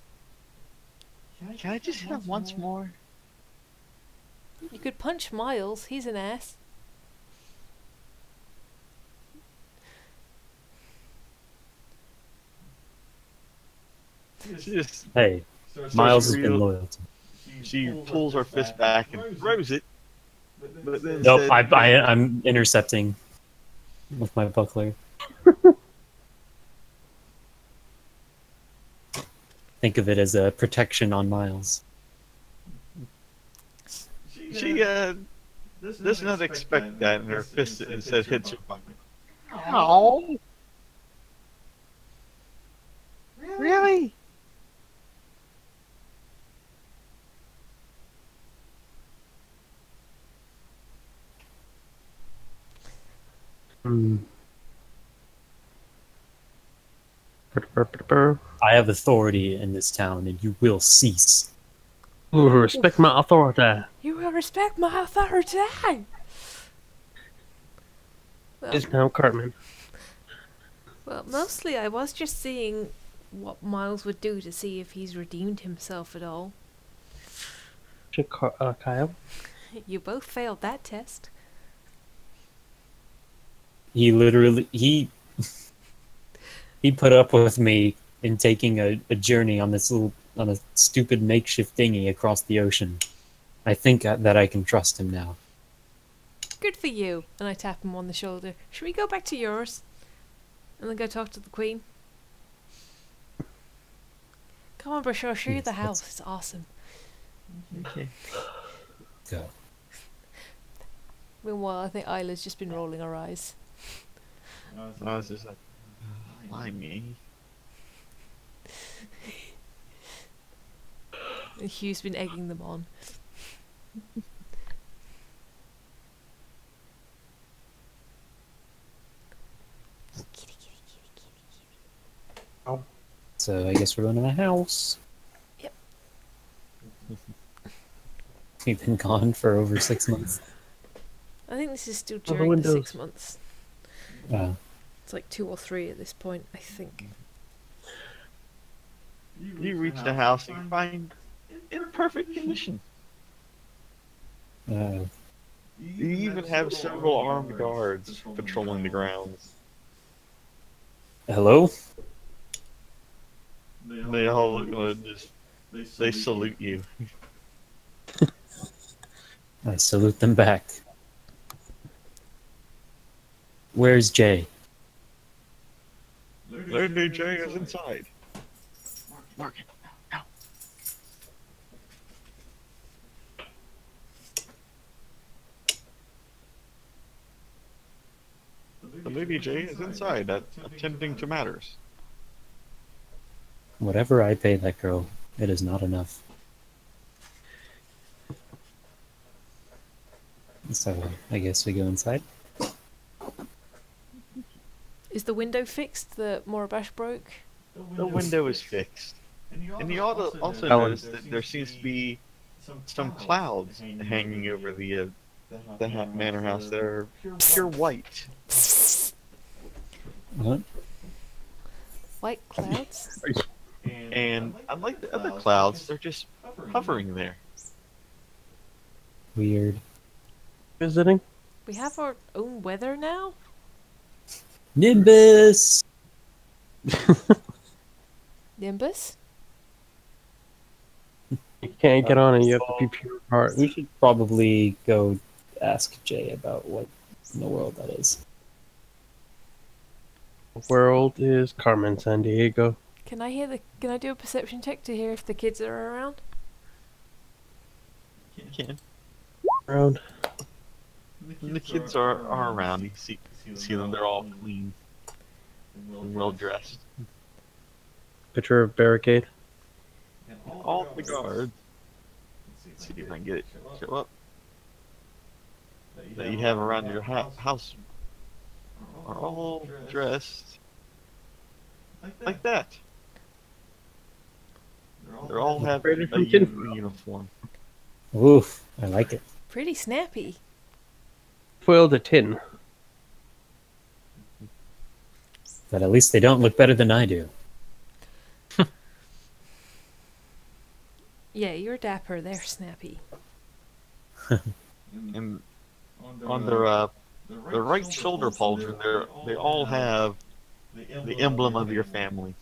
G: Can I just have once more?
A: You could punch Miles, he's an ass.
G: She just
B: Hey,
G: starts
B: Miles has
G: to
B: been
G: reel-
B: loyal to me.
G: She pulls her fist back and throws it. But then
B: Nope,
G: said,
B: I'm intercepting with my buckler. Think of it as a protection on Miles.
G: she does not expect that, and her fist instead hits her butt.
D: Oh, really?
E: Hmm. Brr.
B: I have authority in this town, and you will cease.
E: Ooh, respect my authority.
A: You will respect my authority.
E: It's now Cartman.
A: Well, mostly I was just seeing what Miles would do to see if he's redeemed himself at all.
E: Kyle.
A: You both failed that test.
B: He literally he put up with me in taking a journey on a stupid makeshift dinghy across the ocean. I think that I can trust him now.
A: Good for you. And I tap him on the shoulder. Should we go back to yours? And then go talk to the Queen? Come on, Brush, I'll show you
B: Yes,
A: the
B: that's-
A: house. It's awesome.
G: Okay.
B: Go.
A: Meanwhile, I think Isla's just been rolling her eyes.
G: I was just like, why me?
A: And Hugh's been egging them on.
B: So I guess we're going to the house.
A: Yep.
B: We've been gone for over 6 months.
A: I think this is still
E: the
A: during the 6
E: windows.
A: months. It's like 2 or 3 at this point, I think.
G: You reach the house and you find it in perfect condition. You even have several armed guards patrolling the grounds.
B: Hello?
G: They all look just they salute you.
B: I salute them back. Where's Jay?
G: Lady J is inside. Morgan, no. The Lady J is inside, attending to matters.
B: Whatever I pay that girl, it is not enough. So I guess we go inside.
A: Is the window fixed that Morabash broke?
G: The window is fixed. And you also
E: Ellen.
G: notice that there seems to be some clouds hanging over the manor house that are pure white.
B: What?
A: White clouds?
G: And unlike the other clouds, they're just hovering there.
B: Weird.
E: Visiting?
A: We have our own weather now?
B: Nimbus!
A: Nimbus?
E: You can't get on it, you have to be pure heart.
B: We should probably go ask Jay about what in the world that is.
E: World is Carmen San Diego.
A: Can I do a perception check to hear if the kids are around?
G: You can.
E: Around.
G: And the kids are around. You see them. They're all clean and well dressed.
E: Picture of barricade.
G: All the guards. Let's see if I can get it to show up. That you have around your house are all dressed like that. They all have
E: Separated
G: a
E: from tinfoil.
G: uniform.
B: Oof, I like it.
A: Pretty snappy.
E: Foil the tin.
B: But at least they don't look better than I do.
A: Yeah, you're dapper. They're snappy.
G: And on their right shoulder pauldron, they all have the emblem of your family.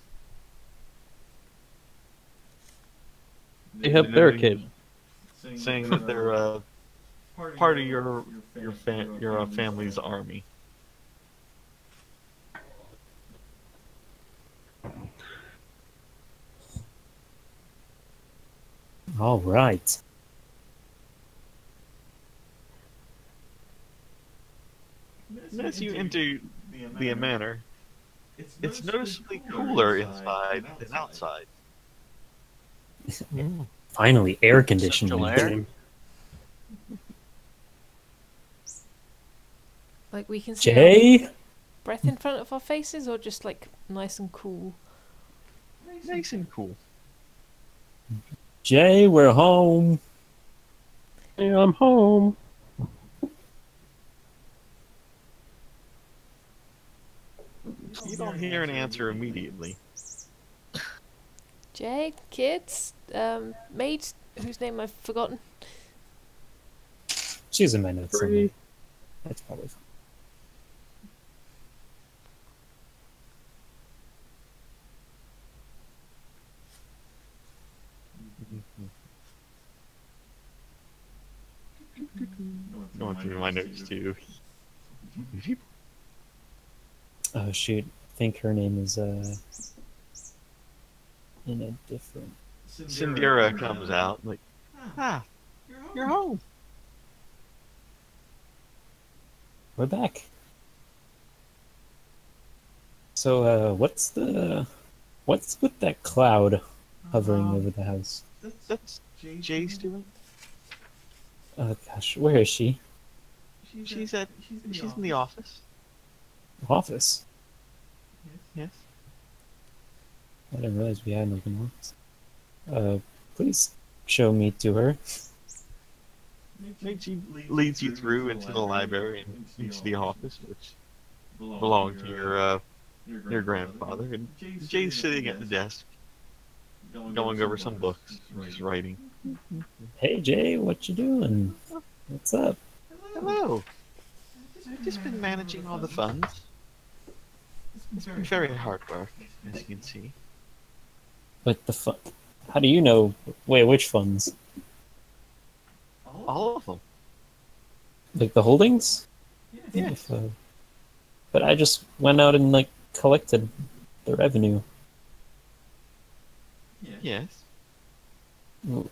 E: They have barricade.
G: saying that they're part of your family's army.
B: All right.
G: And as you enter the manor, it's noticeably cooler inside than outside.
B: Finally, air conditioning.
F: Central air?
E: Game.
A: Like we can see our
B: Jay?
A: breath in front of our faces, or just like nice and cool.
G: Nice and cool.
B: Jay, we're home.
E: Hey, I'm home.
G: You don't hear an answer immediately.
A: Jay, kids, maids, whose name I've forgotten.
B: She's in my notes somewhere.
E: Free.
B: That's probably fine.
G: Going through my notes too.
B: Oh shoot, I think her name is in a different.
G: Sindira comes out like, ah, you're home.
B: We're back. So what's with that cloud hovering over the house?
G: That's Jay's doing.
B: Oh gosh, where is she?
G: She's in the office.
B: Office.
G: Yes.
B: I didn't realize we had an open office. Please show me to her.
G: She leads you through into the library and into the office, which belonged to your grandfather. And Jay's sitting at the desk, going over some books, just writing.
B: Hey Jay, what you doing? What's up?
G: Hello. I've just been managing all the funds. It's been very hard work, as you can see.
B: What the fuck? How do you know? Wait, which funds?
G: All of them.
B: Like the holdings?
G: Yes.
B: But I just went out and like collected the revenue.
G: Yes.
B: Mm.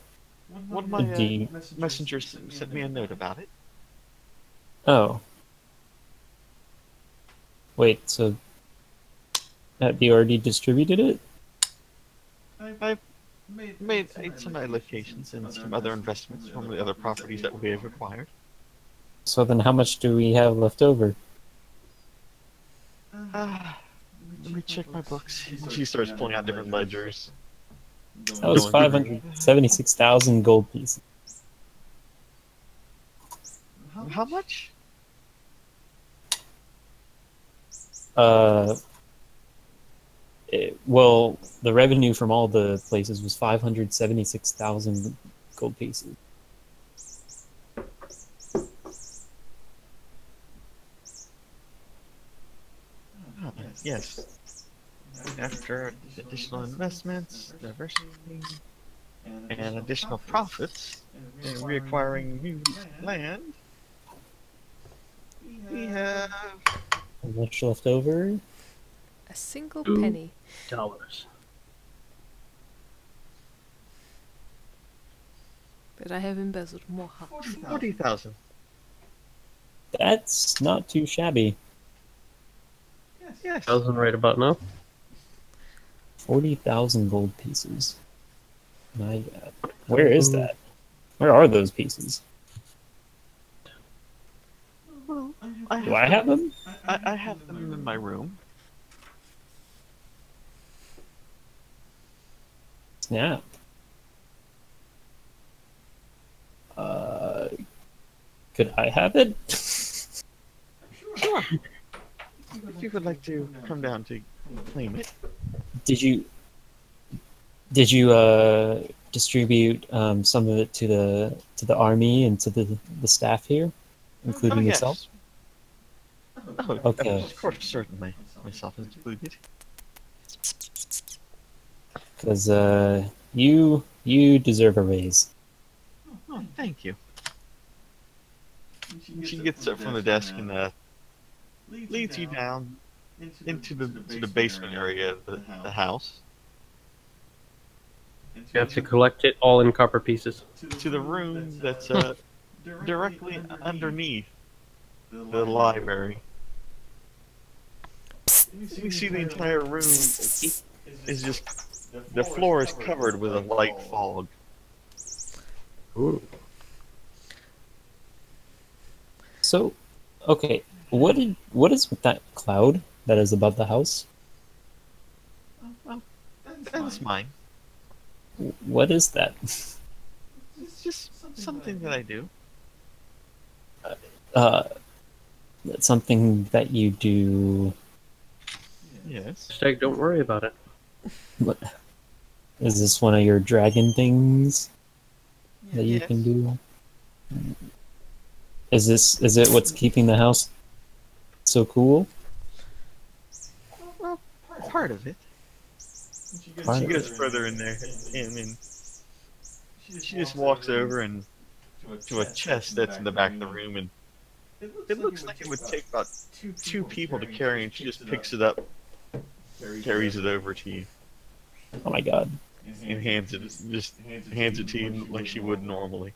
G: One of my
B: The-
G: messengers sent me a note about it.
B: Oh. Wait, so have you already distributed it?
G: I've made some allocations and some other investments from the other properties that we have acquired.
B: So then how much do we have left over?
G: Let me check my books. She starts pulling out different ledgers.
B: That was 576,000 gold pieces.
G: How much?
B: Well, the revenue from all the places was 576,000 gold pieces.
G: Yes. After additional investments, diversity, and additional profits, and reacquiring new land, we have
B: How much left over?
A: A single
E: Ooh.
A: penny.
E: $.
A: But I have embezzled more.
G: 40,000.
B: That's not too shabby.
G: Yes.
E: 1,000 right about now.
B: 40,000 gold pieces. My God. Where is that? Where are those pieces?
G: Well,
B: Do I have them?
G: I have them in my room.
B: Snap. Could I have it?
G: Sure. If you would like to come down to claim it.
B: Did you distribute some of it to the army and to the staff here, including
G: yes.
B: yourself?
G: Oh,
B: Okay.
G: of course, certainly. Myself is included.
B: Because you You deserve a raise.
G: Oh, thank you. She gets up from the desk and leads you down into the basement area of the house
E: You have to collect it all in copper pieces.
G: to the room that's directly underneath the library. You see the entire room is just the floor is covered with a light fog.
E: Ooh.
B: So, okay, what is with that cloud that is above the house?
G: That's mine.
B: What is that?
G: It's just something that I do.
B: That's something that you do.
G: Yes.
E: Hashtag don't worry about it.
B: What is this? One of your dragon things that you can do? Is it what's keeping the house so cool?
G: Well, part of it.
B: Part
G: She
B: of
G: goes further in there, and she just walks over and to a chest that's in the back of the room, and it looks like it would take about two people to carry, and she just picks it up, carries it over to you,
B: Oh my god.
G: and hands it to you like she would normally.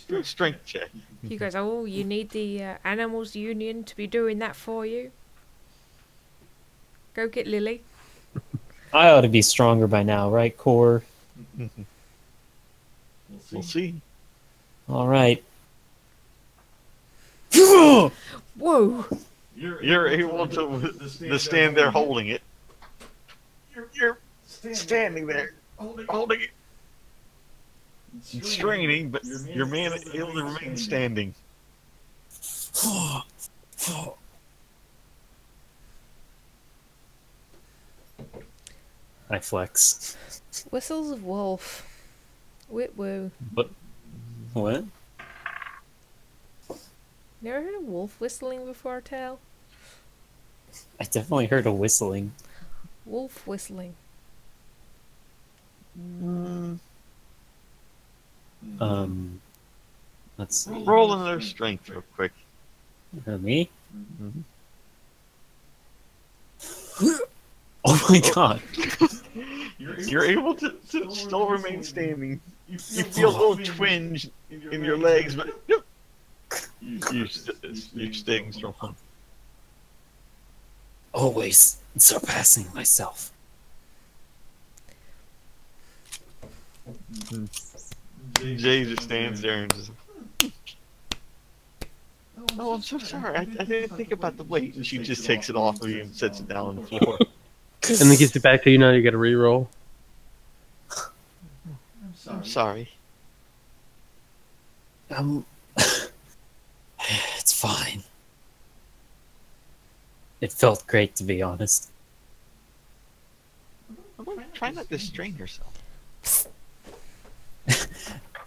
G: Do a strength check.
A: You guys, oh, you need the animals union to be doing that for you. Go get Lily.
B: I ought to be stronger by now, right, Core?
G: We'll see.
B: All right.
A: Whoa!
G: You're able to stand there holding it. You're standing there holding it, straining, but your man is able to remain standing.
B: I flex.
A: Whistles of wolf. Whit woo.
B: What?
A: Never heard a wolf whistling before, Tal?
B: I definitely heard a whistling.
A: Wolf whistling.
B: Let's see.
G: Roll another strength real quick.
B: Me? Oh my god.
G: You're able to still remain standing. You feel a little twinge in your legs, but you're staying strong.
B: Always surpassing myself.
G: Jay just stands there and just. Oh, I'm so sorry. I didn't think about the weight. And she just takes it off of you and sets it down on the floor.
E: And then gives it back to you. Now you got to re-roll.
G: I'm sorry.
B: It's fine. It felt great, to be honest.
G: Try not to strain yourself.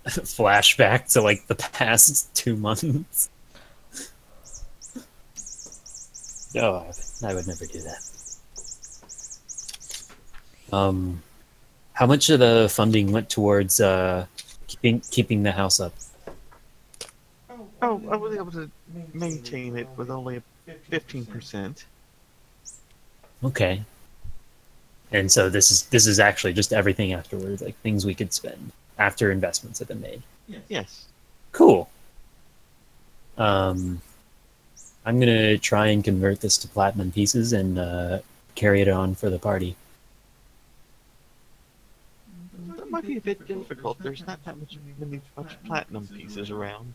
B: Flashback to like the past 2 months. No, I would never do that. How much of the funding went towards keeping the house up?
G: Oh, I was able to maintain it with only 15%.
B: Okay. And so this is actually just everything afterwards, like things we could spend after investments have been made.
G: Yes.
B: Cool. I'm gonna try and convert this to platinum pieces and carry it on for the party.
G: That might be a bit difficult. There's not that much platinum pieces around.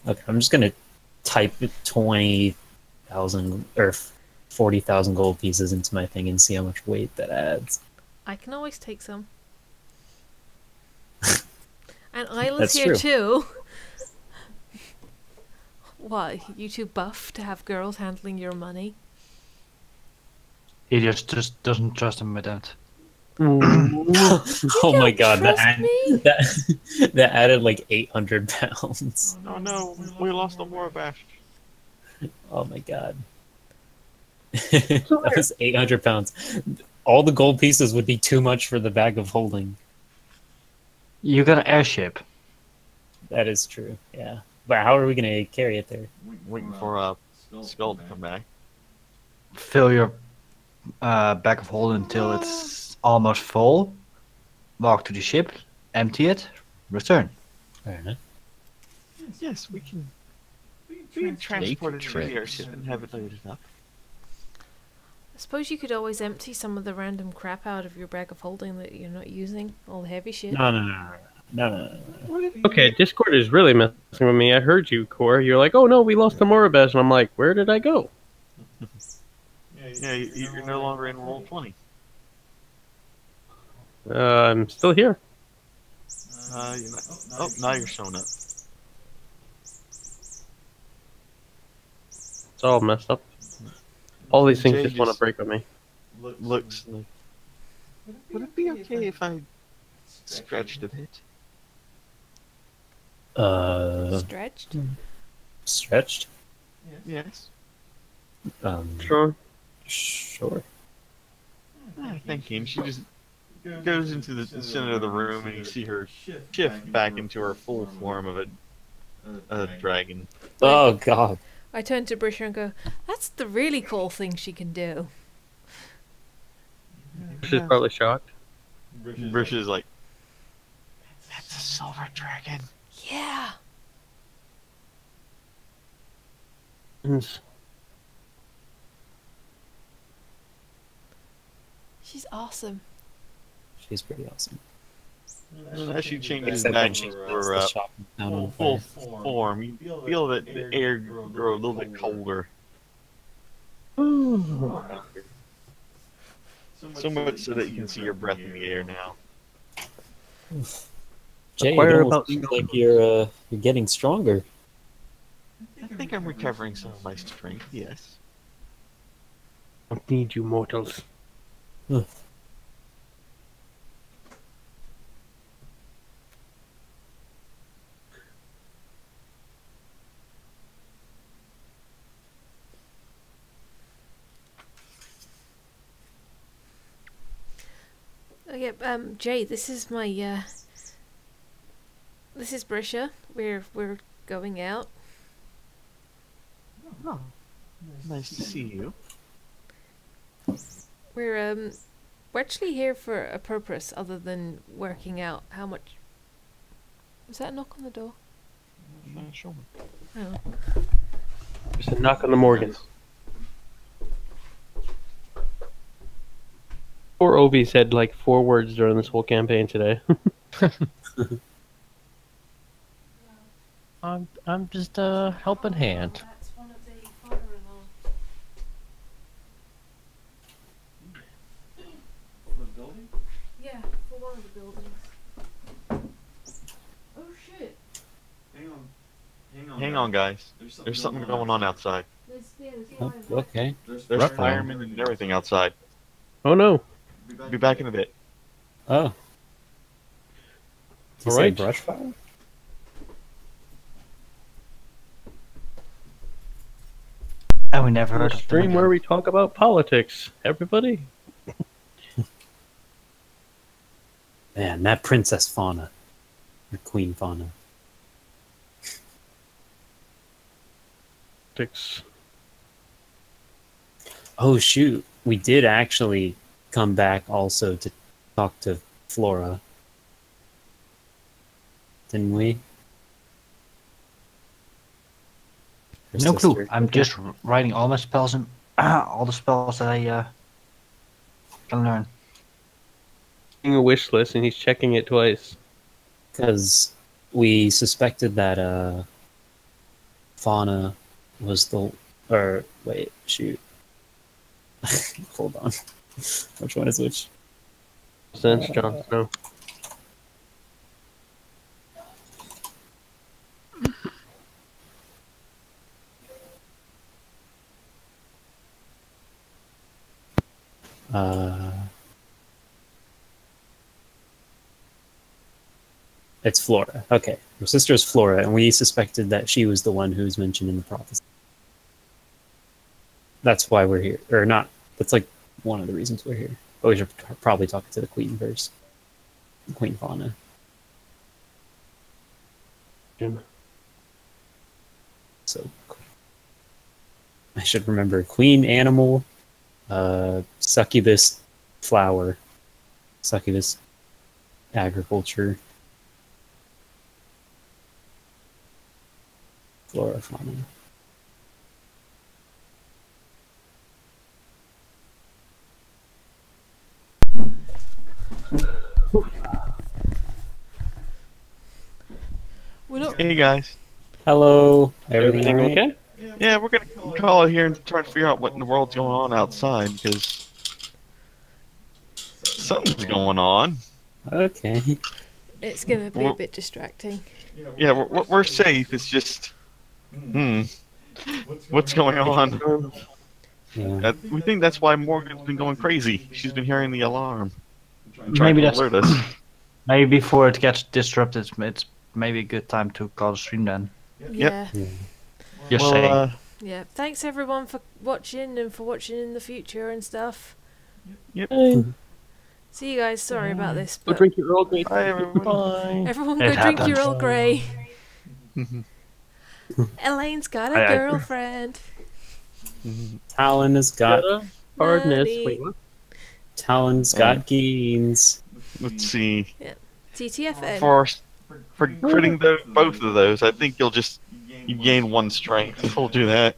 B: Okay, I'm just gonna type 20,000 or 40,000 gold pieces into my thing and see how much weight that adds.
A: I can always take some. And Isla's
B: That's
A: here
B: true.
A: too. What, you too buff to have girls handling your money?
C: He just doesn't trust him with that.
B: Oh my god,
A: trust me?
B: that added like 800 pounds.
G: Oh no, we lost the more bash.
B: Oh my god. That was 800 pounds. All the gold pieces would be too much for the bag of holding.
C: You got an airship.
B: That is true, yeah. But how are we going to carry it there?
G: Waiting for Skull to come back.
C: Fill your bag of holding until it's almost full. Walk to the ship, empty it, return.
B: Fair enough.
G: Yes, we can transport it to the airship and have it loaded up.
A: I suppose you could always empty some of the random crap out of your bag of holding that you're not using, all the heavy shit.
B: No.
E: Okay, Discord is really messing with me. I heard you, Core. You're like, oh no, we lost the Morabez. And I'm like, where did I go?
G: Yeah, you're no longer in roll 20.
E: I'm still here.
G: You're not, oh, now you're showing up.
E: It's all messed up. All these things
G: Jay
E: just want to break on me.
G: Looks like. Would it be okay if I stretched a bit?
A: Stretched?
B: Stretched?
G: Yes.
E: Sure.
B: Sure.
G: Thinking she just goes into the center of the room and you see her shift back into her full form of a dragon.
B: Oh, God.
A: I turn to Brisha and go, that's the really cool thing she can do.
E: She's probably shocked.
G: Brish is like, that's a silver dragon.
A: Yeah. She's awesome.
B: She's pretty awesome.
G: As she changes
B: Except
G: back
B: when she
G: to
B: puts
G: her
B: the shop down on
G: full
B: fire.
G: form, you feel that the air grow a little bit colder. So much so that you can see your breath in the air now.
B: Jay,
E: Inquire
B: it almost
E: about
B: seems like you're getting stronger.
G: I think I'm recovering some of my strength, yes.
E: I need you mortals.
A: Okay, Jay, this is my, this is Brisha. We're going out.
G: Oh, nice to see you.
A: We're actually here for a purpose other than working out how much... Was that a knock on the door?
G: Sure.
A: Oh.
E: Just a knock on the Morgan. Poor Obi said like 4 words during this whole campaign today.
F: I'm just a helping hand.
A: That's one of the father-in-law.
H: For the building?
A: Yeah, for one of the buildings. Oh shit.
H: Hang
G: Hang on, guys. There's something going on outside.
A: There's
B: Oh,
A: fire.
B: okay.
G: There's
B: Ruh-roh.
G: firemen and everything outside.
E: Oh no.
G: Be back in a bit.
B: Oh. Did you say
E: Alright.
B: brush fire?
C: And we never heard
E: A
C: of them
E: stream
C: again.
E: where we talk about politics. Everybody.
B: Man, that Princess Fauna. Or Queen Fauna.
E: Politics.
B: Oh, shoot. We did actually come back also to talk to Flora. Didn't we? Her
C: No clue.
B: sister.
C: I'm just writing all my spells and all the spells that I can learn.
E: Making a wish list and he's checking it twice.
B: Because we suspected that Fauna was the... Or, wait, shoot. Hold on. Which one is which?
E: Since Jon Snow.
B: It's Flora. Okay. Her sister is Flora, and we suspected that she was the one who was mentioned in the prophecy. that's why we're here, or not. That's like one of the reasons we're here. But we should probably talk to the queen first. Queen Fauna.
E: Jim.
B: So I should remember queen animal, succubus flower, succubus agriculture, flora fauna.
A: We're not.
G: Hey guys.
B: Hello,
E: Everything
B: all right?
E: okay?
G: Yeah, we're gonna call it here and try to figure out what in the world's going on outside because something's going on.
B: Okay.
A: It's gonna be a bit distracting.
G: Yeah, we're safe. It's just, what's going on?
B: Yeah.
G: We think that's why Morgan's been going crazy. She's been hearing the alarm.
C: Maybe
G: to
C: that's
G: alert us.
C: maybe before it gets disrupted. It's maybe a good time to call the stream then.
A: Yeah.
B: Yeah.
C: Just
G: Well,
C: saying.
A: Yeah. Thanks everyone for watching and for watching in the future and stuff. See you guys. Sorry about this,
E: Go
A: but
E: drink your Earl Grey.
G: Bye, everyone.
F: Bye.
A: everyone
C: It
A: go drink your
C: happens.
A: Earl Grey. Elaine's got a
C: I-
A: girlfriend.
B: Talon has got
E: Hardness.
A: Money.
E: Wait, what?
B: Talon's got gains.
G: Let's see.
A: TTFN.
G: For critting both of those, I think you gain 1 strength. We'll do that.